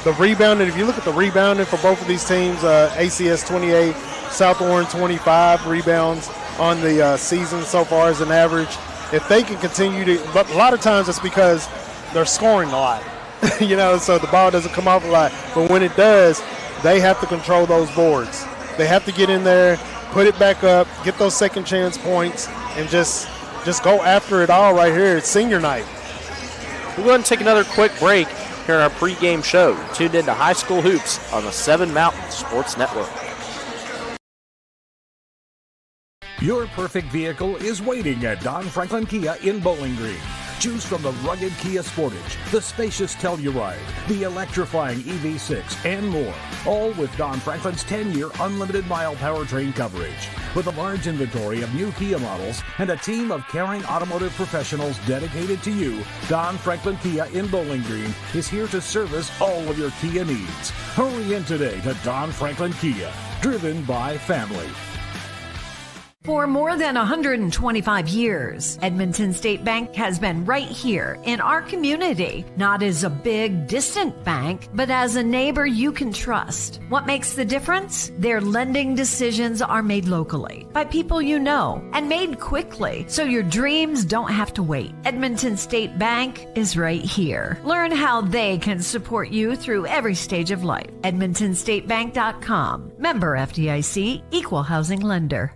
S4: The rebounding, if you look at the rebounding for both of these teams, ACS 28, South Warren 25 rebounds on the season so far as an average. If they can continue to, but a lot of times it's because they're scoring a lot, so the ball doesn't come off a lot. But when it does, they have to control those boards. They have to get in there, put it back up, get those second chance points, and just go after it all right here. It's senior night.
S3: We'll go ahead and take another quick break here on our pregame show. You're tuned into High School Hoops on the 7 Mountain Sports Network.
S6: Your perfect vehicle is waiting at Don Franklin Kia in Bowling Green. Choose from the rugged Kia Sportage, the spacious Telluride, the electrifying EV6, and more. All with Don Franklin's 10-year unlimited mile powertrain coverage. With a large inventory of new Kia models and a team of caring automotive professionals dedicated to you, Don Franklin Kia in Bowling Green is here to service all of your Kia needs. Hurry in today to Don Franklin Kia, driven by family.
S5: For more than 125 years, Edmonton State Bank has been right here in our community, not as a big, distant bank, but as a neighbor you can trust. What makes the difference? Their lending decisions are made locally, by people you know, and made quickly, so your dreams don't have to wait. Edmonton State Bank is right here. Learn how they can support you through every stage of life. EdmontonStateBank.com. Member FDIC, Equal Housing Lender.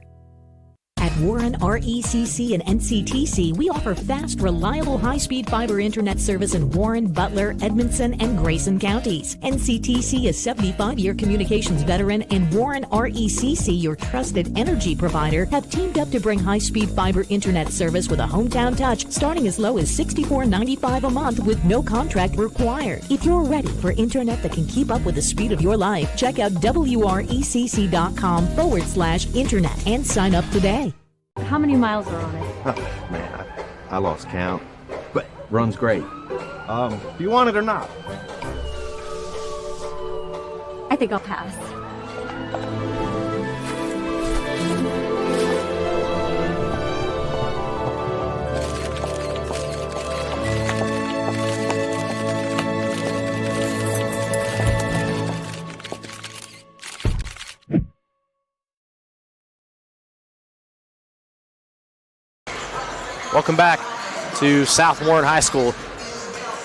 S7: At Warren RECC and NCTC, we offer fast, reliable, high-speed fiber internet service in Warren, Butler, Edmonson, and Grayson counties. NCTC is 75-year communications veteran, and Warren RECC, your trusted energy provider, have teamed up to bring high-speed fiber internet service with a hometown touch starting as low as $64.95 a month with no contract required. If you're ready for internet that can keep up with the speed of your life, check out WRECC.com/internet and sign up today.
S9: How many miles are on it?
S10: Oh, man, I lost count, but runs great. Do you want it or not?
S9: I think I'll pass.
S3: Welcome back to South Warren High School.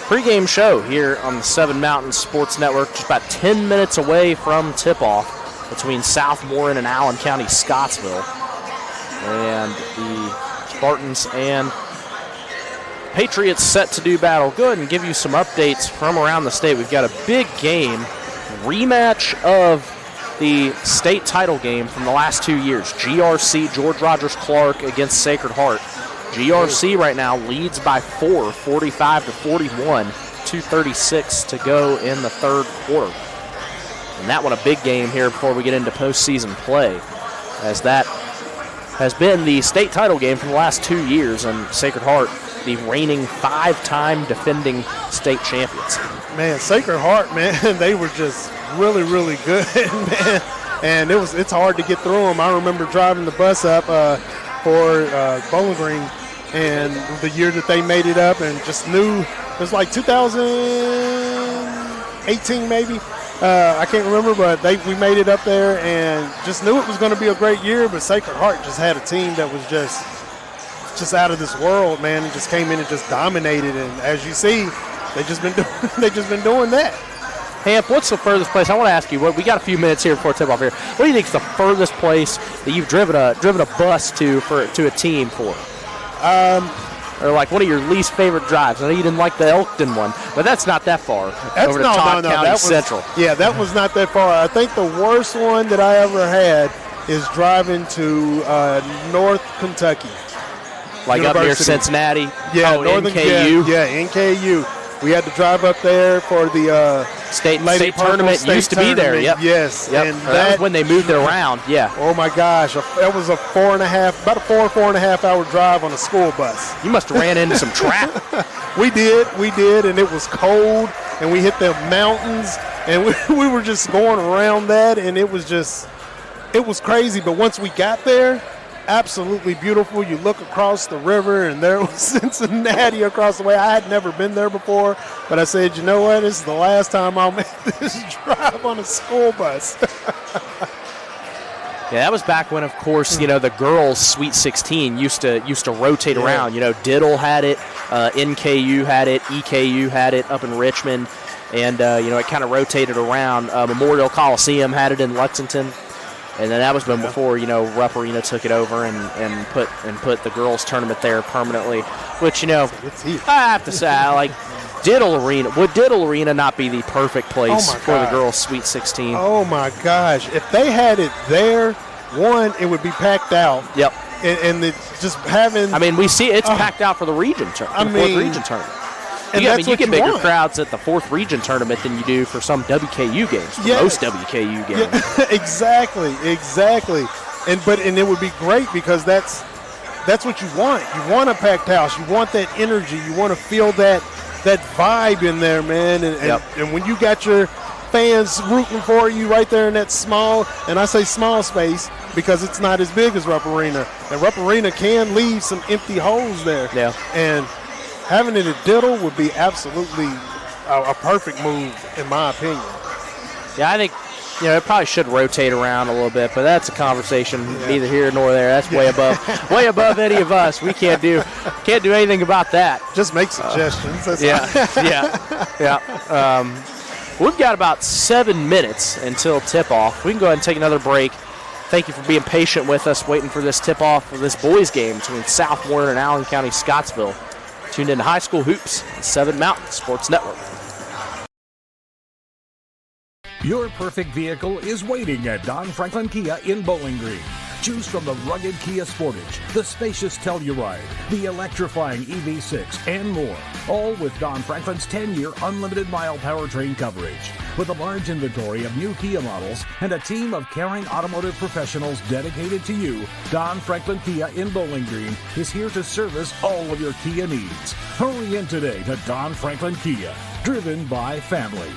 S3: Pre-game show here on the 7 Mountain Sports Network, just about 10 minutes away from tip-off between South Warren and Allen County-Scottsville. And the Spartans and Patriots set to do battle. Go ahead and give you some updates from around the state. We've got a big game, rematch of the state title game from the last 2 years. GRC, George Rogers Clark against Sacred Heart. GRC right now leads by 4, 45-41, 2:36 to go in the third quarter. And that one a big game here before we get into postseason play, as that has been the state title game for the last 2 years, and Sacred Heart, the reigning 5-time defending state champions.
S4: Man, Sacred Heart, man, they were just really, really good, man. And it's hard to get through them. I remember driving the bus up for Bowling Green, and the year that they made it up, and just knew it was like 2018 maybe. I can't remember, but we made it up there and just knew it was going to be a great year. But Sacred Heart just had a team that was just out of this world, man, and just came in and just dominated. And as you see, they just been doing that.
S3: Hamp, what's the furthest place? I want to ask you. We got a few minutes here before tip-off here. What do you think is the furthest place that you've driven a bus to a team for? Or like one of your least favorite drives. I know you didn't like the Elkton one, but that's not that far. Over to Todd County Central.
S4: Yeah, that was not that far. I think the worst one that I ever had is driving to North Kentucky.
S3: Like
S4: University.
S3: Up near Cincinnati?
S4: Yeah,
S3: NKU?
S4: Yeah, NKU. We had to drive up there for the
S3: State
S4: Purple
S3: tournament
S4: State
S3: used to be there.
S4: tournament,
S3: Yep.
S4: Yes.
S3: Yep.
S4: And
S3: that was when they moved it around. Yeah.
S4: Oh my gosh, that was about a 4.5 hour drive on a school bus.
S3: You must have ran into some traffic.
S4: We did, and it was cold, and we hit the mountains, and we were just going around that, and it was crazy. But once we got there, absolutely beautiful. You look across the river, and there was Cincinnati across the way. I had never been there before, but I said, you know what? This is the last time I'll make this drive on a school bus.
S3: Yeah, that was back when, of course, the girls' Sweet 16 used to rotate around. Diddle had it, NKU had it, EKU had it up in Richmond, and it kind of rotated around. Memorial Coliseum had it in Lexington. And then that was before, Rupp Arena took it over and put the girls' tournament there permanently, which, I have to say, I like Diddle Arena. Would Diddle Arena not be the perfect place for the girls' Sweet 16?
S4: Oh, my gosh. If they had it there, it would be packed out.
S3: Yep.
S4: And just having –
S3: I mean, we see it's packed out for the region tournament, fourth region tournament.
S4: And
S3: you get bigger crowds at the fourth region tournament than you do for some WKU games, most WKU games.
S4: Yeah, exactly. And it would be great because that's what you want. You want a packed house. You want that energy. You want to feel that vibe in there, man. And when you got your fans rooting for you right there in that small, and I say small space because it's not as big as Rupp Arena. And Rupp Arena can leave some empty holes there.
S3: Yeah.
S4: And having it at Diddle would be absolutely a perfect move, in my opinion.
S3: Yeah, I think it probably should rotate around a little bit, but that's a conversation neither here nor there. That's way above any of us. We can't do anything about that.
S4: Just make suggestions.
S3: We've got about 7 minutes until tip-off. We can go ahead and take another break. Thank you for being patient with us, waiting for this tip-off of this boys game between South Warren and Allen County-Scottsville. Tuned in to High School Hoops on 7 Mountain Sports Network.
S6: Your perfect vehicle is waiting at Don Franklin Kia in Bowling Green. Choose from the rugged Kia Sportage, the spacious Telluride, the electrifying EV6, and more. All with Don Franklin's 10-year unlimited mile powertrain coverage. With a large inventory of new Kia models and a team of caring automotive professionals dedicated to you, Don Franklin Kia in Bowling Green is here to service all of your Kia needs. Hurry in today to Don Franklin Kia, driven by family.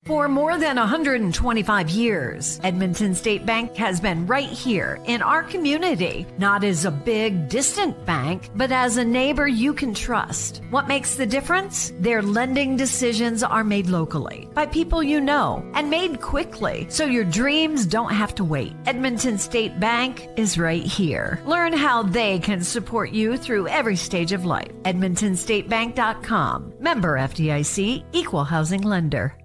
S5: For more than 125 years, Edmonton State Bank has been right here in our community, not as a big, distant bank, but as a neighbor you can trust. What makes the difference? Their lending decisions are made locally by people you know and made quickly, so your dreams don't have to wait. Edmonton State Bank is right here. Learn how they can support you through every stage of life. EdmontonStateBank.com. Member FDIC, Equal Housing Lender.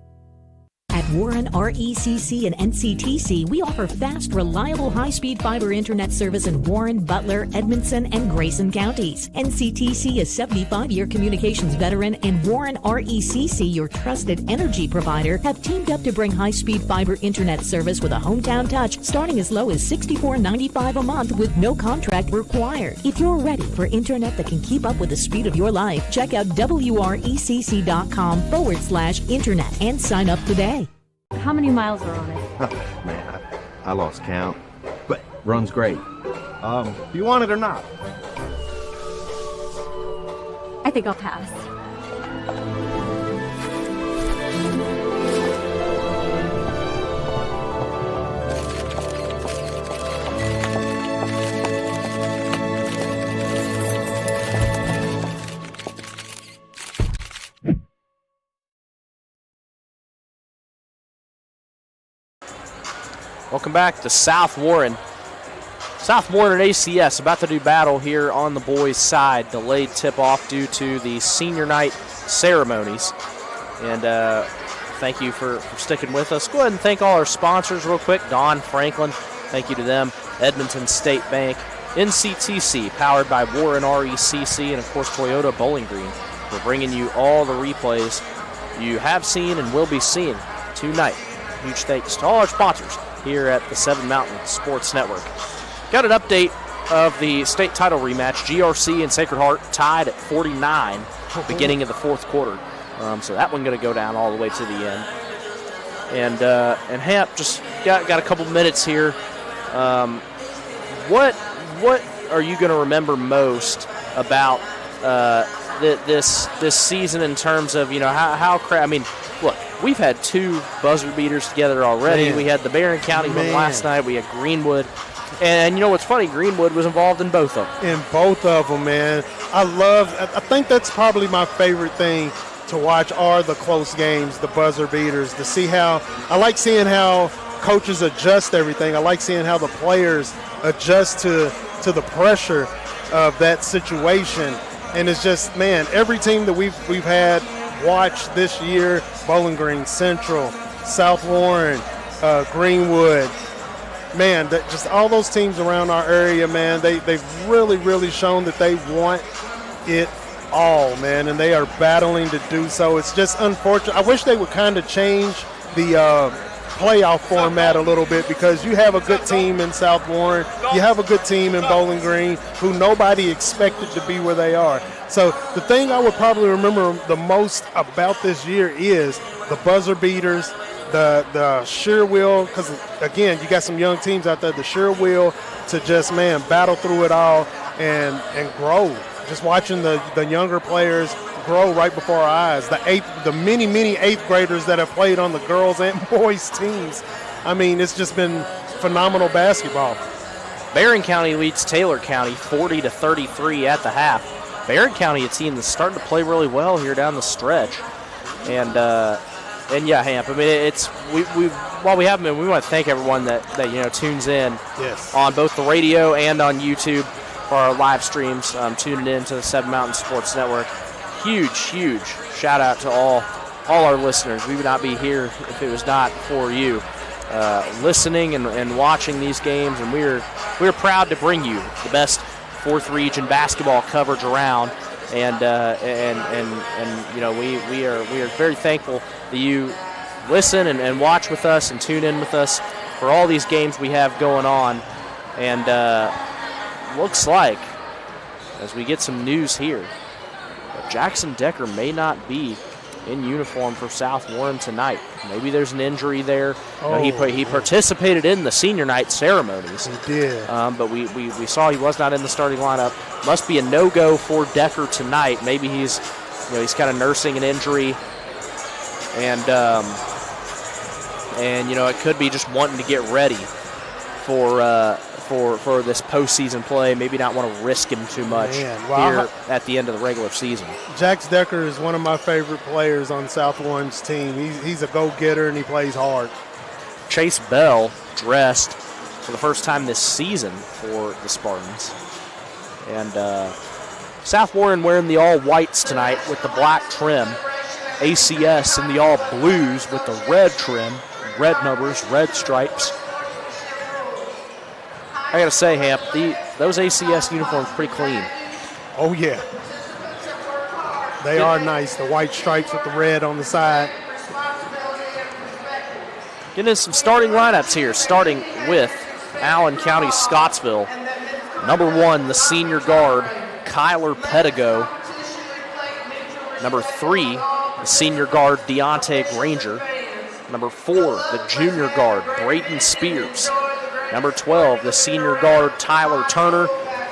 S7: At Warren RECC and NCTC, we offer fast, reliable, high-speed fiber internet service in Warren, Butler, Edmondson, and Grayson counties. NCTC is 75-year communications veteran, and Warren RECC, your trusted energy provider, have teamed up to bring high-speed fiber internet service with a hometown touch, starting as low as $64.95 a month with no contract required. If you're ready for internet that can keep up with the speed of your life, check out WRECC.com/internet and sign up today.
S9: How many miles are on it?
S10: Oh, man, I lost count, but runs great. Do you want it or not?
S9: I think I'll pass.
S3: Welcome back to South Warren. South Warren and ACS about to do battle here on the boys' side. Delayed tip-off due to the senior night ceremonies. And thank you for sticking with us. Go ahead and thank all our sponsors real quick. Don Franklin, thank you to them. Edmonton State Bank. NCTC, powered by Warren RECC, and, of course, Toyota Bowling Green. We're bringing you all the replays you have seen and will be seeing tonight. Huge thanks to all our sponsors here at the 7 Mountain Sports Network. Got an update of the state title rematch. GRC and Sacred Heart tied at 49, beginning of the fourth quarter. So that one going to go down all the way to the end. And Hamp just got a couple minutes here. What are you going to remember most about this season in terms of, how I mean, look, we've had 2 buzzer beaters together already.
S4: Man.
S3: We had the Barron County one last night. We had Greenwood. And what's funny, Greenwood was involved in both of them.
S4: In both of them, man. I think that's probably my favorite thing to watch are the close games, the buzzer beaters, to see I like seeing how coaches adjust everything. I like seeing how the players adjust to the pressure of that situation. And it's just, man, every team that we've had watched this year, Bowling Green, Central, South Warren, Greenwood, man, just all those teams around our area, man, they've really, really shown that they want it all, man, and they are battling to do so. It's just unfortunate. I wish they would kind of change the playoff format a little bit, because you have a good team in South Warren, you have a good team in Bowling Green who nobody expected to be where they are. So the thing I would probably remember the most about this year is the buzzer beaters, the sheer will, because again, you got some young teams out there, the sheer will to just, man, battle through it all and grow. Just watching the younger players grow right before our eyes. The many 8th graders that have played on the girls and boys teams. I mean, it's just been phenomenal basketball.
S3: Barron County leads Taylor County 40-33 at the half. Barron County, a team that's starting to play really well here down the stretch. And yeah, Hamp, I mean, while we have them, we want to thank everyone that tunes in on both the radio and on YouTube for our live streams, tuning in to the Seven Mountain Sports Network. Huge shout out to all our listeners. We would not be here if it was not for you listening and watching these games, and we're proud to bring you the best 4th region basketball coverage around. And we are very thankful that you listen and watch with us and tune in with us for all these games we have going on. And looks like, as we get some news here, that Jackson Decker may not be in uniform for South Warren tonight. Maybe there's an injury there. He participated in the senior night ceremonies.
S4: He did.
S3: But we saw he was not in the starting lineup. Must be a no-go for Decker tonight. Maybe he's kind of nursing an injury, and it could be just wanting to get ready for this postseason play. Maybe not want to risk him too much here at the end of the regular season.
S4: Jax Decker is one of my favorite players on South Warren's team. He's a go-getter, and he plays hard.
S3: Chase Bell dressed for the first time this season for the Spartans. And South Warren wearing the all-whites tonight with the black trim. ACS in the all-blues with the red trim, red numbers, red stripes. I got to say, Hamp, those ACS uniforms pretty clean.
S4: Oh, yeah. They are nice. The white stripes with the red on the side.
S3: Getting in some starting lineups here, starting with Allen County-Scottsville. Number 1, the senior guard, Kyler Pedigo. Number 3, the senior guard, Deontay Granger. Number 4, the junior guard, Brayton Spears. Number 12, the senior guard, Tyler Turner.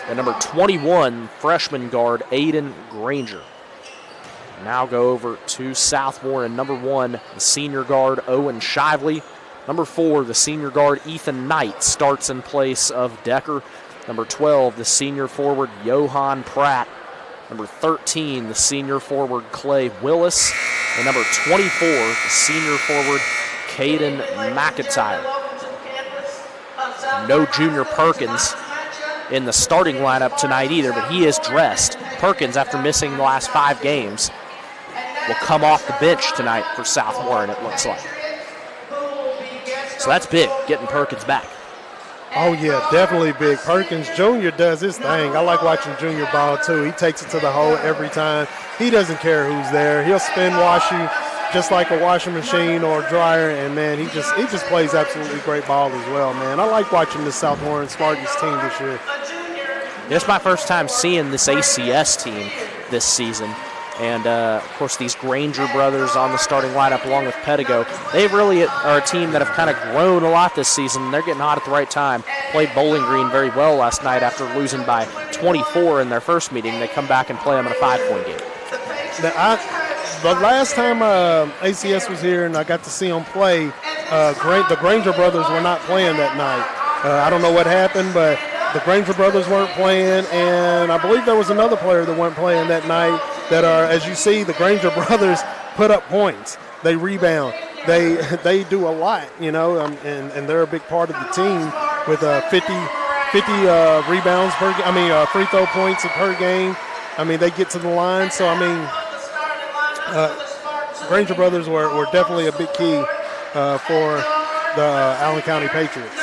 S3: And number 21, freshman guard, Aiden Granger. Now go over to South Warren. Number 1, the senior guard, Owen Shively. Number 4, the senior guard, Ethan Knight, starts in place of Decker. Number 12, the senior forward, Johan Pratt. Number 13, the senior forward, Clay Willis. And number 24, the senior forward, Caden McIntyre. No Junior Perkins in the starting lineup tonight either, but he is dressed. Perkins, after missing the last 5 games, will come off the bench tonight for South Warren, it looks like. So that's big, getting Perkins back.
S4: Oh, yeah, definitely big. Perkins Jr. does his thing. I like watching Junior ball, too. He takes it to the hole every time. He doesn't care who's there. He'll spin wash you just like a washing machine or a dryer, and, man, he just plays absolutely great ball as well, man. I like watching this South Warren Spartans team this year.
S3: It's my first time seeing this ACS team this season. And, of course, these Granger brothers on the starting lineup along with Pedigo, they really are a team that have kind of grown a lot this season. They're getting hot at the right time. Played Bowling Green very well last night after losing by 24 in their first meeting. They come back and play them in a 5-point game.
S4: The last time ACS was here and I got to see them play, the Granger brothers were not playing that night. I don't know what happened, but the Granger brothers weren't playing, and I believe there was another player that weren't playing that night. That are, as you see, the Granger brothers put up points. They rebound. They do a lot, and they're a big part of the team with 50 rebounds per game. Free throw points per game. They get to the line. So, Granger brothers were definitely a big key for the Allen County Patriots.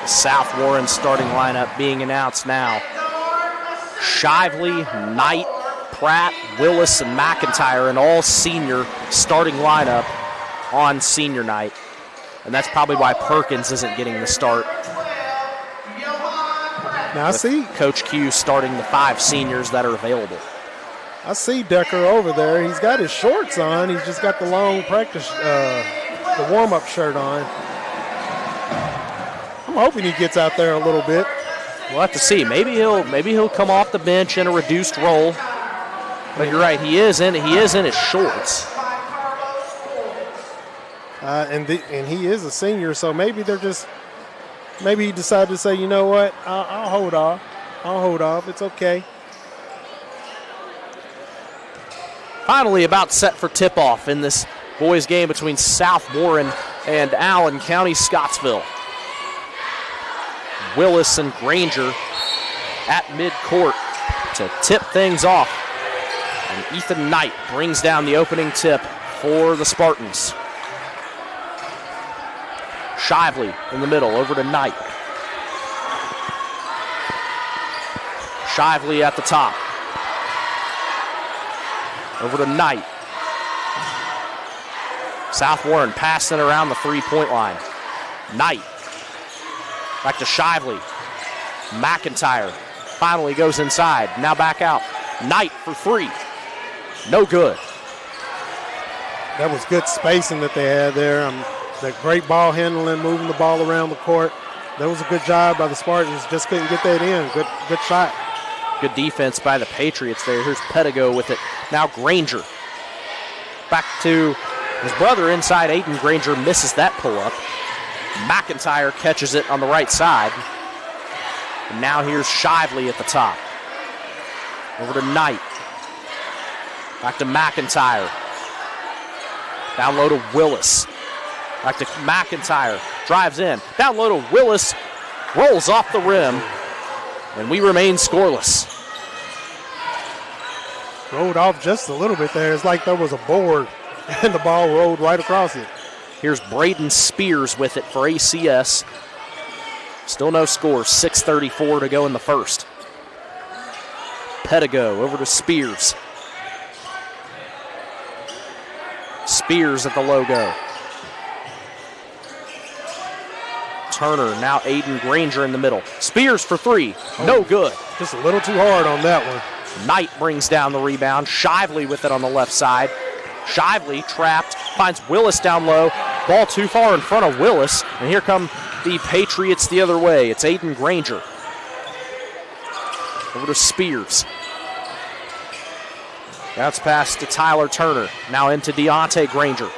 S3: South Warren starting lineup being announced now. Shively, Knight, Pratt, Willis, and McIntyre, an all-senior starting lineup on senior night. And that's probably why Perkins isn't getting the start.
S4: Now I see
S3: Coach Q starting the 5 seniors that are available.
S4: I see Decker over there. He's got his shorts on. He's just got the long practice, the warm-up shirt on. I'm hoping he gets out there a little bit.
S3: We'll have to see. Maybe he'll come off the bench in a reduced role. But you're right, he is in his shorts.
S4: And he is a senior, so maybe he decided to say, you know what, I'll hold off. It's okay.
S3: Finally, about set for tip-off in this boys game between South Warren and Allen County-Scottsville. Willis and Granger at midcourt to tip things off. And Ethan Knight brings down the opening tip for the Spartans. Shively in the middle, over to Knight. Shively at the top. Over to Knight. South Warren passing around the 3-point line. Knight. Back to Shively. McIntyre finally goes inside. Now back out. Knight for 3. No good.
S4: That was good spacing that they had there. That great ball handling, moving the ball around the court. That was a good job by the Spartans. Just couldn't get that in. Good shot.
S3: Good defense by the Patriots there. Here's Pedigo with it. Now Granger. Back to his brother inside. Aiden Granger misses that pull-up. McIntyre catches it on the right side. And now here's Shively at the top. Over to Knight. Back to McIntyre. Down low to Willis. Back to McIntyre. Drives in. Down low to Willis. Rolls off the rim. And we remain scoreless.
S4: Rolled off just a little bit there. It's like there was a board and the ball rolled right across it.
S3: Here's Braden Spears with it for ACS. Still no score. 6:34 to go in the first. Pedigo over to Spears. Spears at the logo. Turner, now Aiden Granger in the middle. Spears for 3. No good.
S4: Just a little too hard on that one.
S3: Knight brings down the rebound. Shively with it on the left side. Shively trapped, finds Willis down low. Ball too far in front of Willis. And here come the Patriots the other way. It's Aiden Granger. Over to Spears. Bounce pass to Tyler Turner. Now into Deontay Granger.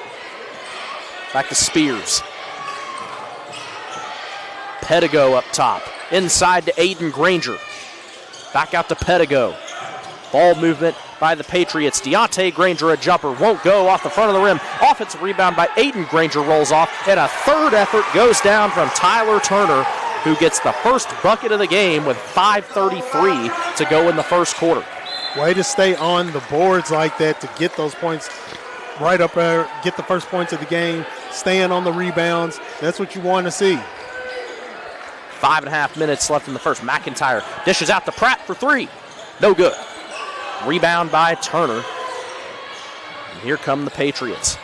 S3: Back to Spears. Pedigo up top. Inside to Aiden Granger. Back out to Pedigo. Ball movement by the Patriots. Deontay Granger, a jumper, won't go off the front of the rim. Offensive rebound by Aiden Granger rolls off, and a third effort goes down from Tyler Turner, who gets the first bucket of the game with 5:33 to go in the first quarter.
S4: Way to stay on the boards like that to get those points right up there, get the first points of the game, staying on the rebounds. That's what you want to see.
S3: 5.5 minutes left in the first. McIntyre dishes out to Pratt for 3. No good. Rebound by Turner. And here come the Patriots.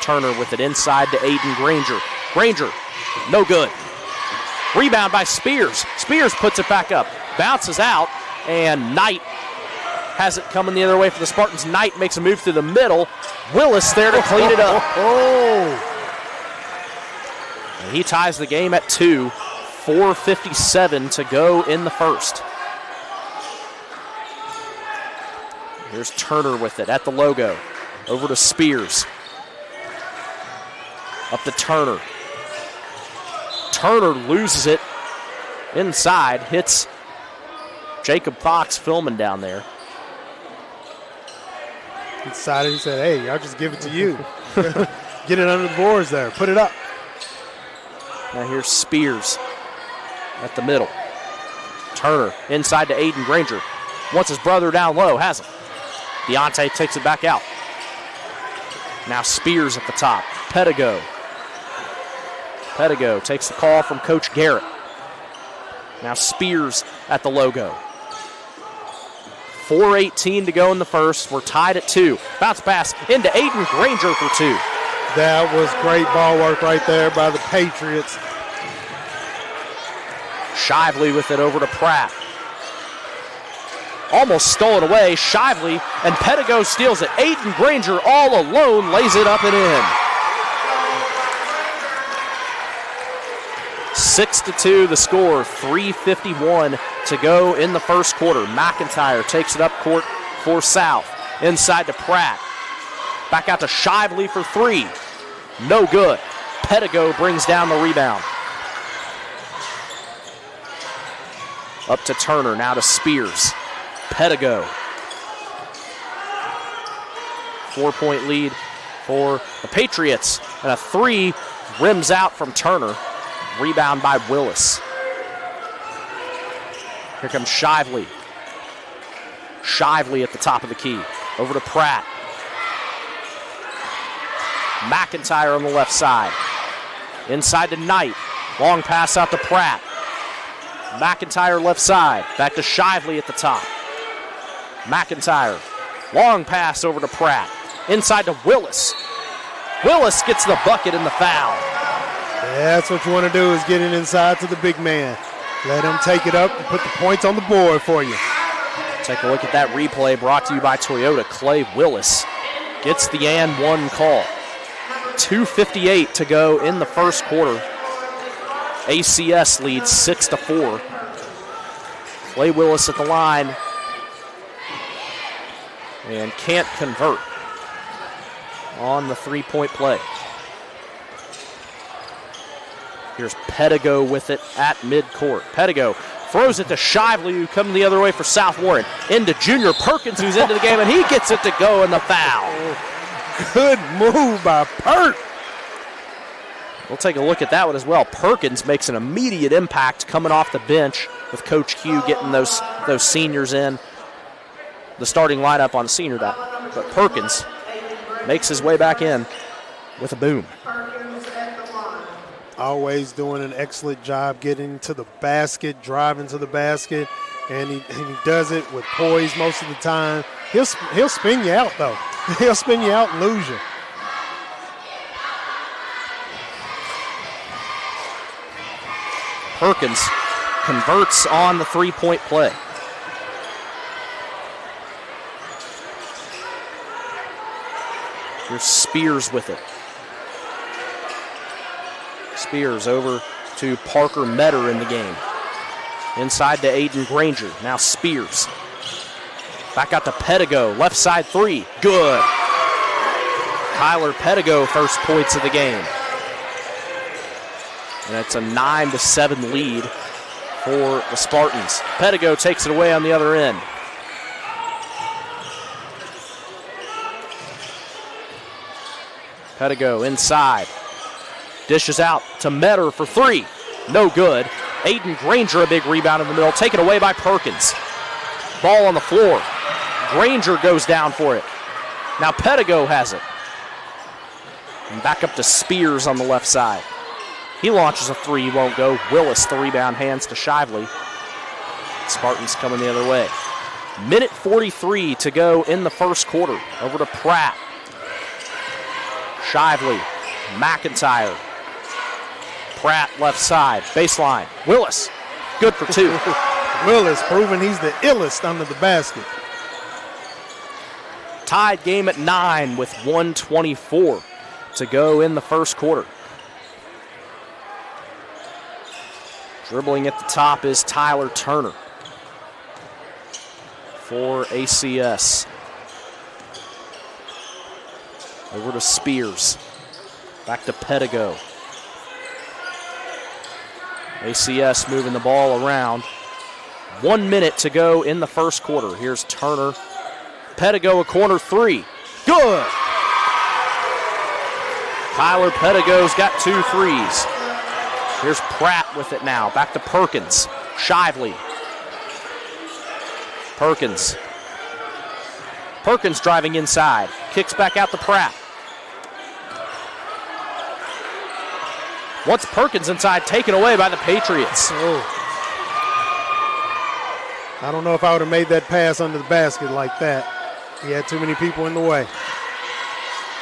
S3: Turner with it inside to Aiden Granger. Granger, no good. Rebound by Spears. Spears puts it back up. Bounces out, and Knight has it coming the other way for the Spartans. Knight makes a move through the middle. Willis there to clean it up. And he ties the game at 2. 4:57 to go in the first. Here's Turner with it at the logo. Over to Spears. Up to Turner. Turner loses it inside. Hits Jacob Fox filming down there.
S4: He decided, he said, hey, I'll just give it to you. Get it under the boards there. Put it up.
S3: Now here's Spears at the middle. Turner inside to Aiden Granger. Wants his brother down low. Has him. Deontay takes it back out. Now Spears at the top. Pedigo. Pedigo takes the call from Coach Garrett. Now Spears at the logo. 4:18 to go in the first. We're tied at 2. Bounce pass into Aiden Granger for 2.
S4: That was great ball work right there by the Patriots.
S3: Shively with it over to Pratt. Almost stolen away. Shively and Pedigo steals it. Aiden Granger all alone lays it up and in. 6-2 the score. 3:51 to go in the first quarter. McIntyre takes it up court for South. Inside to Pratt. Back out to Shively for 3. No good. Pedigo brings down the rebound. Up to Turner, now to Spears. Pedigo. 4-point lead for the Patriots. And a 3 rims out from Turner. Rebound by Willis. Here comes Shively. Shively at the top of the key. Over to Pratt. McIntyre on the left side. Inside to Knight. Long pass out to Pratt. McIntyre left side. Back to Shively at the top. McIntyre. Long pass over to Pratt. Inside to Willis. Willis gets the bucket and the foul.
S4: Yeah, that's what you want to do, is get it inside to the big man. Let him take it up and put the points on the board for you.
S3: Take a look at that replay brought to you by Toyota. Clay Willis gets the and one call. 2:58 to go in the first quarter. ACS leads 6-4. Clay Willis at the line and can't convert on the 3-point play. Here's Pedigo with it at midcourt. Pedigo throws it to Shively, who comes the other way for South Warren. Into Junior Perkins, who's into the game, and he gets it to go in the foul.
S4: Good move by Perk.
S3: We'll take a look at that one as well. Perkins makes an immediate impact coming off the bench with Coach Q getting those seniors in. The starting lineup on senior night. But Perkins makes his way back in with a boom.
S4: Always doing an excellent job getting to the basket, driving to the basket, and he does it with poise most of the time. He'll spin you out, though. He'll spin you out and lose you.
S3: Perkins converts on the 3-point play. Here's Spears with it. Spears over to Parker Metter in the game. Inside to Aiden Granger. Now Spears. Back out to Pedigo. Left side 3. Good. Kyler Pedigo first points of the game. And it's a 9-7 lead for the Spartans. Pedigo takes it away on the other end. Pedigo inside. Dishes out to Metter for 3. No good. Aiden Granger, a big rebound in the middle. Taken away by Perkins. Ball on the floor. Granger goes down for it. Now Pedigo has it. And back up to Spears on the left side. He launches a 3, won't go. Willis, the rebound, hands to Shively. Spartans coming the other way. Minute 43 to go in the first quarter. Over to Pratt. Shively, McIntyre. Pratt left side, baseline. Willis, good for 2.
S4: Willis proving he's the illest under the basket.
S3: Tied game at 9 with 1:24 to go in the first quarter. Dribbling at the top is Tyler Turner for ACS. Over to Spears. Back to Pedigo. ACS moving the ball around. 1 minute to go in the first quarter. Here's Turner. Pedigo, a corner 3. Good! Tyler Pedigo's got 2 threes. Here's Pratt with it now. Back to Perkins. Shively. Perkins. Perkins driving inside. Kicks back out to Pratt. Once Perkins inside, taken away by the Patriots.
S4: Oh. I don't know if I would have made that pass under the basket like that. He had too many people in the way.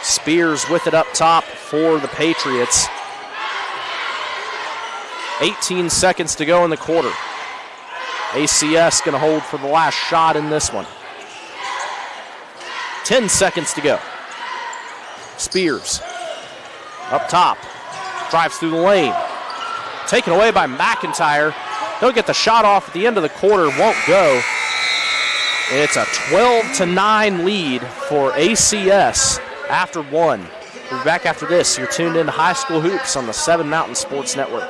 S3: Spears with it up top for the Patriots. 18 seconds to go in the quarter. ACS going to hold for the last shot in this one. 10 seconds to go. Spears up top. Drives through the lane. Taken away by McIntyre. He'll get the shot off at the end of the quarter. Won't go. It's a 12-9 lead for ACS after 1. We'll be back after this. You're tuned in to High School Hoops on the 7 Mountain Sports Network.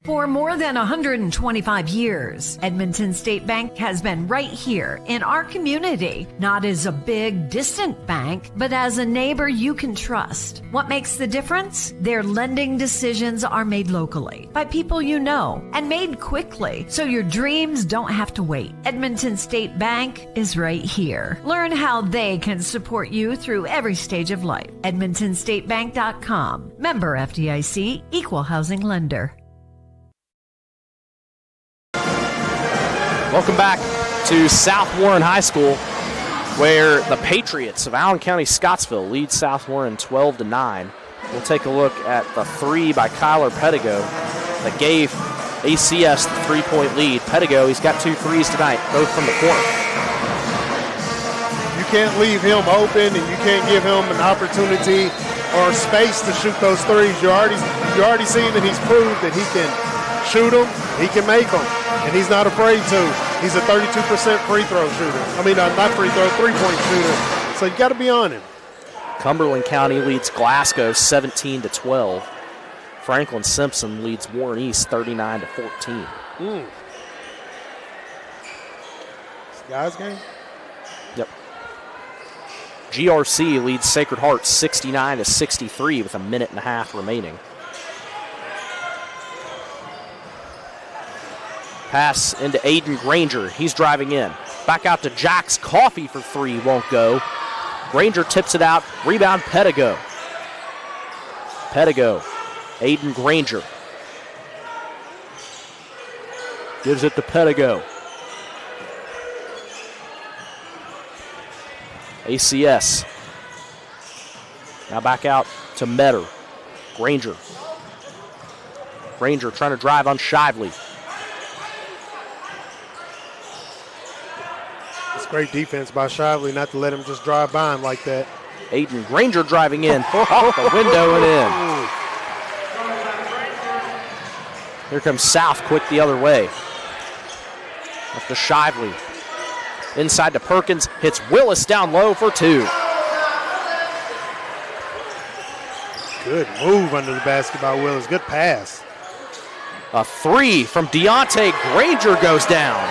S5: For more than 125 years, Edmonton State Bank has been right here in our community, not as a big, distant bank, but as a neighbor you can trust. What makes the difference? Their lending decisions are made locally by people you know and made quickly, so your dreams don't have to wait. Edmonton State Bank is right here. Learn how they can support you through every stage of life. EdmontonStateBank.com. Member FDIC, Equal Housing Lender.
S3: Welcome back to South Warren High School, where the Patriots of Allen County-Scottsville lead South Warren 12-9. We'll take a look at the 3 by Kyler Pedigo that gave ACS the 3-point lead. Pedigo, he's got 2 threes tonight, both from the corner.
S4: You can't leave him open, and you can't give him an opportunity or space to shoot those threes. You already seen that he's proved that he can shoot them, he can make them. And he's not afraid to. He's a 32% free throw shooter. I mean, not free throw, 3-point shooter. So you got to be on him.
S3: Cumberland County leads Glasgow 17-12. Franklin Simpson leads Warren East 39-14.
S4: This guys' game?
S3: Yep. GRC leads Sacred Heart 69-63 with a minute and a half remaining. Pass into Aiden Granger. He's driving in. Back out to Jax Coffey for 3. Won't go. Granger tips it out. Rebound Pedigo. Pedigo. Aiden Granger. Gives it to Pedigo. ACS. Now back out to Metter. Granger. Granger trying to drive on Shively.
S4: Great defense by Shively not to let him just drive by him like that.
S3: Aiden Granger driving in. Off the window and in. Here comes South quick the other way. Up to Shively. Inside to Perkins. Hits Willis down low for 2.
S4: Good move under the basket by Willis. Good pass.
S3: A 3 from Deontay Granger goes down.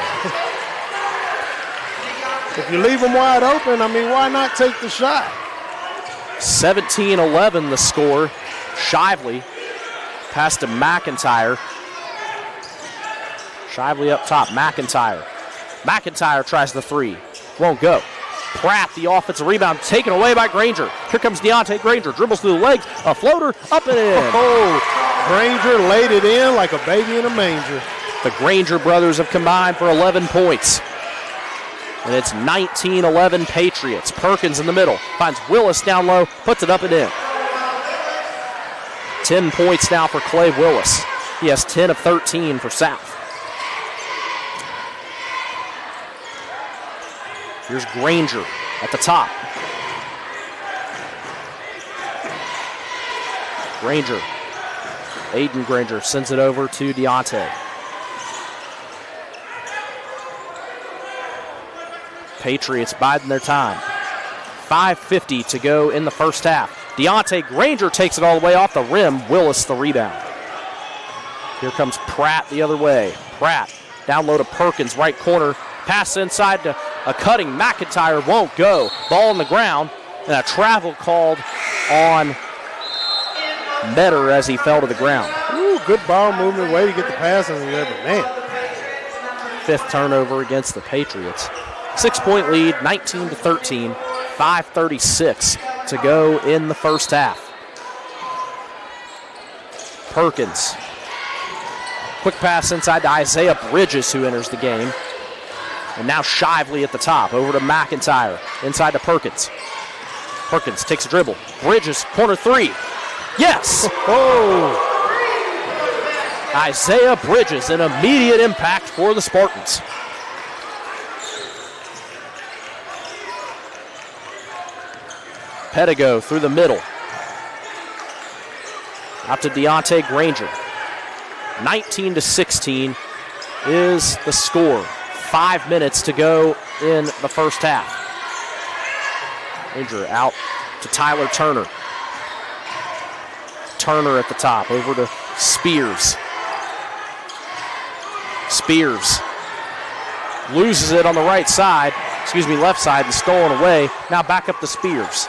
S4: If you leave them wide open, I mean, why not take the shot?
S3: 17-11 the score. Shively pass to McIntyre. Shively up top. McIntyre. McIntyre tries the 3. Won't go. Pratt, the offensive rebound, taken away by Granger. Here comes Deontay Granger. Dribbles through the legs. A floater. Up and in.
S4: Oh, Granger laid it in like a baby in a manger.
S3: The Granger brothers have combined for 11 points. And it's 19-11 Patriots. Perkins in the middle. Finds Willis down low. Puts it up and in. 10 points now for Clay Willis. He has 10 of 13 for South. Here's Granger at the top. Granger. Aiden Granger sends it over to Deontay. Patriots biding their time. 5:50 to go in the first half. Deontay Granger takes it all the way off the rim. Willis the rebound. Here comes Pratt the other way. Pratt down low to Perkins, right corner. Pass inside to a cutting McIntyre, won't go. Ball on the ground, and a travel called on Metter as he fell to the ground.
S4: Ooh, good ball movement, way to get the pass in there, but man.
S3: 5th turnover against the Patriots. 6-point lead, 19-13, 5:36 to go in the first half. Perkins. Quick pass inside to Isaiah Bridges, who enters the game. And now Shively at the top, over to McIntyre, inside to Perkins. Perkins takes a dribble. Bridges, corner 3. Yes!
S4: Oh!
S3: Isaiah Bridges, an immediate impact for the Spartans. Pedigo through the middle. Out to Deontay Granger. 19-16 is the score. 5 minutes to go in the first half. Granger out to Tyler Turner. Turner at the top, over to Spears. Spears loses it on the left side, and stolen away. Now back up to Spears.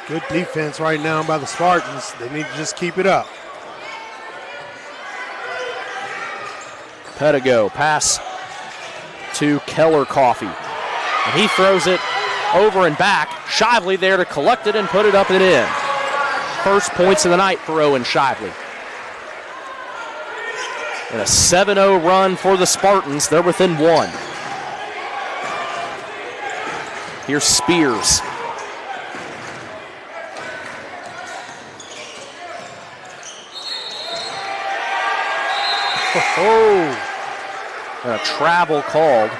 S4: Good defense right now by the Spartans. They need to just keep it up.
S3: Pedigo, pass to Keller Coffee. And he throws it over and back. Shively there to collect it and put it up and in. First points of the night for Owen Shively. And a 7-0 run for the Spartans. They're within 1. Here's Spears. Oh! And a travel called.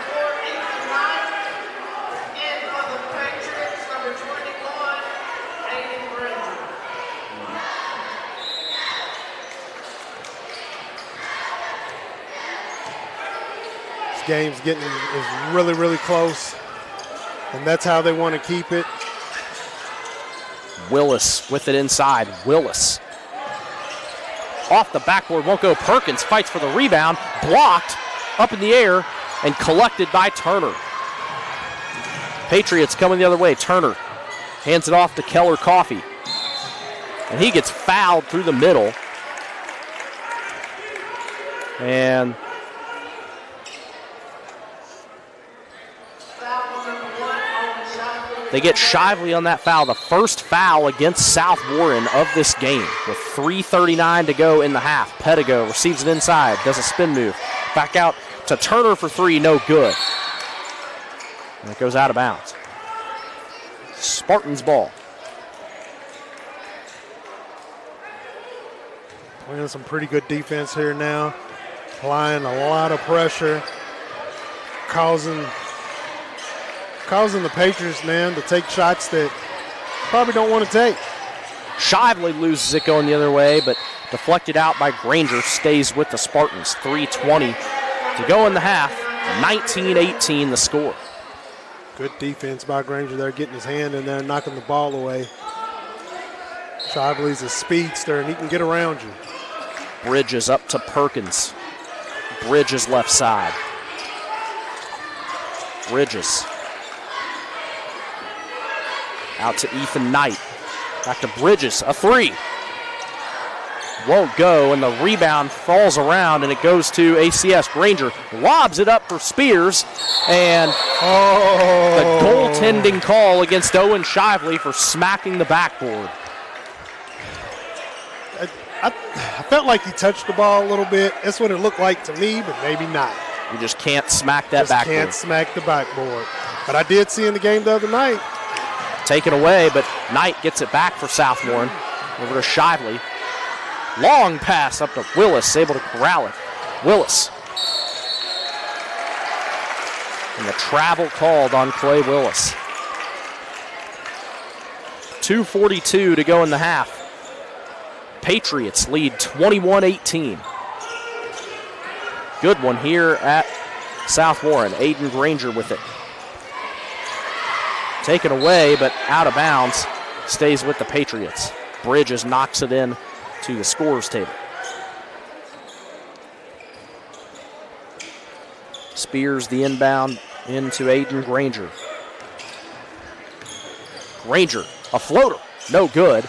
S4: This game's is really, really close, and that's how they want to keep it.
S3: Willis with it inside. Willis. Off the backboard, won't go. Perkins fights for the rebound. Blocked, up in the air, and collected by Turner. Patriots coming the other way. Turner hands it off to Keller Coffee. And he gets fouled through the middle. And they get Shively on that foul, the first foul against South Warren of this game with 3:39 to go in the half. Pedigo receives it inside, does a spin move. Back out to Turner for 3, no good. And it goes out of bounds. Spartans ball.
S4: Playing some pretty good defense here now. Applying a lot of pressure. Causing the Patriots, man, to take shots that probably don't want to take.
S3: Shively loses it going the other way, but deflected out by Granger, stays with the Spartans. 3:20 to go in the half. 19-18 the score.
S4: Good defense by Granger there, getting his hand in there, knocking the ball away. Shively's a speedster, and he can get around you.
S3: Bridges up to Perkins. Bridges left side. Bridges. Out to Ethan Knight. Back to Bridges. A 3. Won't go, and the rebound falls around, and it goes to ACS. Granger lobs it up for Spears, and the goaltending call against Owen Shively for smacking the backboard.
S4: I felt like he touched the ball a little bit. That's what it looked like to me, but maybe not.
S3: You just can't smack that backboard.
S4: Can't smack the backboard. But I did see in the game the other night.
S3: Taken away, but Knight gets it back for South Warren. Over to Shively. Long pass up to Willis, able to corral it. Willis. And the travel called on Clay Willis. 2:42 to go in the half. Patriots lead 21-18. Good one here at South Warren. Aiden Granger with it. Taken away, but out of bounds. Stays with the Patriots. Bridges knocks it in to the scorers table. Spears the inbound into Aiden Granger. Granger, a floater, no good.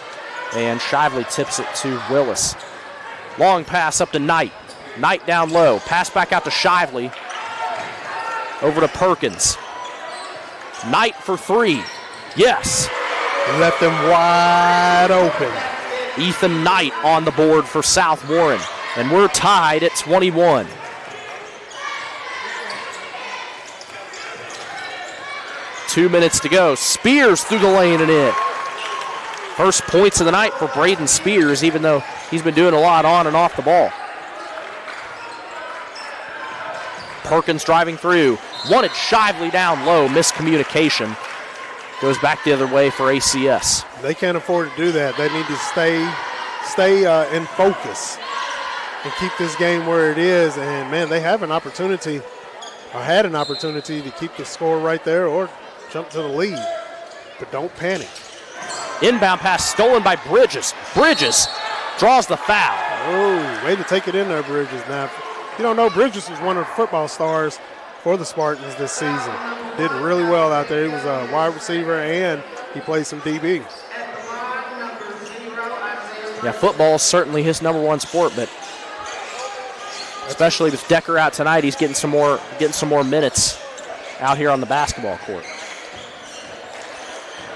S3: And Shively tips it to Willis. Long pass up to Knight. Knight down low. Pass back out to Shively. Over to Perkins. Knight for three. Yes.
S4: Left them wide open.
S3: Ethan Knight on the board for South Warren. And we're tied at 21. Two minutes to go. Spears through the lane and in. First points of the night for Braden Spears, even though he's been doing a lot on and off the ball. Perkins driving through. Wanted Shively down low. Miscommunication. Goes back the other way for ACS.
S4: They can't afford to do that. They need to stay in focus and keep this game where it is. And, man, they have an opportunity or had an opportunity to keep the score right there or jump to the lead. But don't panic.
S3: Inbound pass stolen by Bridges. Bridges draws the foul.
S4: Oh, way to take it in there, Bridges. Now, you don't know, Bridges was one of the football stars for the Spartans this season. Did really well out there. He was a wide receiver and he played some DB.
S3: Yeah, football is certainly his number one sport, but especially with Decker out tonight, he's getting some more minutes out here on the basketball court.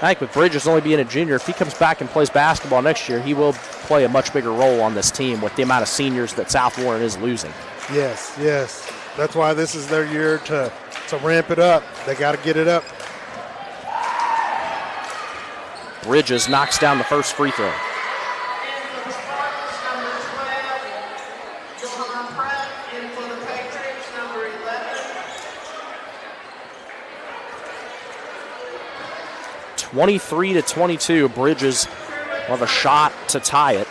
S3: I think with Bridges only being a junior, if he comes back and plays basketball next year, he will play a much bigger role on this team with the amount of seniors that South Warren is losing.
S4: Yes, yes. That's why this is their year to ramp it up. They got to get it up.
S3: Bridges knocks down the first free throw. (23-22). Bridges with a shot to tie it.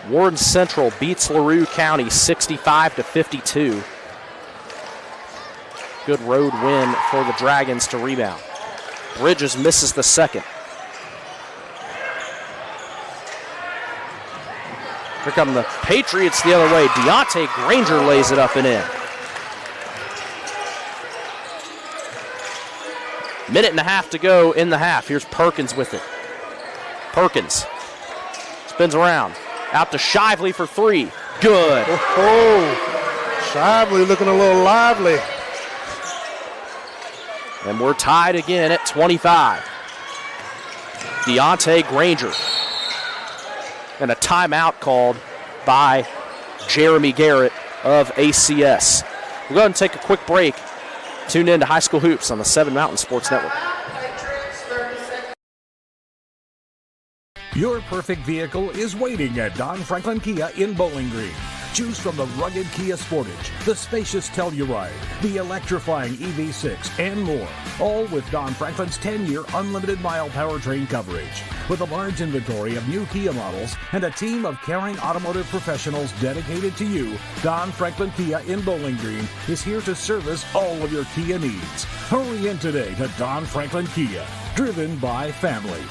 S3: Warren Central beats LaRue County 65-52. Good road win for the Dragons to rebound. Bridges misses the second. Here come the Patriots the other way. Deontay Granger lays it up and in. Minute and a half to go in the half. Here's Perkins with it. Perkins spins around. Out to Shively for three. Good.
S4: Oh, Shively looking a little lively.
S3: And we're tied again at 25. Deontay Granger. And a timeout called by Jeremy Garrett of ACS. We'll go ahead and take a quick break. Tune in to High School Hoops on the 7 Mountain Sports Network.
S6: Your perfect vehicle is waiting at Don Franklin Kia in Bowling Green. Choose from the rugged Kia Sportage, the spacious Telluride, the electrifying EV6, and more. All with Don Franklin's 10-year unlimited mile powertrain coverage. With a large inventory of new Kia models and a team of caring automotive professionals dedicated to you, Don Franklin Kia in Bowling Green is here to service all of your Kia needs. Hurry in today to Don Franklin Kia, driven by family.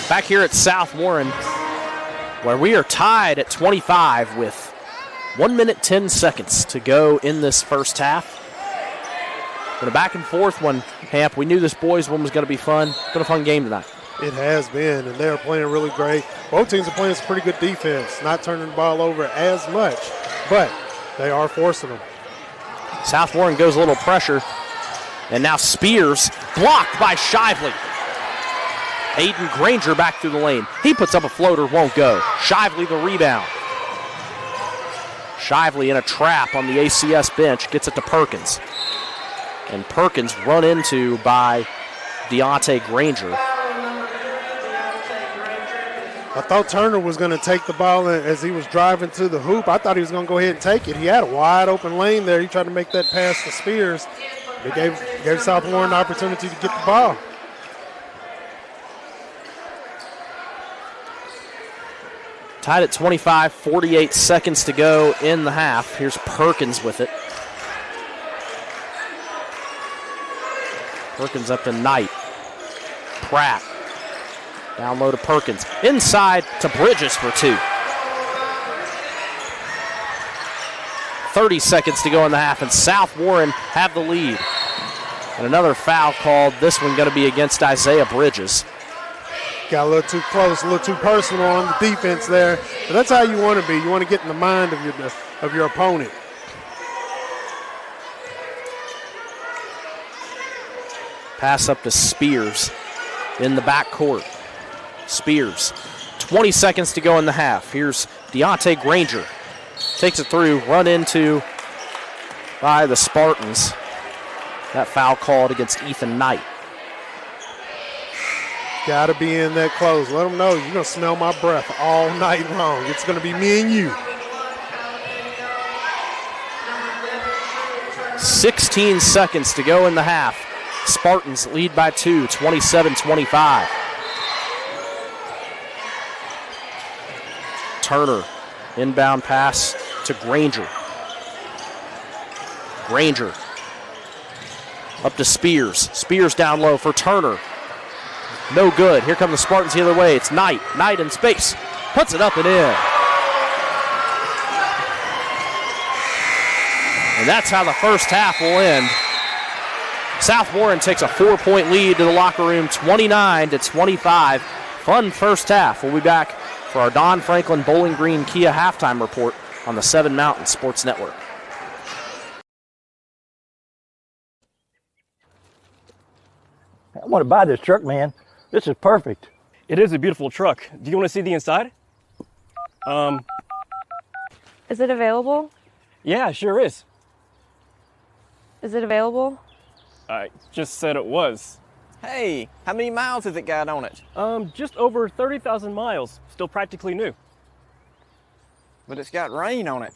S3: Back here at South Warren, where we are tied at 25 with 1 minute 10 seconds to go in this first half. But a back and forth one, Hamp. We knew this boys one was going to be fun. It's been a fun game tonight.
S4: It has been, and they are playing really great. Both teams are playing some pretty good defense, not turning the ball over as much, but they are forcing them.
S3: South Warren goes a little pressure, and now Spears blocked by Shively. Aiden Granger back through the lane. He puts up a floater, won't go. Shively the rebound. Shively in a trap on the ACS bench, gets it to Perkins. And Perkins run into by Deontay Granger.
S4: I thought Turner was going to take the ball as he was driving to the hoop. I thought he was going to go ahead and take it. He had a wide open lane there. He tried to make that pass to Spears. They gave South Warren the opportunity to get the ball.
S3: Tied at 25, 48 seconds to go in the half. Here's Perkins with it. Perkins up to Knight. Pratt. Down low to Perkins. Inside to Bridges for two. 30 seconds to go in the half, and South Warren have the lead. And another foul called. This one going to be against Isaiah Bridges.
S4: Got a little too close, a little too personal on the defense there. But that's how you want to be. You want to get in the mind of your opponent.
S3: Pass up to Spears in the backcourt. Spears, 20 seconds to go in the half. Here's Deontay Granger. Takes it through, run into by the Spartans. That foul called against Ethan Knight.
S4: Got to be in that close. Let them know you're going to smell my breath all night long. It's going to be me and you.
S3: 16 seconds to go in the half. Spartans lead by 2, 27-25. Turner, inbound pass to Granger. Granger up to Spears. Spears down low for Turner. No good. Here come the Spartans the other way. It's Knight. Knight in space. Puts it up and in. And that's how the first half will end. South Warren takes a 4-point lead to the locker room, 29-25. Fun first half. We'll be back for our Don Franklin Bowling Green Kia halftime report on the 7 Mountain Sports Network.
S12: I want to buy this truck, man. This is perfect.
S8: It is a beautiful truck. Do you want to see the inside?
S9: Is it available?
S8: Yeah, it sure is.
S9: Is it available?
S8: I just said it was.
S13: Hey, how many miles has it got on it?
S8: Just over 30,000 miles. Still practically new.
S13: But it's got rain on it.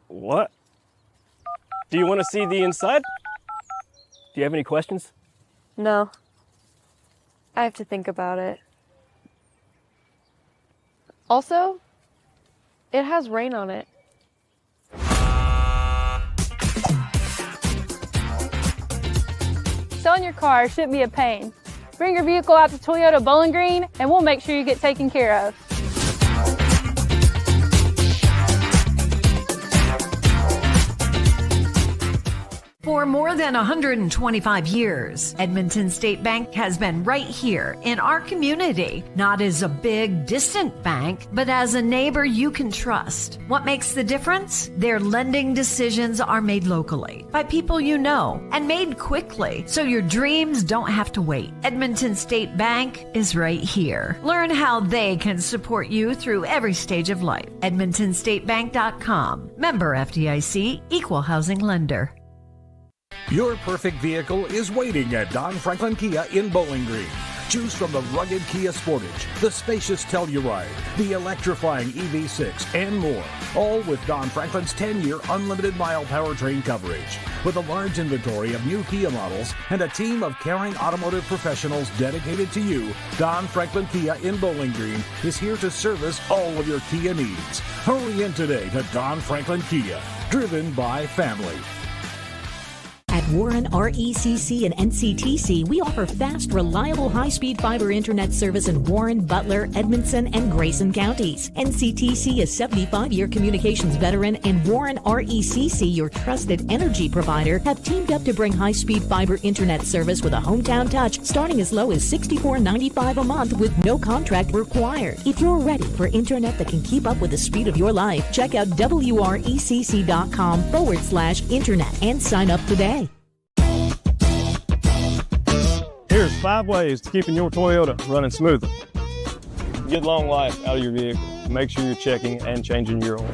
S8: What? Do you want to see the inside? Do you have any questions?
S9: No. I have to think about it. Also, it has rain on it.
S14: Selling your car shouldn't be a pain. Bring your vehicle out to Toyota Bowling Green and we'll make sure you get taken care of.
S5: For more than 125 years, Edmonton State Bank has been right here in our community, not as a big, distant bank, but as a neighbor you can trust. What makes the difference? Their lending decisions are made locally by people you know and made quickly, so your dreams don't have to wait. Edmonton State Bank is right here. Learn how they can support you through every stage of life. EdmontonStateBank.com. Member FDIC, Equal Housing Lender.
S6: Your perfect vehicle is waiting at Don Franklin Kia in Bowling Green. Choose from the rugged Kia Sportage, the spacious Telluride, the electrifying EV6, and more. All with Don Franklin's 10-year unlimited mile powertrain coverage. With a large inventory of new Kia models and a team of caring automotive professionals dedicated to you, Don Franklin Kia in Bowling Green is here to service all of your Kia needs. Hurry in today to Don Franklin Kia, driven by family.
S7: At Warren RECC and NCTC, we offer fast, reliable, high-speed fiber internet service in Warren, Butler, Edmondson, and Grayson counties. NCTC is a 75-year communications veteran, and Warren RECC, your trusted energy provider, have teamed up to bring high-speed fiber internet service with a hometown touch, starting as low as $64.95 a month with no contract required. If you're ready for internet that can keep up with the speed of your life, check out wrecc.com/internet and sign up today.
S8: Here's 5 ways to keeping your Toyota running smoothly. Get long life out of your vehicle. Make sure you're checking and changing your oil.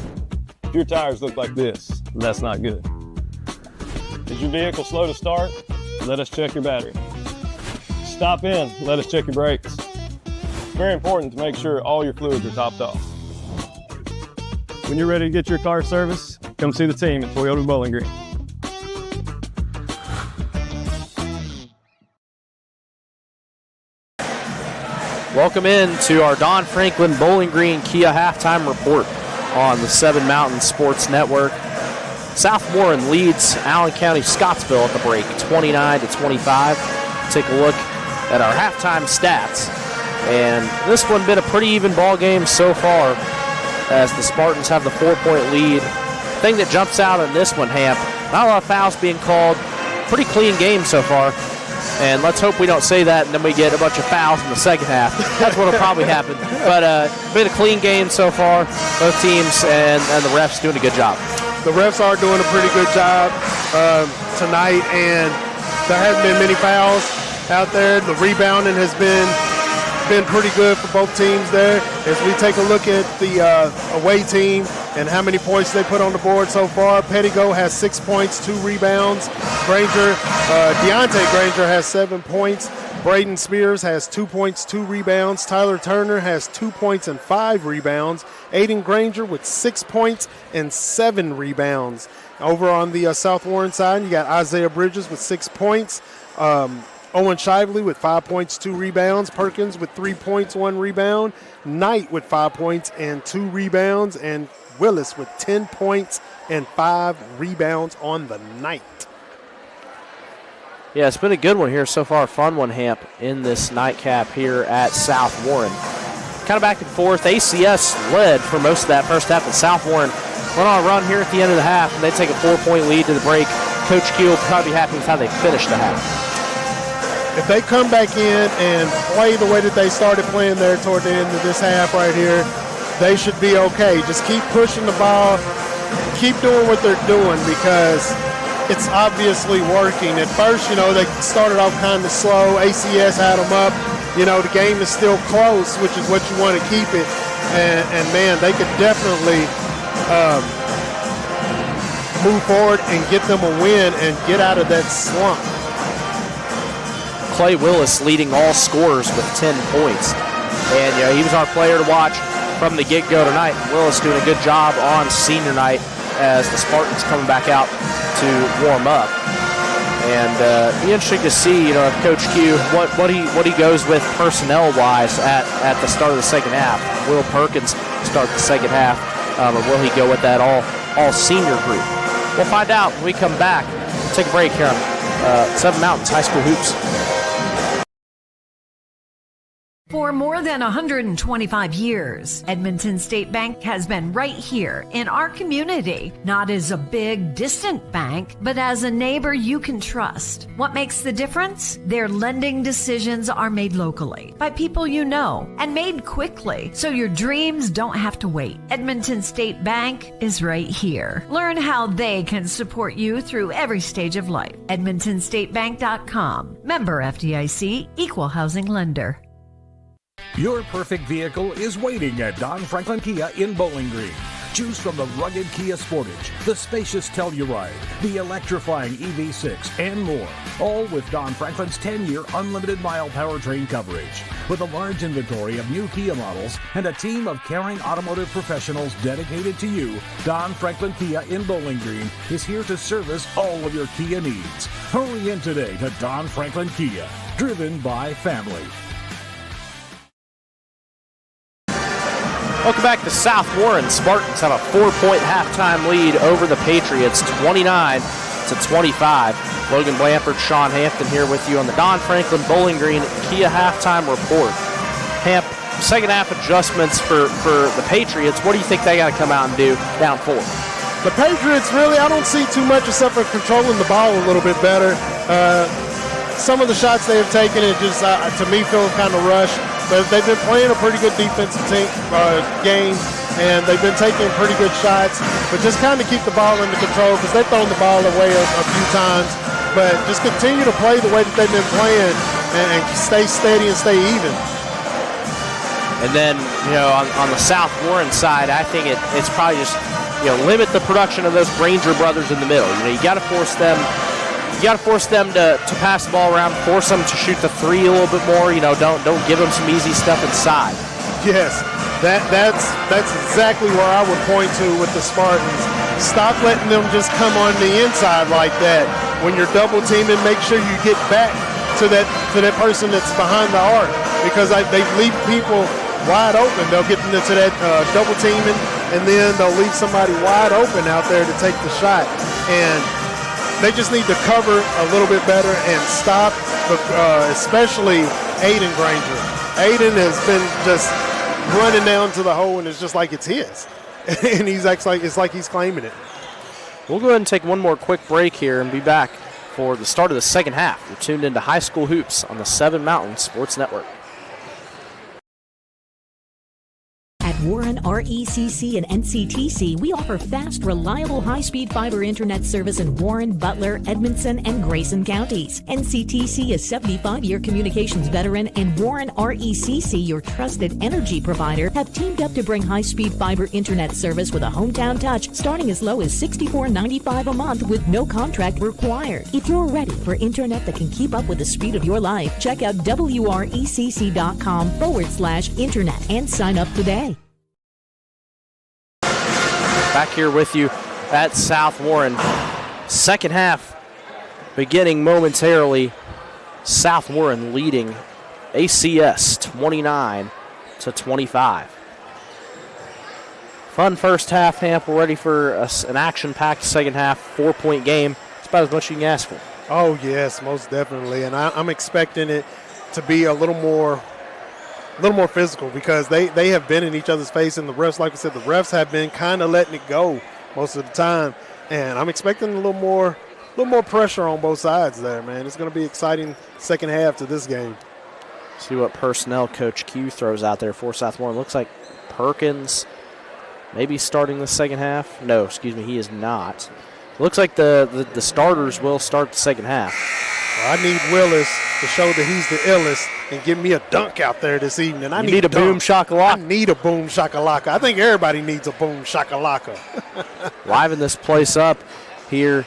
S8: If your tires look like this, that's not good. Is your vehicle slow to start? Let us check your battery. Stop in, let us check your brakes. It's very important to make sure all your fluids are topped off. When you're ready to get your car serviced, come see the team at Toyota Bowling Green.
S3: Welcome in to our Don Franklin Bowling Green Kia halftime report on the 7 Mountain Sports Network. South Warren leads Allen County-Scottsville at the break, 29-25. Take a look at our halftime stats. And this one been a pretty even ball game so far as the Spartans have the 4-point lead. Thing that jumps out in this one, Hamp, not a lot of fouls being called. Pretty clean game so far. And let's hope we don't say that and then we get a bunch of fouls in the second half. That's what will probably happen. But been a clean game so far, both teams, and the refs doing a good job.
S4: The refs are doing a pretty good job tonight, and there hasn't been many fouls out there. The rebounding has been pretty good for both teams there. As we take a look at the away team and how many points they put on the board so far, Pettigo has 6 points, 2 rebounds. Deontay Granger has 7 points. Braden Spears has 2 points, 2 rebounds. Tyler Turner has 2 points and 5 rebounds. Aiden Granger with 6 points and 7 rebounds. Over on the South Warren side, you got Isaiah Bridges with 6 points. Owen Shively with 5 points, 2 rebounds. Perkins with 3 points, 1 rebound. Knight with 5 points and 2 rebounds. And Willis with 10 points and 5 rebounds on the night.
S3: Yeah, it's been a good one here so far. Fun one, Hamp, in this nightcap here at South Warren. Kind of back and forth. ACS led for most of that first half, but South Warren went on a run here at the end of the half, and they take a 4-point lead to the break. Coach Q will probably be happy with how they finished the half.
S4: If they come back in and play the way that they started playing there toward the end of this half right here, they should be okay. Just keep pushing the ball, keep doing what they're doing, because it's obviously working. At first, they started off kind of slow. ACS had them up. The game is still close, which is what you want to keep it. And man, they could definitely move forward and get them a win and get out of that slump.
S3: Clay Willis leading all scorers with 10 points. And he was our player to watch from the get-go tonight. Willis doing a good job on senior night as the Spartans coming back out to warm up. And be interesting to see, if Coach Q, what he goes with personnel-wise at the start of the second half. Will Perkins start the second half, or will he go with that all senior group? We'll find out when we come back. We'll take a break here on 7 Mountains High School Hoops.
S5: For more than 125 years, Edmonton State Bank has been right here in our community, not as a big, distant bank, but as a neighbor you can trust. What makes the difference? Their lending decisions are made locally by people you know and made quickly, so your dreams don't have to wait. Edmonton State Bank is right here. Learn how they can support you through every stage of life. EdmontonStateBank.com. Member FDIC, Equal Housing Lender.
S6: Your perfect vehicle is waiting at Don Franklin Kia in Bowling Green. Choose from the rugged Kia Sportage, the spacious Telluride, the electrifying EV6, and more. All with Don Franklin's 10-year unlimited mile powertrain coverage. With a large inventory of new Kia models and a team of caring automotive professionals dedicated to you, Don Franklin Kia in Bowling Green is here to service all of your Kia needs. Hurry in today to Don Franklin Kia, driven by family.
S3: Welcome back to South Warren. Spartans have a 4-point halftime lead over the Patriots, 29-25. Logan Blanford, Sean Hampton here with you on the Don Franklin Bowling Green Kia halftime report. Hamp, second half adjustments for the Patriots. What do you think they got to come out and do down 4?
S4: The Patriots, really, I don't see too much except for controlling the ball a little bit better. Some of the shots they have taken, it just, to me, feels kind of rushed. But they've been playing a pretty good defensive game, and they've been taking pretty good shots. But just kind of keep the ball under control, because they've thrown the ball away a few times. But just continue to play the way that they've been playing and stay steady and stay even.
S3: And then, on the South Warren side, I think it's probably just, limit the production of those Granger brothers in the middle. You got to force them You got to force them to pass the ball around, force them to shoot the three a little bit more. You know, don't give them some easy stuff inside.
S4: Yes, that's exactly where I would point to with the Spartans. Stop letting them just come on the inside like that. When you're double teaming, make sure you get back to that person that's behind the arc, because they leave people wide open. They'll get into that double teaming, and then they'll leave somebody wide open out there to take the shot. And they just need to cover a little bit better and stop, especially Aiden Granger. Aiden has been just running down to the hole, and it's just like it's his. And it's like he's claiming it.
S3: We'll go ahead and take one more quick break here and be back for the start of the second half. You're tuned into High School Hoops on the 7 Mountain Sports Network.
S7: At Warren RECC and NCTC, we offer fast, reliable, high-speed fiber internet service in Warren, Butler, Edmonson, and Grayson counties. NCTC is 75-year communications veteran, and Warren RECC, your trusted energy provider, have teamed up to bring high-speed fiber internet service with a hometown touch, starting as low as $64.95 a month with no contract required. If you're ready for internet that can keep up with the speed of your life, check out wrecc.com/internet and sign up today.
S3: Back here with you at South Warren. Second half beginning momentarily. South Warren leading ACS 29-25. Fun first half, Hamp. We're ready for an action-packed second half, 4-point game. It's about as much as you can ask for.
S4: Oh, yes, most definitely. And I'm expecting it to be a little more physical, because they have been in each other's face, and the refs, like I said, the refs have been kind of letting it go most of the time, and I'm expecting a little more pressure on both sides there, man. It's going to be exciting second half to this game.
S3: See what personnel Coach Q throws out there for South Warren. Looks like Perkins maybe starting the second half. No, excuse me, he is not. Looks like the starters will start the second half.
S4: Well, I need Willis to show that he's the illest and give me a dunk out there this evening. I
S3: need a boom shakalaka.
S4: I need a boom shakalaka. I think everybody needs a boom shakalaka.
S3: Liven this place up here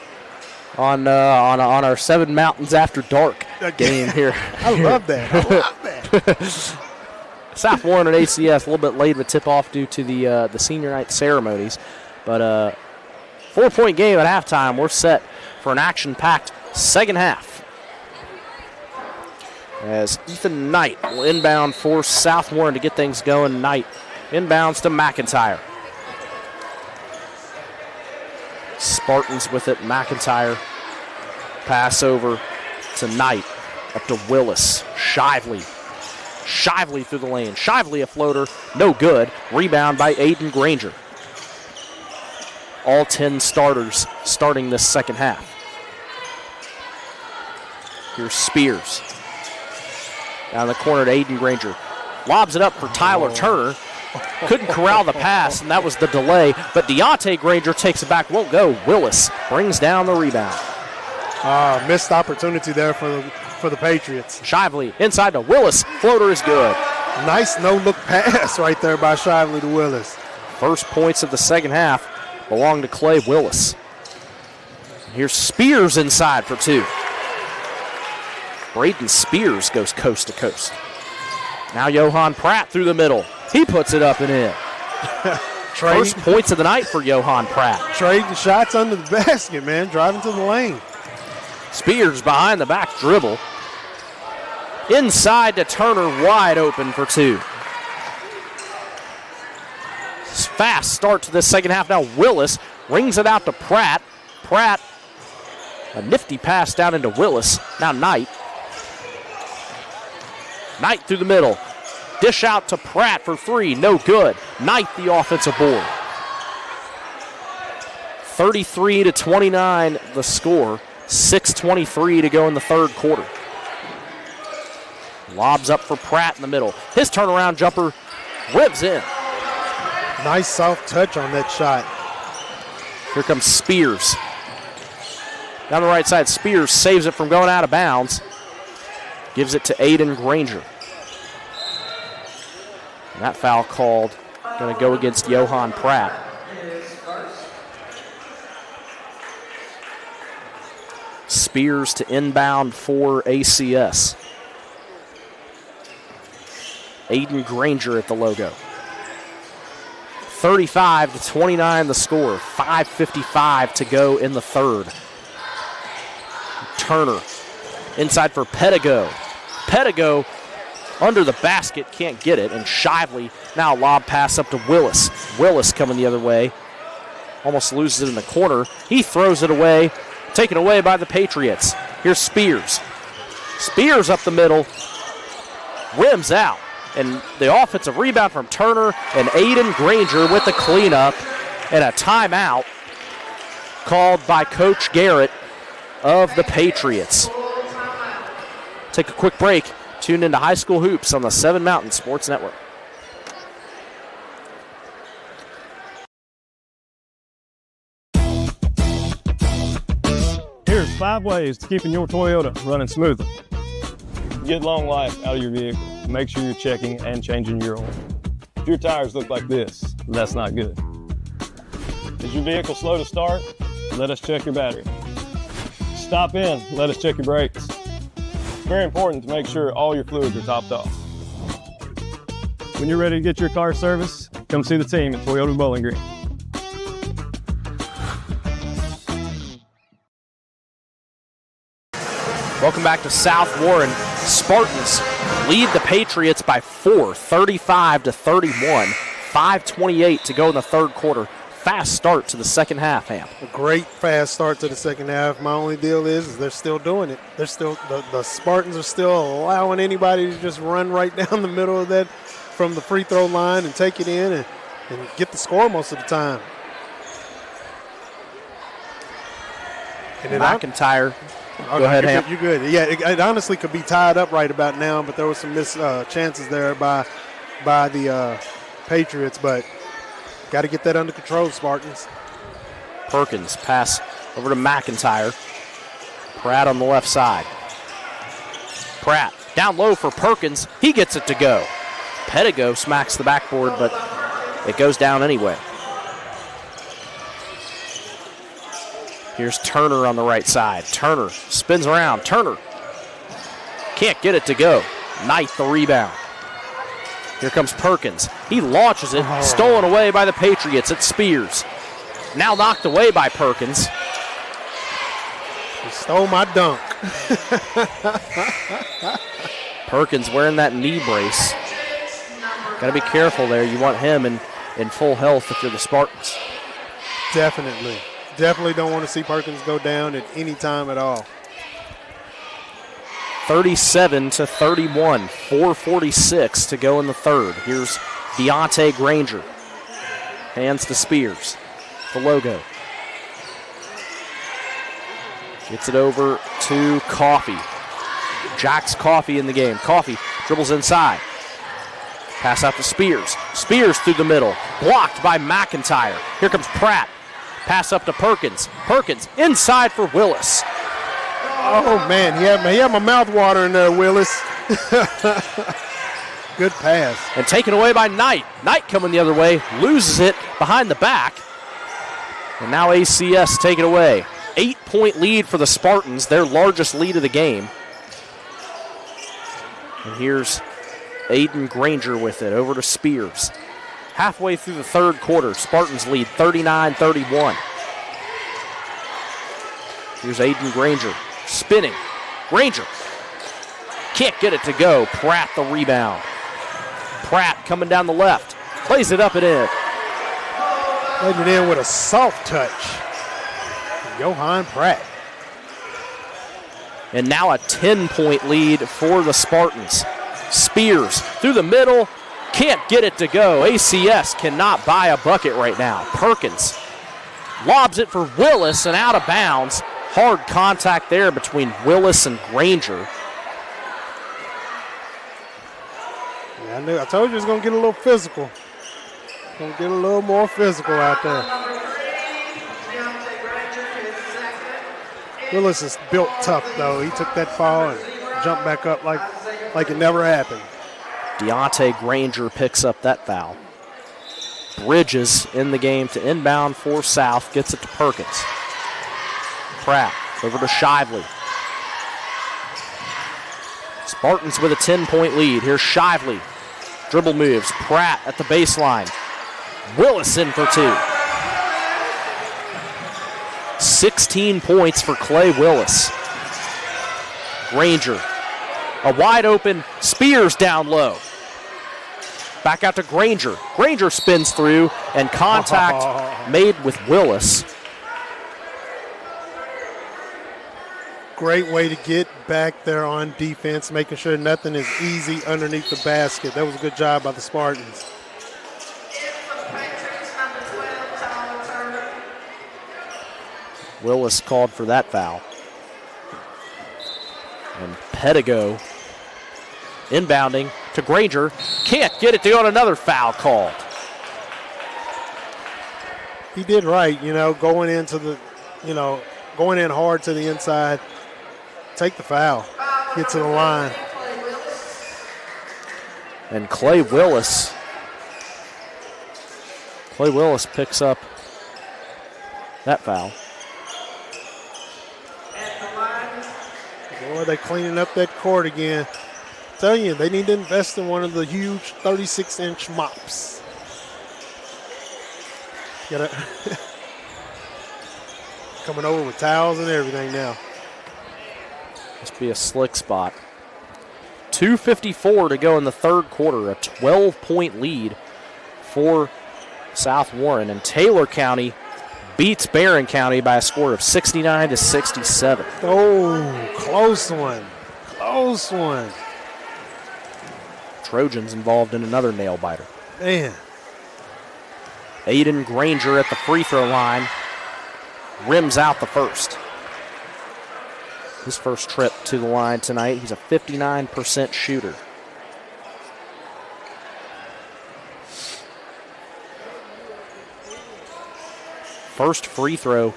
S3: on our 7 Mountains After Dark game here.
S4: I love that.
S3: South Warren and ACS a little bit late of a tip-off due to the senior night ceremonies, but 4-point game at halftime. We're set for an action-packed second half, as Ethan Knight will inbound for South Warren to get things going. Knight inbounds to McIntyre. Spartans with it. McIntyre pass over to Knight. Up to Willis. Shively through the lane. Shively a floater. No good. Rebound by Aiden Granger. All 10 starters starting this second half. Here's Spears. Down the corner to Aiden Granger. Lobs it up for Tyler Turner. Couldn't corral the pass, and that was the delay. But Deontay Granger takes it back. Won't go. Willis brings down the rebound.
S4: Missed opportunity there for the Patriots.
S3: Shively inside to Willis. Floater is good.
S4: Nice no-look pass right there by Shively to Willis.
S3: First points of the second half belong to Clay Willis. Here's Spears inside for 2. Braden Spears goes coast to coast. Now Johan Pratt through the middle. He puts it up and in. First points of the night for Johan Pratt.
S4: Trading shots under the basket, man. Driving to the lane.
S3: Spears behind the back dribble. Inside to Turner, wide open for 2. Fast start to the second half. Now Willis rings it out to Pratt. Pratt, a nifty pass down into Willis. Now Knight. Knight through the middle. Dish out to Pratt for 3. No good. Knight the offensive board. 33-29 the score. 6:23 to go in the third quarter. Lobs up for Pratt in the middle. His turnaround jumper ribs in.
S4: Nice soft touch on that shot.
S3: Here comes Spears. Down the right side, Spears saves it from going out of bounds. Gives it to Aiden Granger. And that foul called. Going to go against Johan Pratt. Spears to inbound for ACS. Aiden Granger at the logo. 35-29 the score. 5:55 to go in the third. Turner inside for Pedigo. Pedigo under the basket, can't get it, and Shively now lob pass up to Willis. Willis coming the other way. Almost loses it in the corner. He throws it away, taken away by the Patriots. Here's Spears. Spears up the middle, rims out. And the offensive rebound from Turner and Aiden Granger with the cleanup and a timeout called by Coach Garrett of the Patriots. Take a quick break. Tune into High School Hoops on the 7 Mountain Sports Network.
S8: Here's 5 ways to keeping your Toyota running smoothly. Get long life out of your vehicle. Make sure you're checking and changing your oil. If your tires look like this, that's not good. Is your vehicle slow to start? Let us check your battery. Stop in, let us check your brakes. It's very important to make sure all your fluids are topped off. When you're ready to get your car serviced, come see the team at Toyota Bowling Green.
S3: Welcome back to South Warren. Spartans lead the Patriots by 4, 35-31. 5:28 to go in the third quarter. Fast start to the second half, Ham.
S4: A great fast start to the second half. My only deal is they're still doing it. They're still the Spartans are still allowing anybody to just run right down the middle of that from the free throw line and take it in and get the score most of the time. And
S3: McIntyre.
S4: Go ahead, Ham. You're good. Yeah, it honestly could be tied up right about now, but there was some missed chances there by the Patriots, but got to get that under control, Spartans.
S3: Perkins pass over to McIntyre. Pratt on the left side. Pratt down low for Perkins. He gets it to go. Pedigo smacks the backboard, but it goes down anyway. Here's Turner on the right side. Turner spins around. Turner can't get it to go. Knight the rebound. Here comes Perkins. He launches it. Stolen away by the Patriots. It's Spears. Now knocked away by Perkins.
S4: He stole my dunk.
S3: Perkins wearing that knee brace. Got to be careful there. You want him in full health if you're the Spartans.
S4: Definitely. Definitely don't want to see Perkins go down at any time at all.
S3: 37-31, 4:46 to go in the third. Here's Deontay Granger. Hands to Spears. The logo. Gets it over to Coffey. Jack's Coffey in the game. Coffey dribbles inside. Pass out to Spears. Spears through the middle. Blocked by McIntyre. Here comes Pratt. Pass up to Perkins. Perkins inside for Willis.
S4: Oh, man, he had my mouth watering there, Willis. Good pass.
S3: And taken away by Knight. Knight coming the other way, loses it behind the back. And now ACS take it away. 8-point lead for the Spartans, their largest lead of the game. And here's Aiden Granger with it, over to Spears. Halfway through the third quarter, Spartans lead 39-31. Here's Aiden Granger spinning. Granger can't get it to go. Pratt the rebound. Pratt coming down the left. Plays it up and in.
S4: Played it in with a soft touch. Johan Pratt.
S3: And now a 10-point lead for the Spartans. Spears through the middle. Can't get it to go. ACS cannot buy a bucket right now. Perkins lobs it for Willis and out of bounds. Hard contact there between Willis and Granger.
S4: Yeah, I told you it was going to get a little physical. Going to get a little more physical out there. Willis is built tough, though. He took that fall and jumped back up like it never happened.
S3: Deontay Granger picks up that foul. Bridges in the game to inbound for South. Gets it to Perkins. Pratt over to Shively. Spartans with a 10-point lead. Here's Shively. Dribble moves. Pratt at the baseline. Willis in for 2. 16 points for Clay Willis. Granger. A wide open Spears down low. Back out to Granger. Granger spins through and contact made with Willis.
S4: Great way to get back there on defense, making sure nothing is easy underneath the basket. That was a good job by the Spartans.
S3: Willis called for that foul. And Pedigo inbounding to Granger. Can't get it to go on another foul called.
S4: He did right, going into the, going in hard to the inside. Take the foul. Get to the line.
S3: And Clay Willis picks up that foul.
S4: Boy, they're cleaning up that court again. I'm telling you, they need to invest in one of the huge 36-inch mops. Coming over with towels and everything now.
S3: Must be a slick spot. 2:54 to go in the third quarter. A 12-point lead for South Warren. And Taylor County beats Barron County by a score of 69-67.
S4: Oh, close one. Close one.
S3: Trojans involved in another nail biter.
S4: Man.
S3: Aiden Granger at the free throw line. Rims out the first. His first trip to the line tonight. He's a 59% shooter. First free throw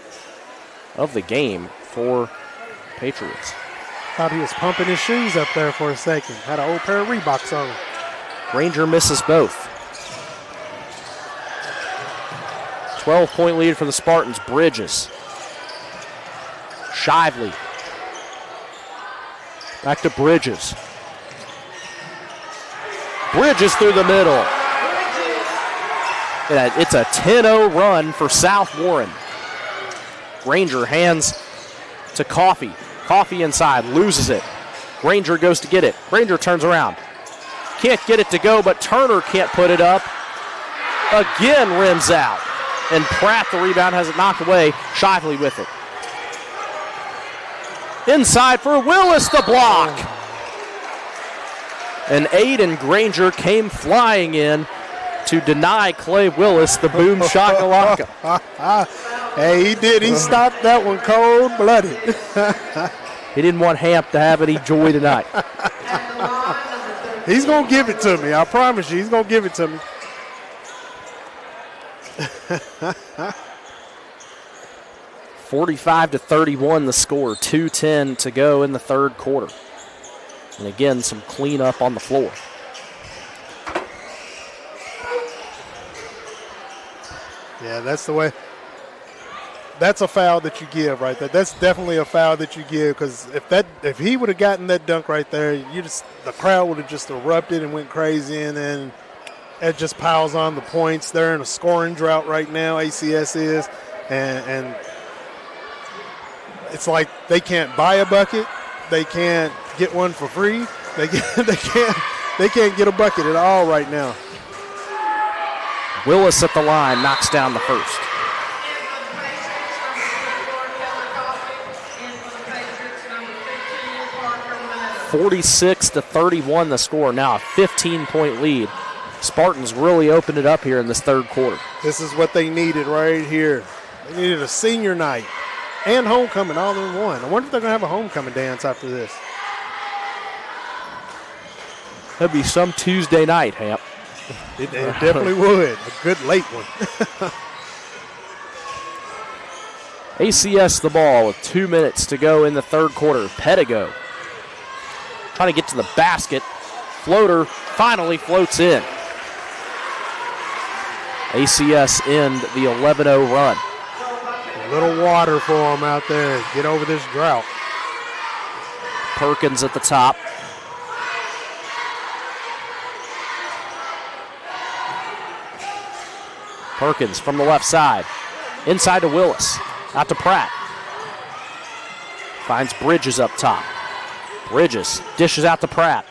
S3: of the game for Patriots.
S4: Thought he was pumping his shoes up there for a second. Had an old pair of Reeboks on.
S3: Granger misses both. 12-point lead for the Spartans. Bridges. Shively. Back to Bridges. Bridges through the middle. It's a 10-0 run for South Warren. Granger hands to Coffey. Coffey inside, loses it. Granger goes to get it. Granger turns around. Can't get it to go, but Turner can't put it up. Again rims out. And Pratt, the rebound, has it knocked away. Shively with it. Inside for Willis, the block. And Aiden Granger came flying in to deny Clay Willis the boom shakalaka.
S4: Hey, he did. He stopped that one cold-blooded.
S3: He didn't want Hamp to have any joy tonight.
S4: He's going to give it to me. I promise you, he's going to give it to me.
S3: 45-31 the score. 2:10 to go in the third quarter. And again, some cleanup on the floor.
S4: Yeah, that's the way. That's a foul that you give right there. That's definitely a foul that you give, because if he would have gotten that dunk right there, the crowd would have just erupted and went crazy, and then it just piles on the points. They're in a scoring drought right now, ACS is, and it's like they can't buy a bucket, they can't get one for free, they can't get a bucket at all right now.
S3: Willis at the line knocks down the first. (46-31) the score. Now a 15-point lead. Spartans really opened it up here in this third quarter.
S4: This is what they needed right here. They needed a senior night and homecoming all in one. I wonder if they're going to have a homecoming dance after this.
S3: That'd be some Tuesday night, Hamp.
S4: It definitely would. A good late one.
S3: ACS the ball with 2 minutes to go in the third quarter. Pedigo trying to get to the basket. Floater finally floats in. ACS end the 11-0 run.
S4: A little water for them out there. Get over this drought.
S3: Perkins at the top. Perkins from the left side. Inside to Willis. Out to Pratt. Finds Bridges up top. Bridges dishes out to Pratt.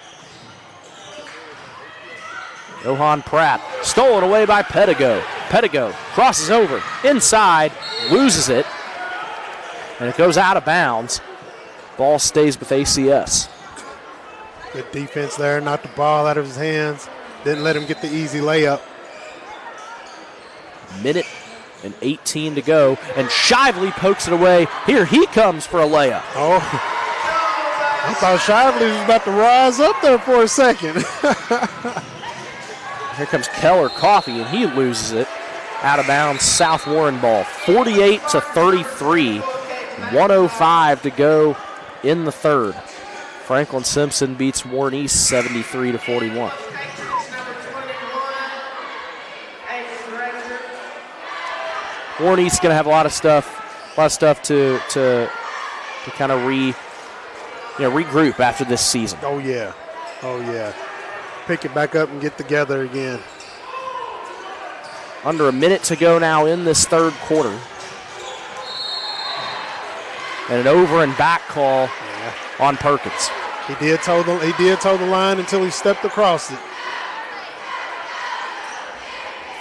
S3: Johan Pratt. Stolen away by Pedigo. Pedigo crosses over. Inside. Loses it. And it goes out of bounds. Ball stays with ACS.
S4: Good defense there. Knocked the ball out of his hands. Didn't let him get the easy layup.
S3: Minute and 18 to go. And Shively pokes it away. Here he comes for a layup.
S4: Oh, I thought Shively was about to rise up there for a second.
S3: Here comes Keller Coffey, and he loses it. Out of bounds, South Warren ball. 48-33. 1:05 to go in the third. Franklin Simpson beats Warren East 73-41. Warren East's going to have a lot of stuff to kind of regroup after this season.
S4: Oh yeah. Pick it back up and get together again.
S3: Under a minute to go now in this third quarter. And an over and back call on Perkins.
S4: He did toe the line until he stepped across it.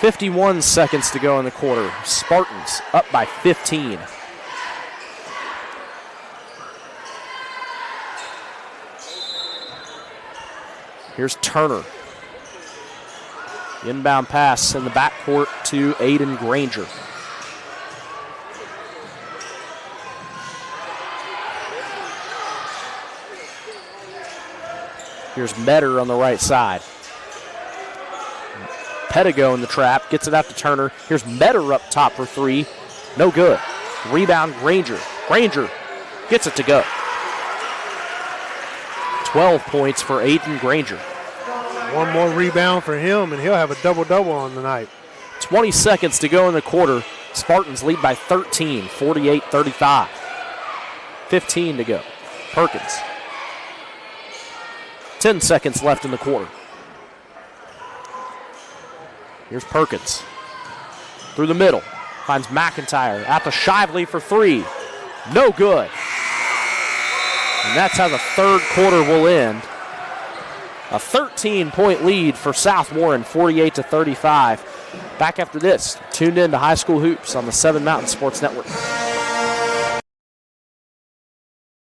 S3: 51 seconds to go in the quarter. Spartans up by 15. Here's Turner. Inbound pass in the backcourt to Aiden Granger. Here's Metter on the right side. Pedigo in the trap, gets it out to Turner. Here's Metter up top for three. No good. Rebound Granger. Granger gets it to go. 12 points for Aiden Granger.
S4: One more rebound for him, and he'll have a double-double on the night.
S3: 20 seconds to go in the quarter. Spartans lead by 13, 48-35. 15 to go. Perkins. 10 seconds left in the quarter. Here's Perkins. Through the middle. Finds McIntyre. Out to Shively for three. No good. And that's how the third quarter will end. A 13-point lead for South Warren, 48-35. Back after this, tuned in to High School Hoops on the 7 Mountain Sports Network.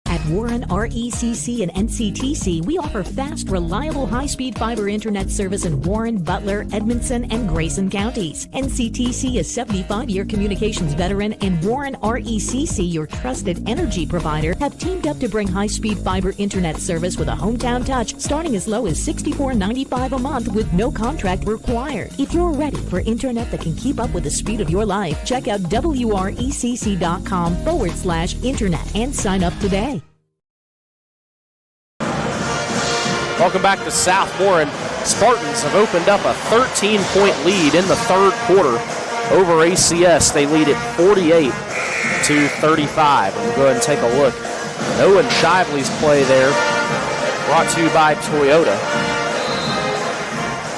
S7: At Warren RECC and NCTC, we offer fast, reliable, high-speed fiber internet service in Warren, Butler, Edmondson, and Grayson counties. NCTC is 75-year communications veteran, and Warren RECC, your trusted energy provider, have teamed up to bring high-speed fiber internet service with a hometown touch, starting as low as $64.95 a month with no contract required. If you're ready for internet that can keep up with the speed of your life, check out wrecc.com/internet and sign up today.
S3: Welcome back to South Warren. Spartans have opened up a 13-point lead in the third quarter over ACS. They lead it 48-35. We'll go ahead and take a look. Owen Shively's play there, brought to you by Toyota.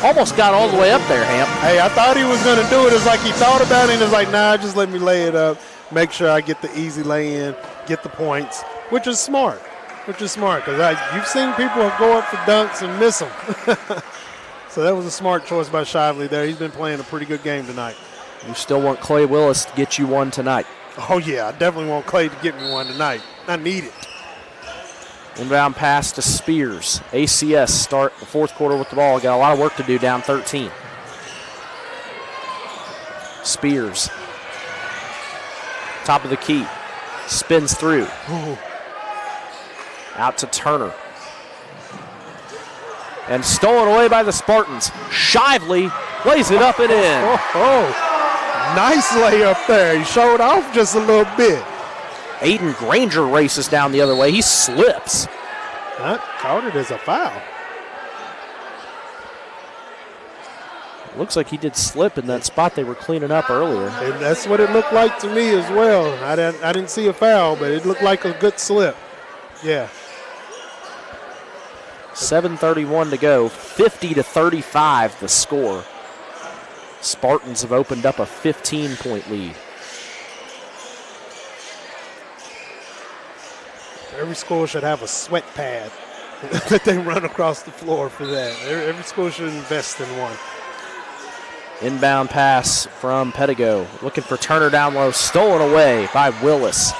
S3: Almost got all the way up there, Hamp.
S4: Hey, I thought he was going to do it. It's like he thought about it and it's like, nah, just let me lay it up. Make sure I get the easy lay-in, get the points, which is smart. Because you've seen people go up for dunks and miss them. So that was a smart choice by Shively there. He's been playing a pretty good game tonight.
S3: You still want Clay Willis to get you one tonight.
S4: Oh, yeah, I definitely want Clay to get me one tonight. I need it.
S3: Inbound pass to Spears. ACS start the fourth quarter with the ball. Got a lot of work to do, down 13. Spears. Top of the key. Spins through.
S4: Ooh.
S3: Out to Turner. And stolen away by the Spartans. Shively lays it up and in.
S4: Nice layup there. He showed off just a little bit.
S3: Aiden Granger races down the other way. He slips.
S4: That counted as a foul.
S3: Looks like he did slip in that spot they were cleaning up earlier.
S4: And that's what it looked like to me as well. I didn't see a foul, but it looked like a good slip. Yeah.
S3: 7:31 to go. 50-35 the score. Spartans have opened up a 15-point lead.
S4: Every school should have a sweat pad that they run across the floor for that. Every school should invest in one.
S3: Inbound pass from Pedigo. Looking for Turner down low. Stolen away by Willis.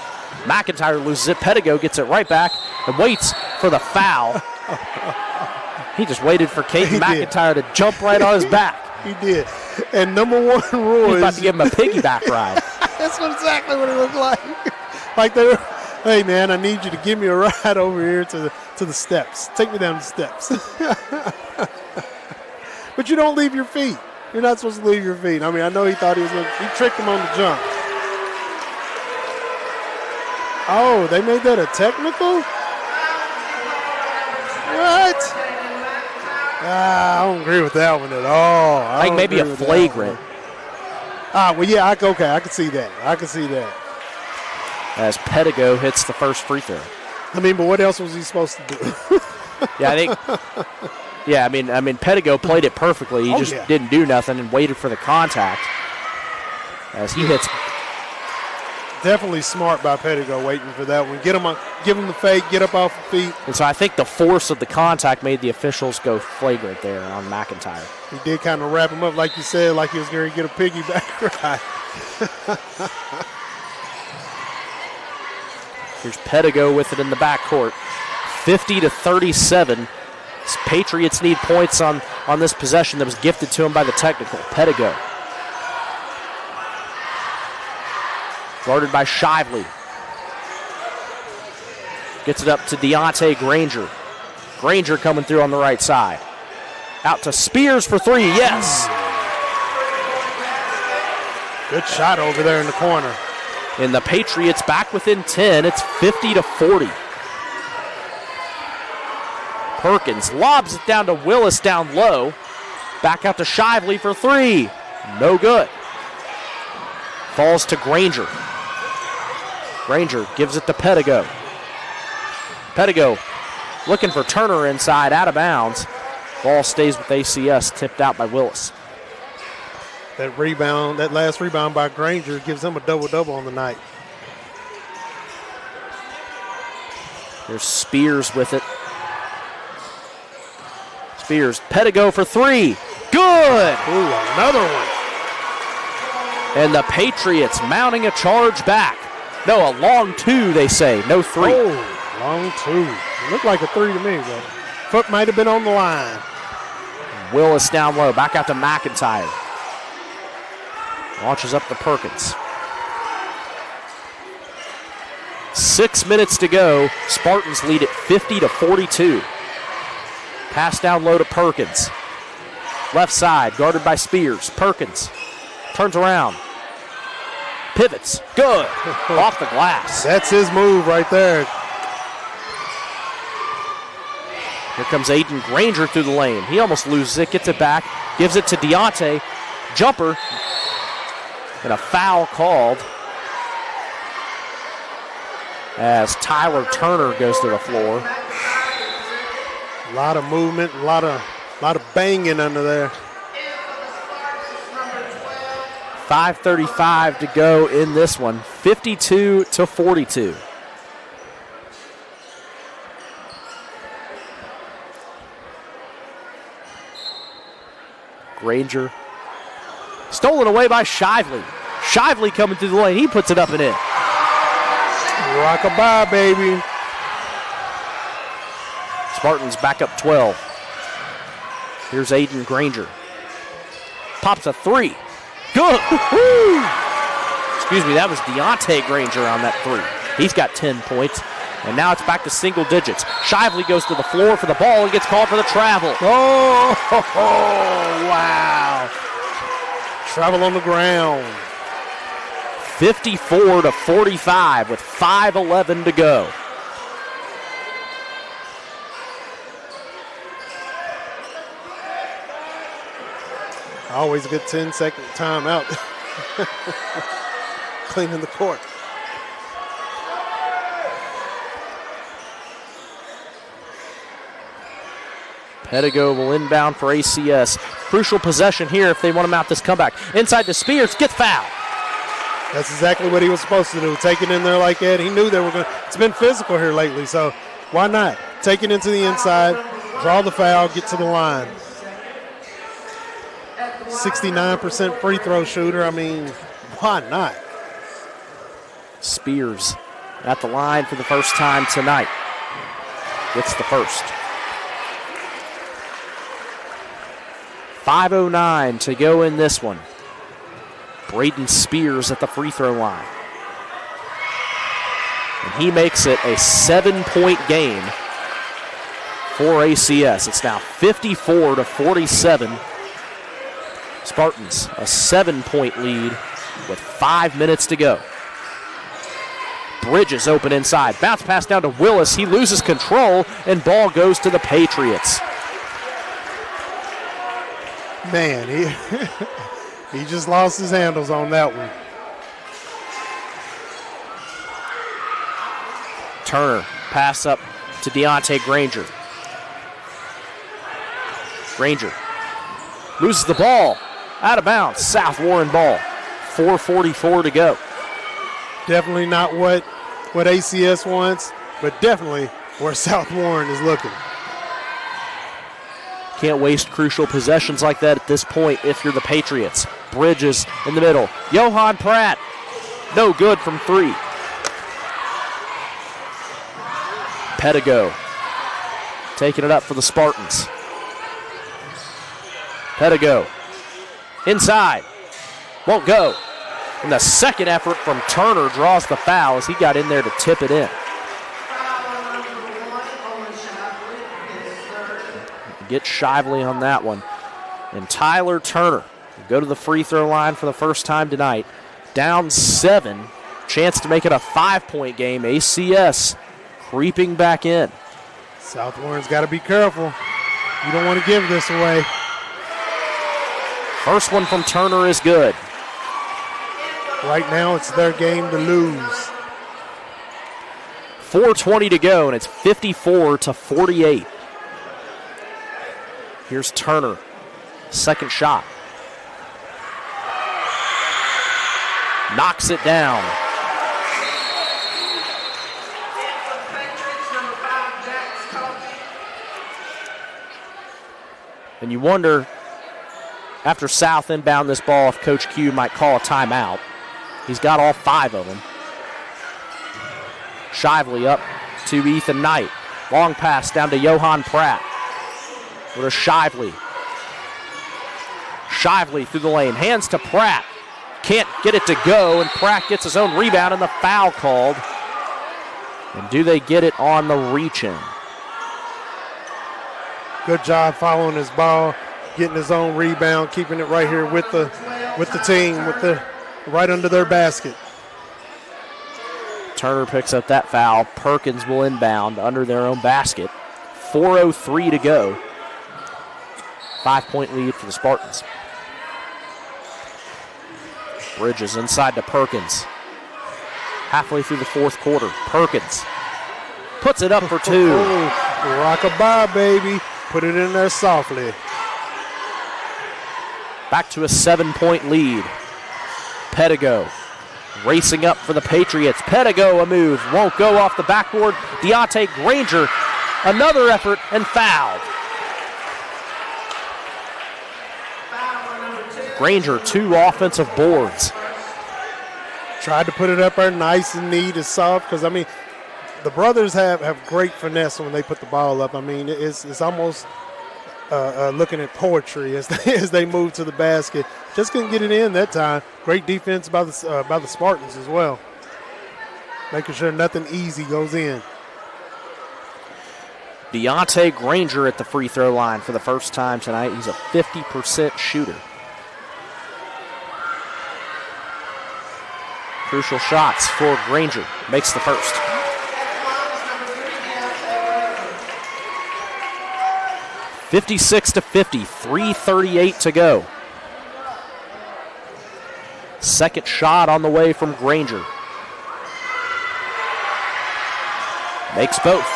S3: McIntyre loses it. Pedigo gets it right back and waits for the foul. He just waited for Caden McIntyre to jump right on his back.
S4: He did. And number one rule
S3: He's about to give him a piggyback ride.
S4: That's exactly what it looked like. Like they were, hey man, I need you to give me a ride over here to the steps. Take me down the steps. But you don't leave your feet. You're not supposed to leave your feet. I mean, I know he thought he tricked him on the jump. Oh, they made that a technical? What? I don't agree with that one at all.
S3: I think maybe a flagrant.
S4: Well, yeah, I can see that. I can see that.
S3: As Pedigo hits the first free throw.
S4: I mean, but what else was he supposed to do?
S3: Yeah, I think. Yeah, I mean, Pedigo played it perfectly. He just didn't do nothing and waited for the contact. As he hits.
S4: Definitely smart by Pedigo waiting for that one. Give him the fake, get up off the feet.
S3: And so I think the force of the contact made the officials go flagrant there on McIntyre.
S4: He did kind of wrap him up, like you said, like he was going to get a piggyback ride.
S3: Here's Pedigo with it in the backcourt. 50-37. Patriots need points on this possession that was gifted to him by the technical. Pedigo. Guarded by Shively. Gets it up to Deontay Granger. Granger coming through on the right side. Out to Spears for three. Yes.
S4: Good shot over there in the corner.
S3: And the Patriots back within 10. It's 50-40. Perkins lobs it down to Willis down low. Back out to Shively for three. No good. Falls to Granger. Granger gives it to Pedigo. Pedigo looking for Turner inside, out of bounds. Ball stays with ACS, tipped out by Willis.
S4: That last rebound by Granger gives him a double-double on the night.
S3: There's Spears with it. Spears, Pedigo for three. Good!
S4: Ooh, another one.
S3: And the Patriots mounting a charge back. No, a long two, they say. No three.
S4: Oh, long two. It looked like a three to me, but foot might have been on the line.
S3: Willis down low. Back out to McIntyre. Launches up to Perkins. 6 minutes to go. Spartans lead at 50-42. Pass down low to Perkins. Left side, guarded by Spears. Perkins turns around. Pivots. Good. Off the glass.
S4: That's his move right there.
S3: Here comes Aiden Granger through the lane. He almost loses it. Gets it back. Gives it to Deontay. Jumper. And a foul called as Tyler Turner goes to the floor.
S4: A lot of movement, a lot of banging under there.
S3: 5:35 to go in this one. 52-42. Granger. Stolen away by Shively. Shively coming through the lane. He puts it up and in.
S4: Rock-a-bye, baby.
S3: Spartans back up 12. Here's Aiden Granger. Pops a three. Good. Excuse me, that was Deontay Granger on that three. He's got 10 points. And now it's back to single digits. Shively goes to the floor for the ball and gets called for the travel.
S4: Oh, wow. Travel on the ground.
S3: 54-45 with 5:11 to go.
S4: Always a good 10-second timeout. Cleaning the court.
S3: Pedigo will inbound for ACS. Crucial possession here if they want to mount this comeback. Inside to Spears, gets fouled.
S4: That's exactly what he was supposed to do, take it in there like that. He knew they were going to. It's been physical here lately, so why not? Take it into the inside, draw the foul, get to the line. 69% free throw shooter. I mean, why not?
S3: Spears at the line for the first time tonight. Gets the first. 5:09 to go in this one. Braden Spears at the free throw line. And he makes it a 7-point game for ACS. It's now 54-47. Spartans, a 7-point lead with 5 minutes to go. Bridges open inside. Bounce pass down to Willis. He loses control, and ball goes to the Patriots.
S4: Man, he just lost his handles on that one.
S3: Turner, pass up to Deontay Granger. Granger loses the ball. Out of bounds. South Warren ball. 4:44 to go.
S4: Definitely not what ACS wants, but definitely where South Warren is looking.
S3: Can't waste crucial possessions like that at this point if you're the Patriots. Bridges in the middle. Johan Pratt, no good from three. Pedigo taking it up for the Spartans. Pedigo inside, won't go. And the second effort from Turner draws the foul as he got in there to tip it in. Get Shively on that one. And Tyler Turner will go to the free throw line for the first time tonight. Down 7. Chance to make it a 5-point game. ACS creeping back in.
S4: South Warren's got to be careful. You don't want to give this away.
S3: First one from Turner is good.
S4: Right now it's their game to lose.
S3: 4:20 to go, and it's 54-48. Here's Turner. Second shot. Knocks it down. And you wonder, after South inbound this ball, if Coach Q might call a timeout. He's got all 5 of them. Shively up to Ethan Knight. Long pass down to Johan Pratt. With a Shively. Shively through the lane. Hands to Pratt. Can't get it to go, and Pratt gets his own rebound and the foul called. And do they get it on the reach-in?
S4: Good job following his ball, getting his own rebound, keeping it right here with the team, right under their basket.
S3: Turner picks up that foul. Perkins will inbound under their own basket. 4:03 to go. 5-point lead for the Spartans. Bridges inside to Perkins. Halfway through the fourth quarter, Perkins puts it up for 2.
S4: Rock-a-bye, baby. Put it in there softly.
S3: Back to a 7-point lead. Pedigo racing up for the Patriots. Pedigo a move. Won't go off the backboard. Deontay Granger, another effort, and fouled. Granger, 2 offensive boards.
S4: Tried to put it up there nice and neat and soft because, I mean, the brothers have great finesse when they put the ball up. I mean, it's almost looking at poetry as they move to the basket. Just couldn't get it in that time. Great defense by the Spartans as well. Making sure nothing easy goes in.
S3: Deontay Granger at the free throw line for the first time tonight. He's a 50% shooter. Crucial shots for Granger. Makes the first. (56-50). 3:38 to go. Second shot on the way from Granger. Makes both.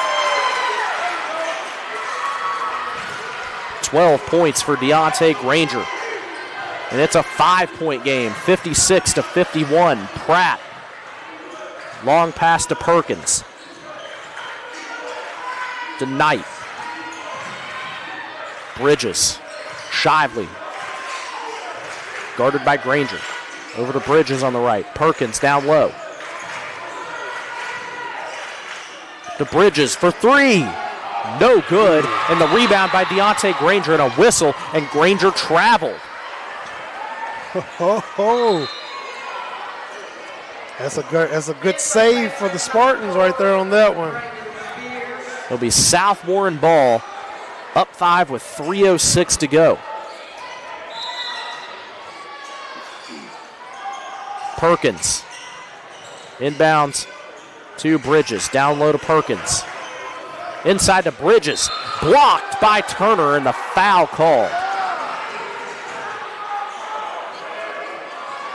S3: 12 points for Deontay Granger. And it's a 5-point game, 56-51. Pratt. Long pass to Perkins. To Knight. Bridges. Shively. Guarded by Granger. Over to Bridges on the right. Perkins down low. To Bridges for three. No good. And the rebound by Deontay Granger and a whistle, and Granger traveled.
S4: That's a good save for the Spartans right there on that one.
S3: It'll be South Warren ball, up 5 with 3:06 to go. Perkins. Inbounds to Bridges. Down low to Perkins. Inside to Bridges. Blocked by Turner and the foul called.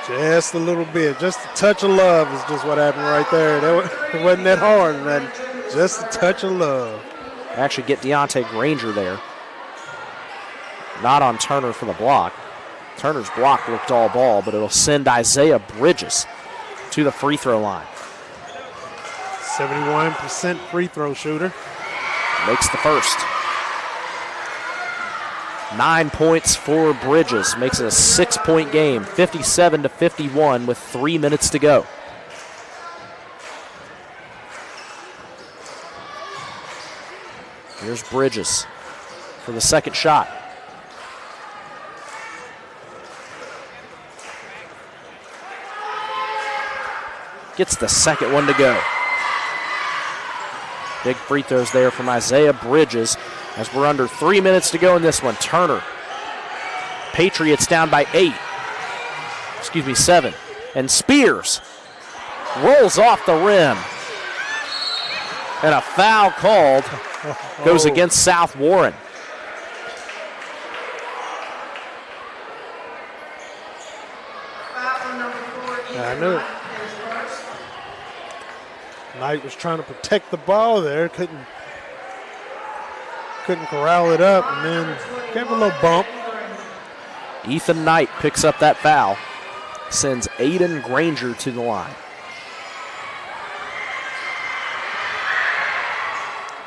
S4: Just a little bit. Just a touch of love is just what happened right there. It wasn't that hard. Man. Just a touch of love.
S3: Actually get Deontay Granger there. Not on Turner for the block. Turner's block looked all ball, but it'll send Isaiah Bridges to the free throw line.
S4: 71% free throw shooter.
S3: Makes the first. 9 points for Bridges. Makes it a 6-point game. 57-51 with 3 minutes to go. Here's Bridges for the second shot. Gets the second one to go. Big free throws there from Isaiah Bridges as we're under 3 minutes to go in this one. Turner. Patriots down by 7. And Spears rolls off the rim. And a foul called goes against South Warren.
S4: I knew it. Knight was trying to protect the ball there, couldn't corral it up, and then gave a little bump.
S3: Ethan Knight picks up that foul, sends Aiden Granger to the line.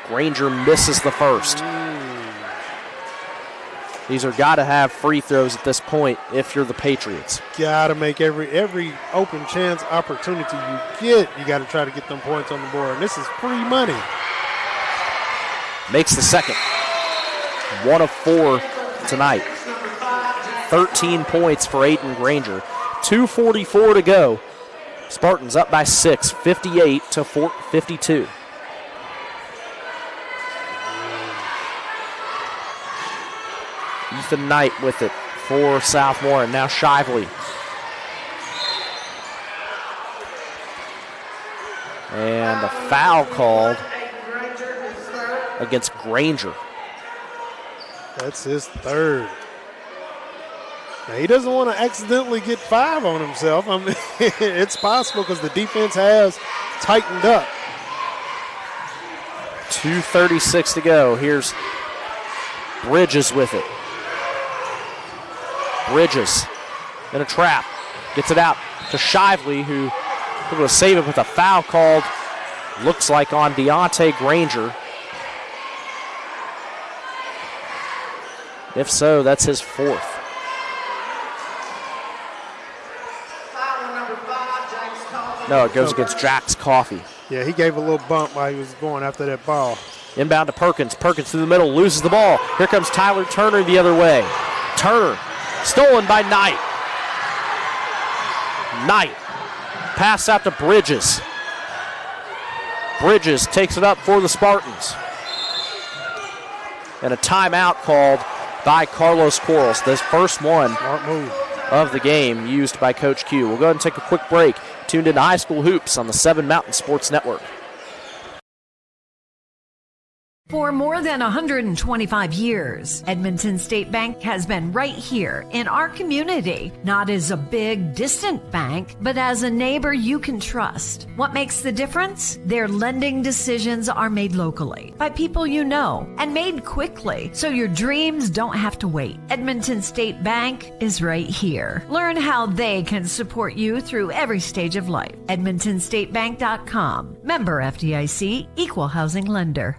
S3: Granger misses the first. These are got to have free throws at this point if you're the Patriots.
S4: Got to make every open chance opportunity you get, you got to try to get them points on the board. And this is free money.
S3: Makes the second. 1 of 4 tonight. 13 points for Aiden Granger. 2:44 to go. Spartans up by 6, 58-52. Ethan Knight with it for South Warren. Now Shively. And a foul called against Granger.
S4: That's his third. Now, he doesn't want to accidentally get 5 on himself. I mean, it's possible because the defense has tightened up.
S3: 2:36 to go. Here's Bridges with it. Bridges in a trap. Gets it out to Shively, who able to save it with a foul called, looks like on Deontay Granger. If so, that's his 4th. No, it goes against Jax Coffey.
S4: Yeah, he gave a little bump while he was going after that ball.
S3: Inbound to Perkins. Perkins through the middle, loses the ball. Here comes Tyler Turner the other way. Turner, stolen by Knight. Knight, pass out to Bridges. Bridges takes it up for the Spartans. And a timeout called by Carlos Quarles. This first one of the game used by Coach Q. We'll go ahead and take a quick break. Tuned into High School Hoops on the 7 Mountain Sports Network.
S5: For more than 125 years, Edmonton State Bank has been right here in our community, not as a big, distant bank, but as a neighbor you can trust. What makes the difference? Their lending decisions are made locally by people you know and made quickly, so your dreams don't have to wait. Edmonton State Bank is right here. Learn how they can support you through every stage of life. EdmontonStateBank.com. Member FDIC, Equal Housing Lender.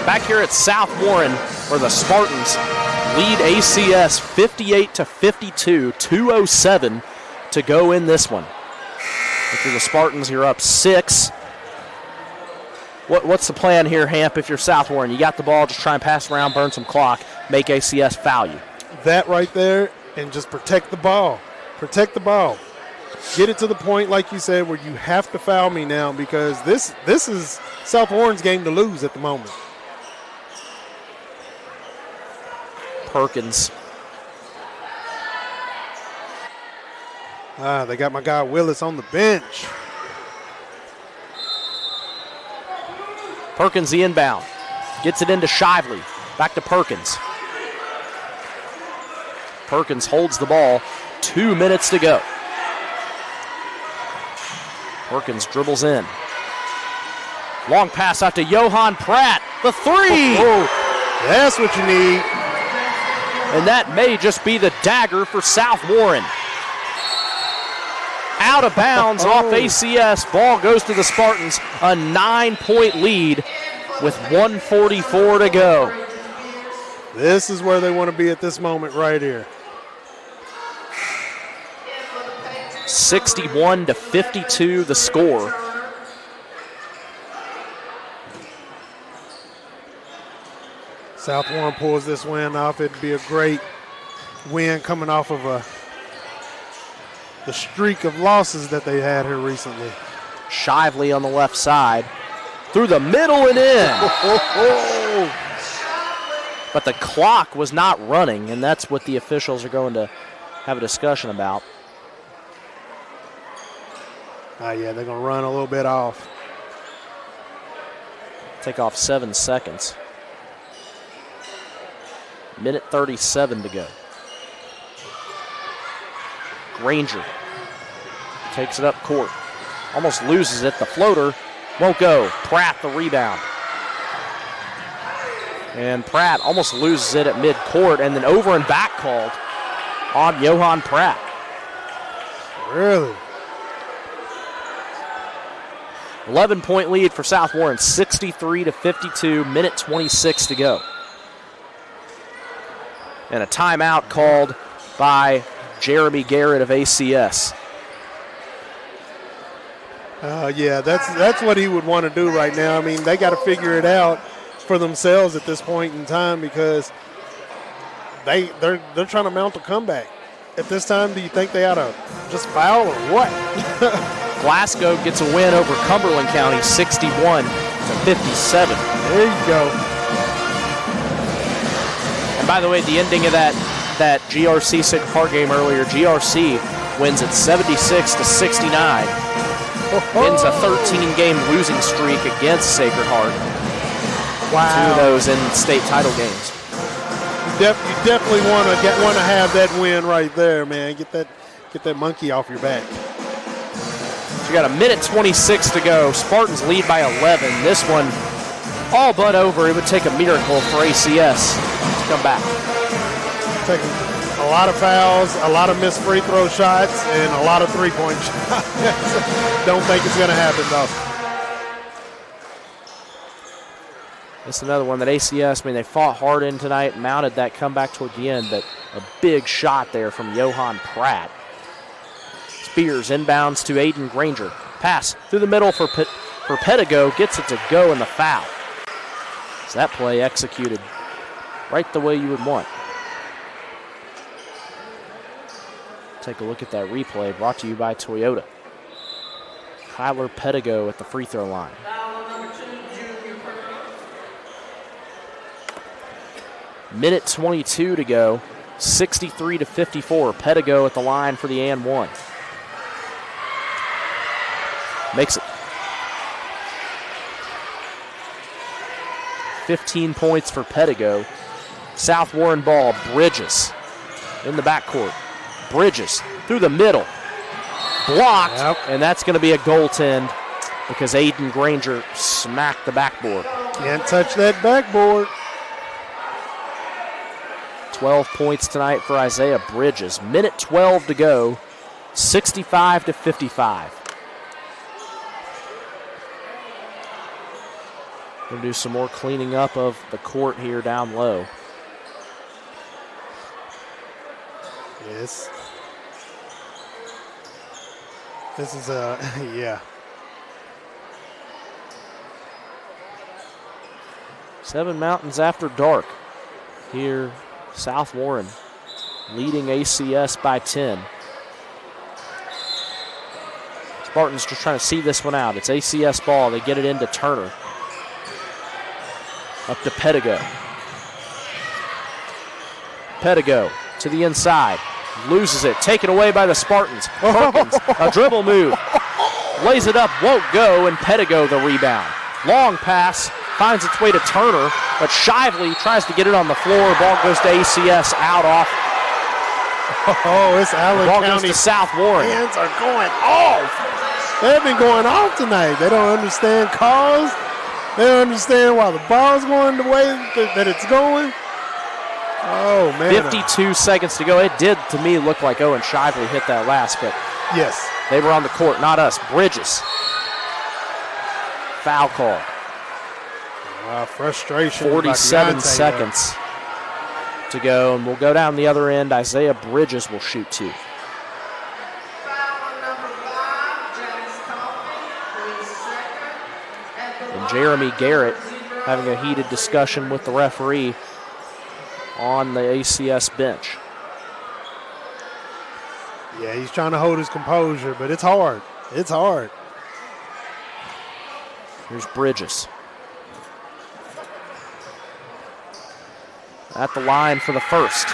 S3: Back here at South Warren, where the Spartans lead ACS 58-52, 2:07 to go in this one. If you're the Spartans, you're up 6. What's the plan here, Hamp, if you're South Warren? You got the ball, just try and pass around, burn some clock, make ACS foul you.
S4: That right there, and just protect the ball. Protect the ball. Get it to the point, like you said, where you have to foul me now, because this is South Warren's game to lose at the moment.
S3: Perkins.
S4: They got my guy Willis on the bench.
S3: Perkins the inbound. Gets it into Shively. Back to Perkins. Perkins holds the ball. 2 minutes to go. Perkins dribbles in. Long pass out to Johan Pratt. The 3!
S4: Oh, that's what you need.
S3: And that may just be the dagger for South Warren. Out of bounds off ACS. Ball goes to the Spartans. A 9-point lead with 1:44 to go.
S4: This is where they want to be at this moment right here.
S3: 61-52 the score.
S4: South Warren pulls this win off. It'd be a great win coming off of the streak of losses that they had here recently.
S3: Shively on the left side. Through the middle and in. But the clock was not running, and that's what the officials are going to have a discussion about.
S4: Yeah, they're going to run a little bit off.
S3: Take off 7 seconds. Minute 37 to go. Granger takes it up court. Almost loses it. The floater won't go. Pratt the rebound. And Pratt almost loses it at midcourt, and then over and back called on Johan Pratt.
S4: Really?
S3: 11-point lead for South Warren, 63-52, minute 26 to go. And a timeout called by Jeremy Garrett of ACS.
S4: Yeah, that's what he would want to do right now. I mean, they got to figure it out for themselves at this point in time, because they're trying to mount a comeback. At this time, do you think they ought to just foul or what?
S3: Glasgow gets a win over Cumberland County, 61-57.
S4: There you go.
S3: And by the way, the ending of that GRC Sacred Heart game earlier, GRC wins at 76-69. Ends a 13-game losing streak against Sacred Heart.
S4: Wow.
S3: 2 of those in state title games.
S4: You definitely want to have that win right there, man. Get that monkey off your back.
S3: So you got a minute 26 to go. Spartans lead by 11. This one all but over. It would take a miracle for ACS to come back.
S4: Taking a lot of fouls, a lot of missed free throw shots, and a lot of three-point shots. Don't think it's going to happen, though.
S3: This is another one that ACS, they fought hard in tonight, mounted that comeback toward the end, but a big shot there from Johan Pratt. Spears inbounds to Aiden Granger. Pass through the middle for Pedigo, gets it to go in the foul. So that play executed right the way you would want. Take a look at that replay, brought to you by Toyota. Kyler Pedigo at the free throw line. Minute 22 to go, 63-54. Pedigo at the line for the and one. Makes it. 15 points for Pedigo. South Warren ball, Bridges in the backcourt. Bridges through the middle. Blocked, and that's going to be a goaltend because Aiden Granger smacked the backboard.
S4: Can't touch that backboard.
S3: 12 points tonight for Isaiah Bridges. Minute 12 to go, 65-55. Going to do some more cleaning up of the court here down low.
S4: Yes. This is yeah.
S3: 7 Mountains after dark. Here, South Warren leading ACS by 10. Spartans just trying to see this one out. It's ACS ball. They get it into Turner. Up to Pedigo. Pedigo to the inside. Loses it. Taken away by the Spartans. Perkins, a dribble move. Lays it up, won't go, and Pedigo the rebound. Long pass, finds its way to Turner, but Shively tries to get it on the floor. Ball goes to ACS, out off.
S4: Oh, it's Allen
S3: Ball
S4: County.
S3: goes to South Warren.
S4: Hands are going off. They've been going off tonight. They don't understand calls. They don't understand why the ball's going the way that it's going. Oh, man.
S3: 52 seconds to go. It did, to me, look like Owen Shively hit that last, but
S4: yes,
S3: they were on the court, not us. Bridges. Foul call.
S4: Frustration.
S3: 47 seconds to go, and we'll go down the other end. Isaiah Bridges will shoot 2. And Jeremy Garrett having a heated discussion with the referee on the ACS bench.
S4: Yeah, he's trying to hold his composure, but it's hard. It's hard.
S3: Here's Bridges. At the line for the first.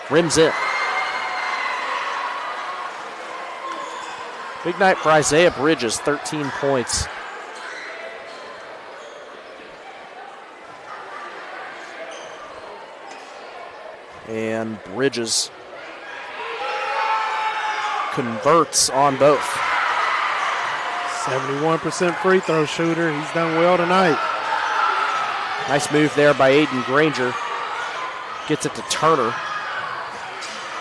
S3: Rims it. Big night for Isaiah Bridges, 13 points. And Bridges converts on both.
S4: 71% free throw shooter. He's done well tonight.
S3: Nice move there by Aiden Granger. Gets it to Turner.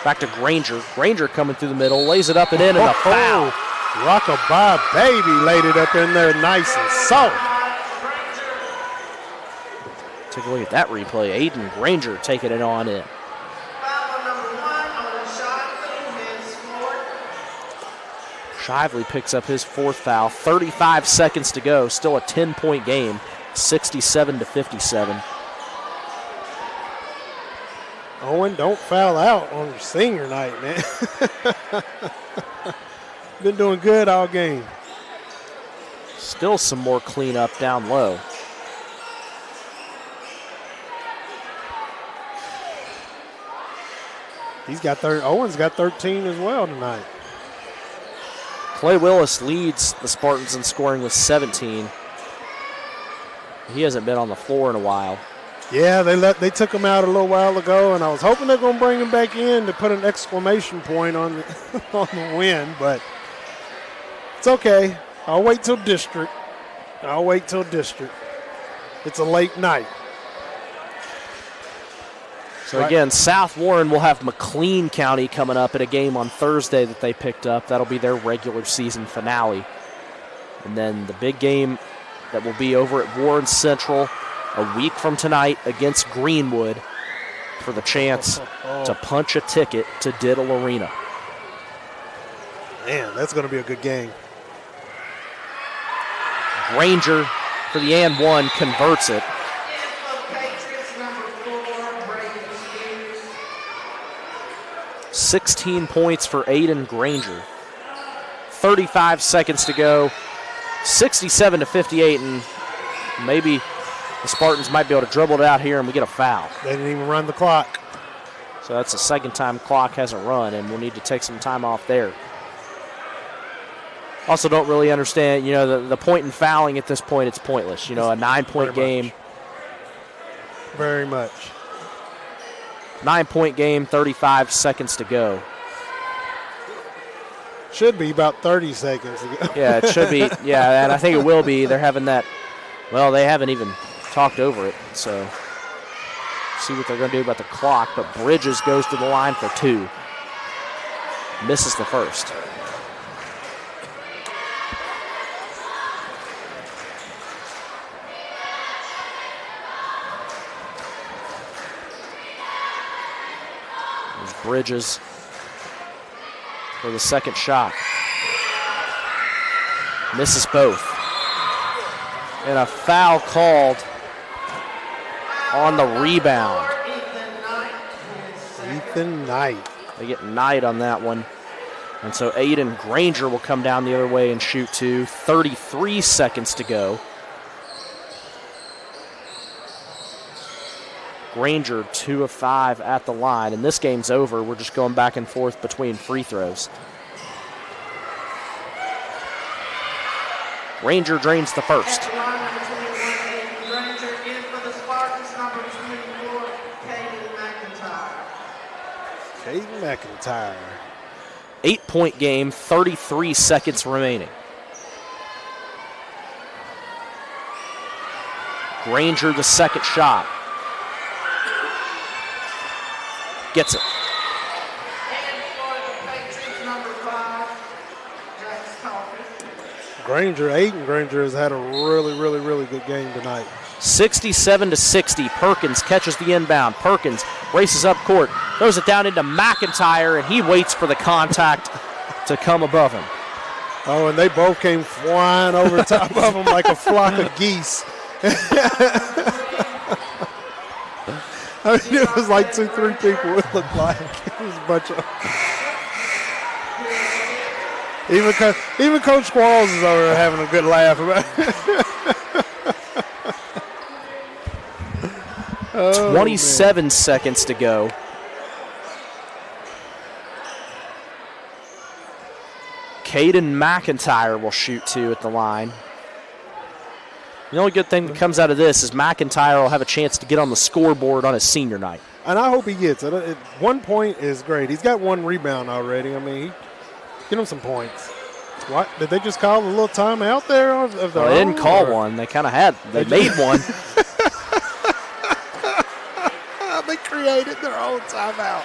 S3: Back to Granger. Granger coming through the middle, lays it up and in, and a foul.
S4: Rockabye baby laid it up in there nice and soft.
S3: Take a look at that replay. Aiden Granger taking it on in. Shively picks up his 4th foul. 35 seconds to go. Still a 10-point game. 67-57.
S4: Owen, don't foul out on your senior night, man. Been doing good all game.
S3: Still some more cleanup down low.
S4: Owen's got 13 as well tonight.
S3: Clay Willis leads the Spartans in scoring with 17. He hasn't been on the floor in a while.
S4: Yeah, they took him out a little while ago, and I was hoping they're going to bring him back in to put an exclamation point on the, on the win, but it's okay. I'll wait till district. It's a late night.
S3: So again, South Warren will have McLean County coming up at a game on Thursday that they picked up. That'll be their regular season finale. And then the big game that will be over at Warren Central a week from tonight against Greenwood for the chance to punch a ticket to Diddle Arena.
S4: Man, that's going to be a good game.
S3: Granger for the and one converts it.
S11: Patriots number 4, Brady Spears.
S3: 16 points for Aiden Granger. 35 seconds to go. 67-58, and maybe the Spartans might be able to dribble it out here and we get a foul.
S4: They didn't even run the clock.
S3: So that's the second time clock hasn't run, and we'll need to take some time off there. Also don't really understand, the point in fouling at this point, it's pointless. A 9-point game.
S4: Very much.
S3: 9-point game, 35 seconds to go.
S4: Should be about 30 seconds to go.
S3: Yeah, it should be. Yeah, and I think it will be. They're having that. Well, they haven't even talked over it, so see what they're going to do about the clock. But Bridges goes to the line for 2. Misses the first. There's Bridges for the second shot. Misses both. And a foul called on the rebound.
S4: Ethan Knight.
S3: They get Knight on that one. And so Aiden Granger will come down the other way and shoot 2. 33 seconds to go. Granger 2 of 5 at the line. And this game's over. We're just going back and forth between free throws. Granger drains the first.
S11: At the line, number 21, Aiden Granger. In for the Spartans, number 24, Caden McIntyre.
S3: 8-point game, 33 seconds remaining. Granger, the second shot. Gets it.
S11: And for the Patriots, number 5, Jax Coffey.
S4: Aiden Granger has had a really, really, really good game tonight.
S3: 67-60. Perkins catches the inbound. Perkins races up court, throws it down into McIntyre, and he waits for the contact to come above him.
S4: Oh, and they both came flying over top of him like a flock of geese. I mean, it was like 2-3 people, it looked like. It was a bunch of... Even Coach Squalls is over there having a good laugh about it.
S3: 27 seconds to go. Caden McIntyre will shoot 2 at the line. The only good thing that comes out of this is McIntyre will have a chance to get on the scoreboard on his senior night.
S4: And I hope he gets it. 1 point is great. He's got 1 rebound already. I mean, get him some points. What? Did they just call a little timeout there? Of
S3: Well, they didn't call one. They kind of had. They made one.
S4: They created their own timeout.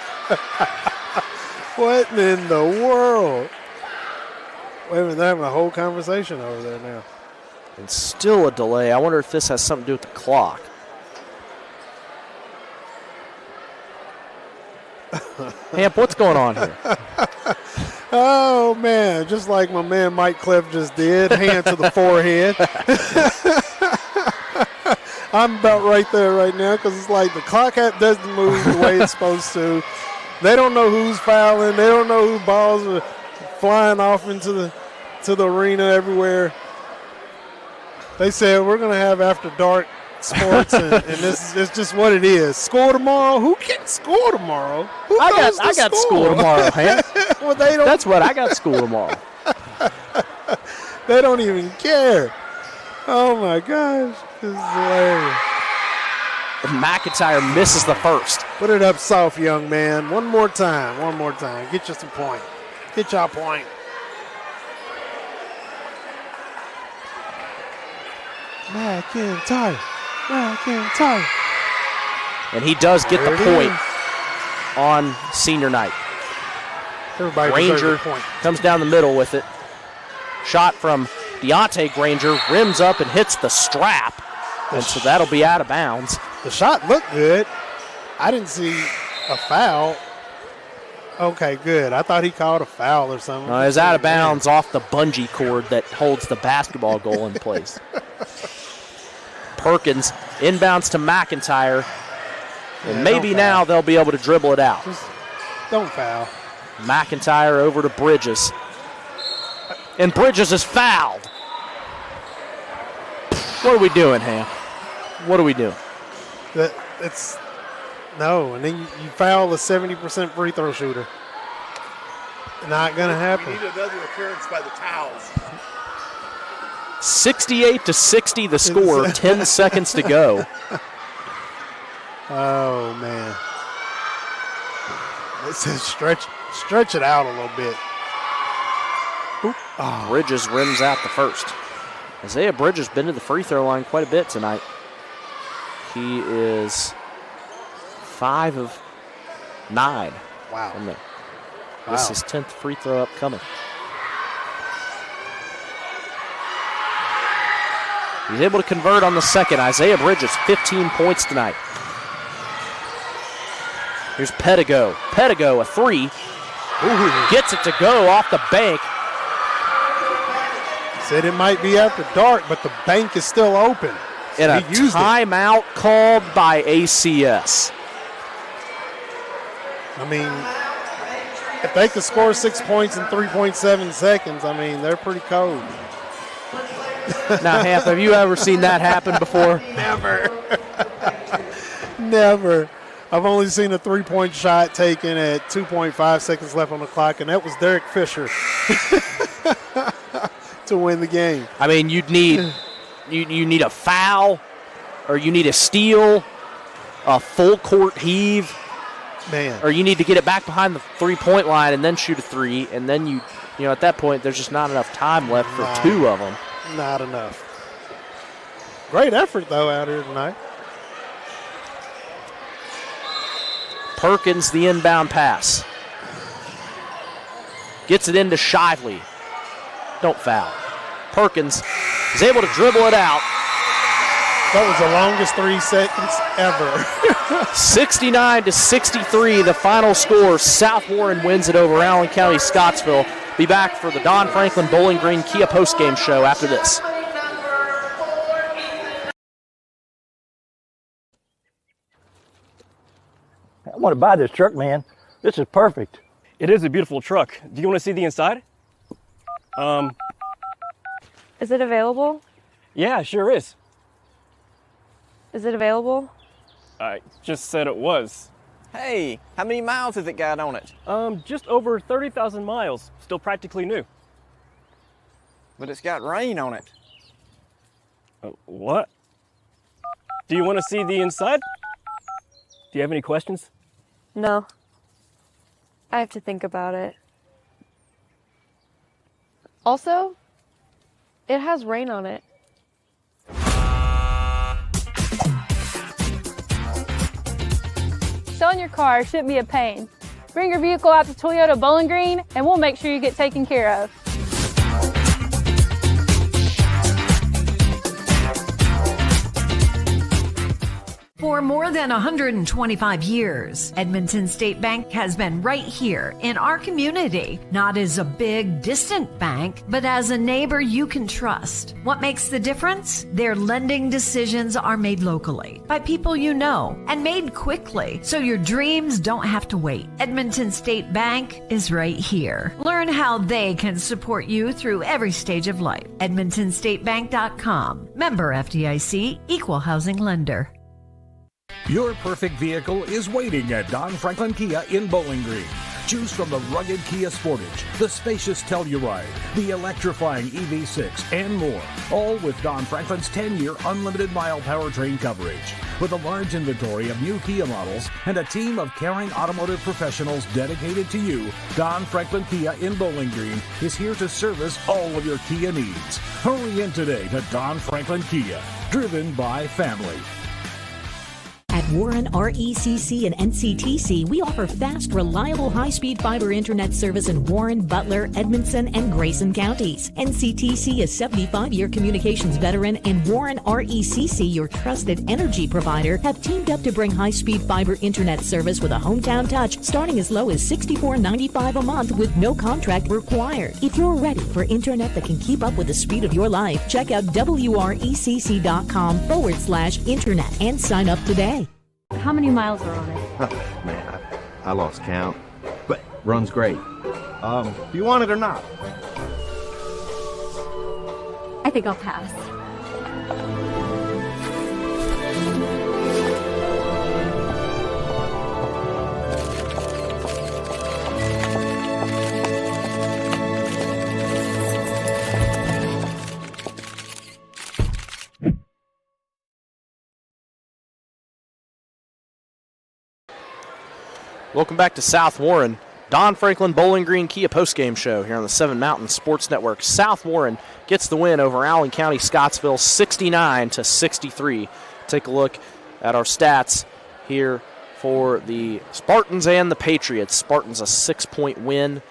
S4: What in the world? Wait a minute, they're having a whole conversation over there now.
S3: And still a delay. I wonder if this has something to do with the clock. Hamp, what's going on here?
S4: Oh, man, just like my man Mike Cliff just did, hand to the forehead. I'm about right there right now because it's like the clock doesn't move the way it's supposed to. They don't know who's fouling. They don't know who balls are flying off into the arena everywhere. They said we're going to have after dark sports, and this is just what it is. Score tomorrow? Who can score tomorrow?
S3: I got school tomorrow, Hank.
S4: Well, they don't.
S3: That's what I got school tomorrow.
S4: They don't even care. Oh my gosh, this is hilarious.
S3: McIntyre misses the first.
S4: Put it up soft, young man. One more time. Get you some point. Get y'all point. McIntyre.
S3: And he does get the point on senior night.
S4: Everybody
S3: Granger comes down the middle with it. Shot from Deontay Granger, rims up and hits the strap. And so that'll be out of bounds.
S4: The shot looked good. I didn't see a foul. Okay, good. I thought he called a foul or something.
S3: No, it was out of bounds off the bungee cord that holds the basketball goal in place. Perkins inbounds to McIntyre. And maybe now they'll be able to dribble it out.
S4: Just don't foul.
S3: McIntyre over to Bridges. And Bridges is fouled. What are we doing, Ham? What are we doing?
S4: No, and then you foul the 70% free throw shooter. Not going to happen.
S17: We need another appearance by the Towels.
S3: 68-60 the score, 10 seconds to go.
S4: Oh, man. This is stretch it out a little bit.
S3: Oh. Bridges rims out the first. Isaiah Bridges been to the free throw line quite a bit tonight. He is 5 of 9.
S4: Wow.
S3: From there. This is his 10th free throw upcoming. He's able to convert on the second. Isaiah Bridges, 15 points tonight. Here's Pedigo. Pedigo, a 3. Ooh. Gets it to go off the bank.
S4: Said it might be after dark, but the bank is still open. So
S3: And a timeout called by ACS.
S4: I mean, if they could score 6 points in 3.7 seconds, I mean, they're pretty cold.
S3: Now, Hamp, have you ever seen that happen before?
S4: Never. Never. I've only seen a 3-point shot taken at 2.5 seconds left on the clock, and that was Derek Fisher to win the game.
S3: I mean, you'd need you need a foul, or you need a steal, a full court heave,
S4: man,
S3: or you need to get it back behind the 3-point line and then shoot a 3, and then you know at that point there's just not enough time left for 2 of them.
S4: Not enough. Great effort though out here tonight.
S3: Perkins, the inbound pass. Gets it into Shively. Don't foul. Perkins is able to dribble it out.
S4: That was the longest 3 seconds ever.
S3: 69-63, the final score. South Warren wins it over Allen County Scottsville. Be back for the Don Franklin Bowling Green Kia postgame show after this.
S12: I want to buy this truck, man. This is perfect.
S8: It is a beautiful truck. Do you want to see the inside?
S9: Is it available?
S8: Yeah, sure is.
S9: Is it available?
S8: I just said it was.
S13: Hey, how many miles has it got on it?
S8: Just over 30,000 miles. Still practically new.
S13: But it's got rain on it.
S8: What? Do you want to see the inside? Do you have any questions?
S9: No. I have to think about it. Also, it has rain on it.
S14: Selling your car shouldn't be a pain. Bring your vehicle out to Toyota Bowling Green and we'll make sure you get taken care of.
S5: For more than 125 years, Edmonton State Bank has been right here in our community, not as a big, distant bank, but as a neighbor you can trust. What makes the difference? Their lending decisions are made locally by people you know and made quickly, so your dreams don't have to wait. Edmonton State Bank is right here. Learn how they can support you through every stage of life. EdmontonStateBank.com. Member FDIC, Equal Housing Lender.
S6: Your perfect vehicle is waiting at Don Franklin Kia in Bowling Green. Choose from the rugged Kia Sportage, the spacious Telluride, the electrifying EV6, and more. All with Don Franklin's 10-year unlimited mile powertrain coverage. With a large inventory of new Kia models and a team of caring automotive professionals dedicated to you, Don Franklin Kia in Bowling Green is here to service all of your Kia needs. Hurry in today to Don Franklin Kia, driven by family.
S7: At Warren RECC and NCTC, we offer fast, reliable, high-speed fiber internet service in Warren, Butler, Edmondson, and Grayson counties. NCTC is 75-year communications veteran, and Warren RECC, your trusted energy provider, have teamed up to bring high-speed fiber internet service with a hometown touch, starting as low as $64.95 a month with no contract required. If you're ready for internet that can keep up with the speed of your life, check out WRECC.com/internet and sign up today.
S9: How many miles are on it?
S10: Man, I lost count, but runs great. Do you want it or not?
S9: I think I'll pass.
S3: Welcome back to South Warren. Don Franklin Bowling Green Kia postgame show here on the 7 Mountain Sports Network. South Warren gets the win over Allen County-Scottsville 69-63. Take a look at our stats here for the Spartans and the Patriots. Spartans a 6-point win,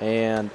S3: and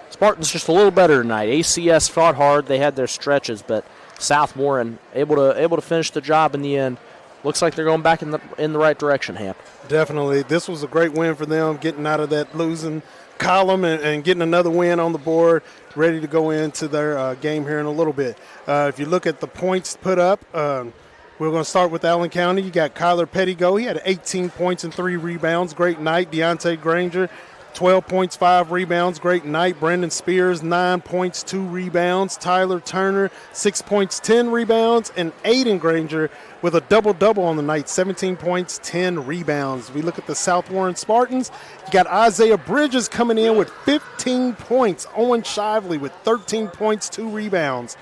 S3: Spartans just a little better tonight. ACS fought hard. They had their stretches, but South Warren able to finish the job in the end. Looks like they're going back in the right direction, Hamp. Definitely.
S4: This was a great win for them, getting out of that losing column and getting another win on the board, ready to go into their game here in a little bit. If you look at the points put up, we're going to start with Allen County. You got Kyler Pettigo. He had 18 points and 3 rebounds. Great night. Deontay Granger, 12 points, 5 rebounds. Great night. Brendan Spears, 9 points, 2 rebounds. Tyler Turner, 6 points, 10 rebounds. And Aiden Granger with a double-double on the night, 17 points, 10 rebounds. We look at the South Warren Spartans. You got Isaiah Bridges coming in with 15 points. Owen Shively with 13 points, 2 rebounds.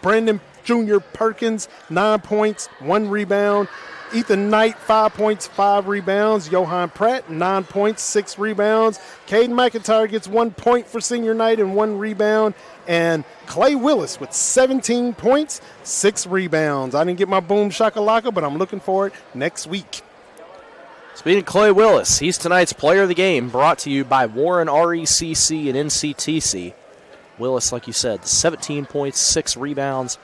S4: Brandon Jr. Perkins, 9 points, 1 rebound. Ethan Knight, 5 points, 5 rebounds. Johan Pratt, 9 points, 6 rebounds. Caden McIntyre gets 1 point for senior night and 1 rebound. And Clay Willis with 17 points, 6 rebounds. I didn't get my boom shakalaka, but I'm looking for it next week.
S3: Speaking of Clay Willis, he's tonight's player of the game, brought to you by Warren RECC and NCTC. Willis, like you said, 17 points, 6 rebounds.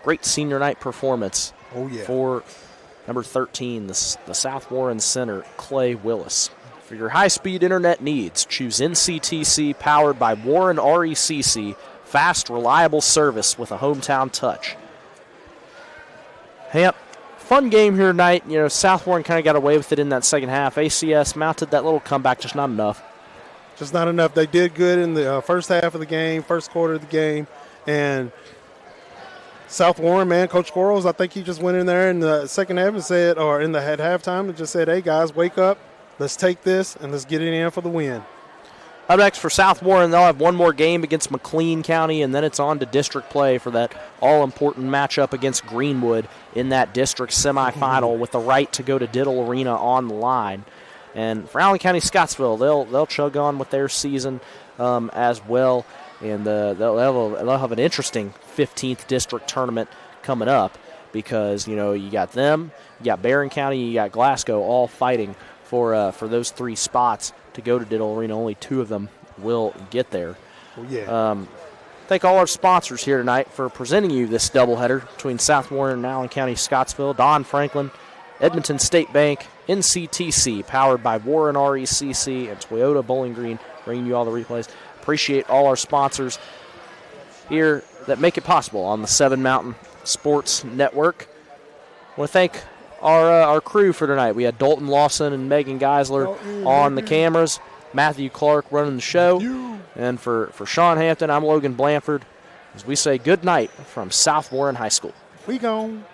S3: Great senior night performance.
S4: Oh, yeah.
S3: For number 13, the South Warren center, Clay Willis. For your high-speed internet needs, choose NCTC, powered by Warren RECC. Fast, reliable service with a hometown touch. Hamp, fun game here tonight. You know, South Warren kind of got away with it in that second half. ACS mounted that little comeback, just not enough.
S4: Just not enough. They did good in the first half of the game, first quarter of the game, and South Warren, man, Coach Quarles, I think he just went in there in the second half and said, or in the at halftime, and just said, hey, guys, wake up. Let's take this, and let's get it in for the win.
S3: Up next for South Warren, they'll have one more game against McLean County, and then it's on to district play for that all-important matchup against Greenwood in that district semifinal with the right to go to Diddle Arena on the line. And for Allen County-Scottsville, they'll chug on with their season as well. And they'll have an interesting 15th district tournament coming up because, you know, you got them, you got Barron County, you got Glasgow all fighting for those 3 spots to go to Diddle Arena. Only 2 of them will get there.
S4: Oh, yeah.
S3: Thank all our sponsors here tonight for presenting you this doubleheader between South Warren and Allen County-Scottsville. Don Franklin, Edmonton State Bank, NCTC, powered by Warren RECC, and Toyota Bowling Green, bringing you all the replays. Appreciate all our sponsors here that make it possible on the 7 Mountain Sports Network. I want to thank our crew for tonight. We had Dalton Lawson and Megan Geisler on the cameras, Matthew Clark running the show, and for Sean Hampton, I'm Logan Blanford, as we say good night from South Warren High School.
S4: We gone.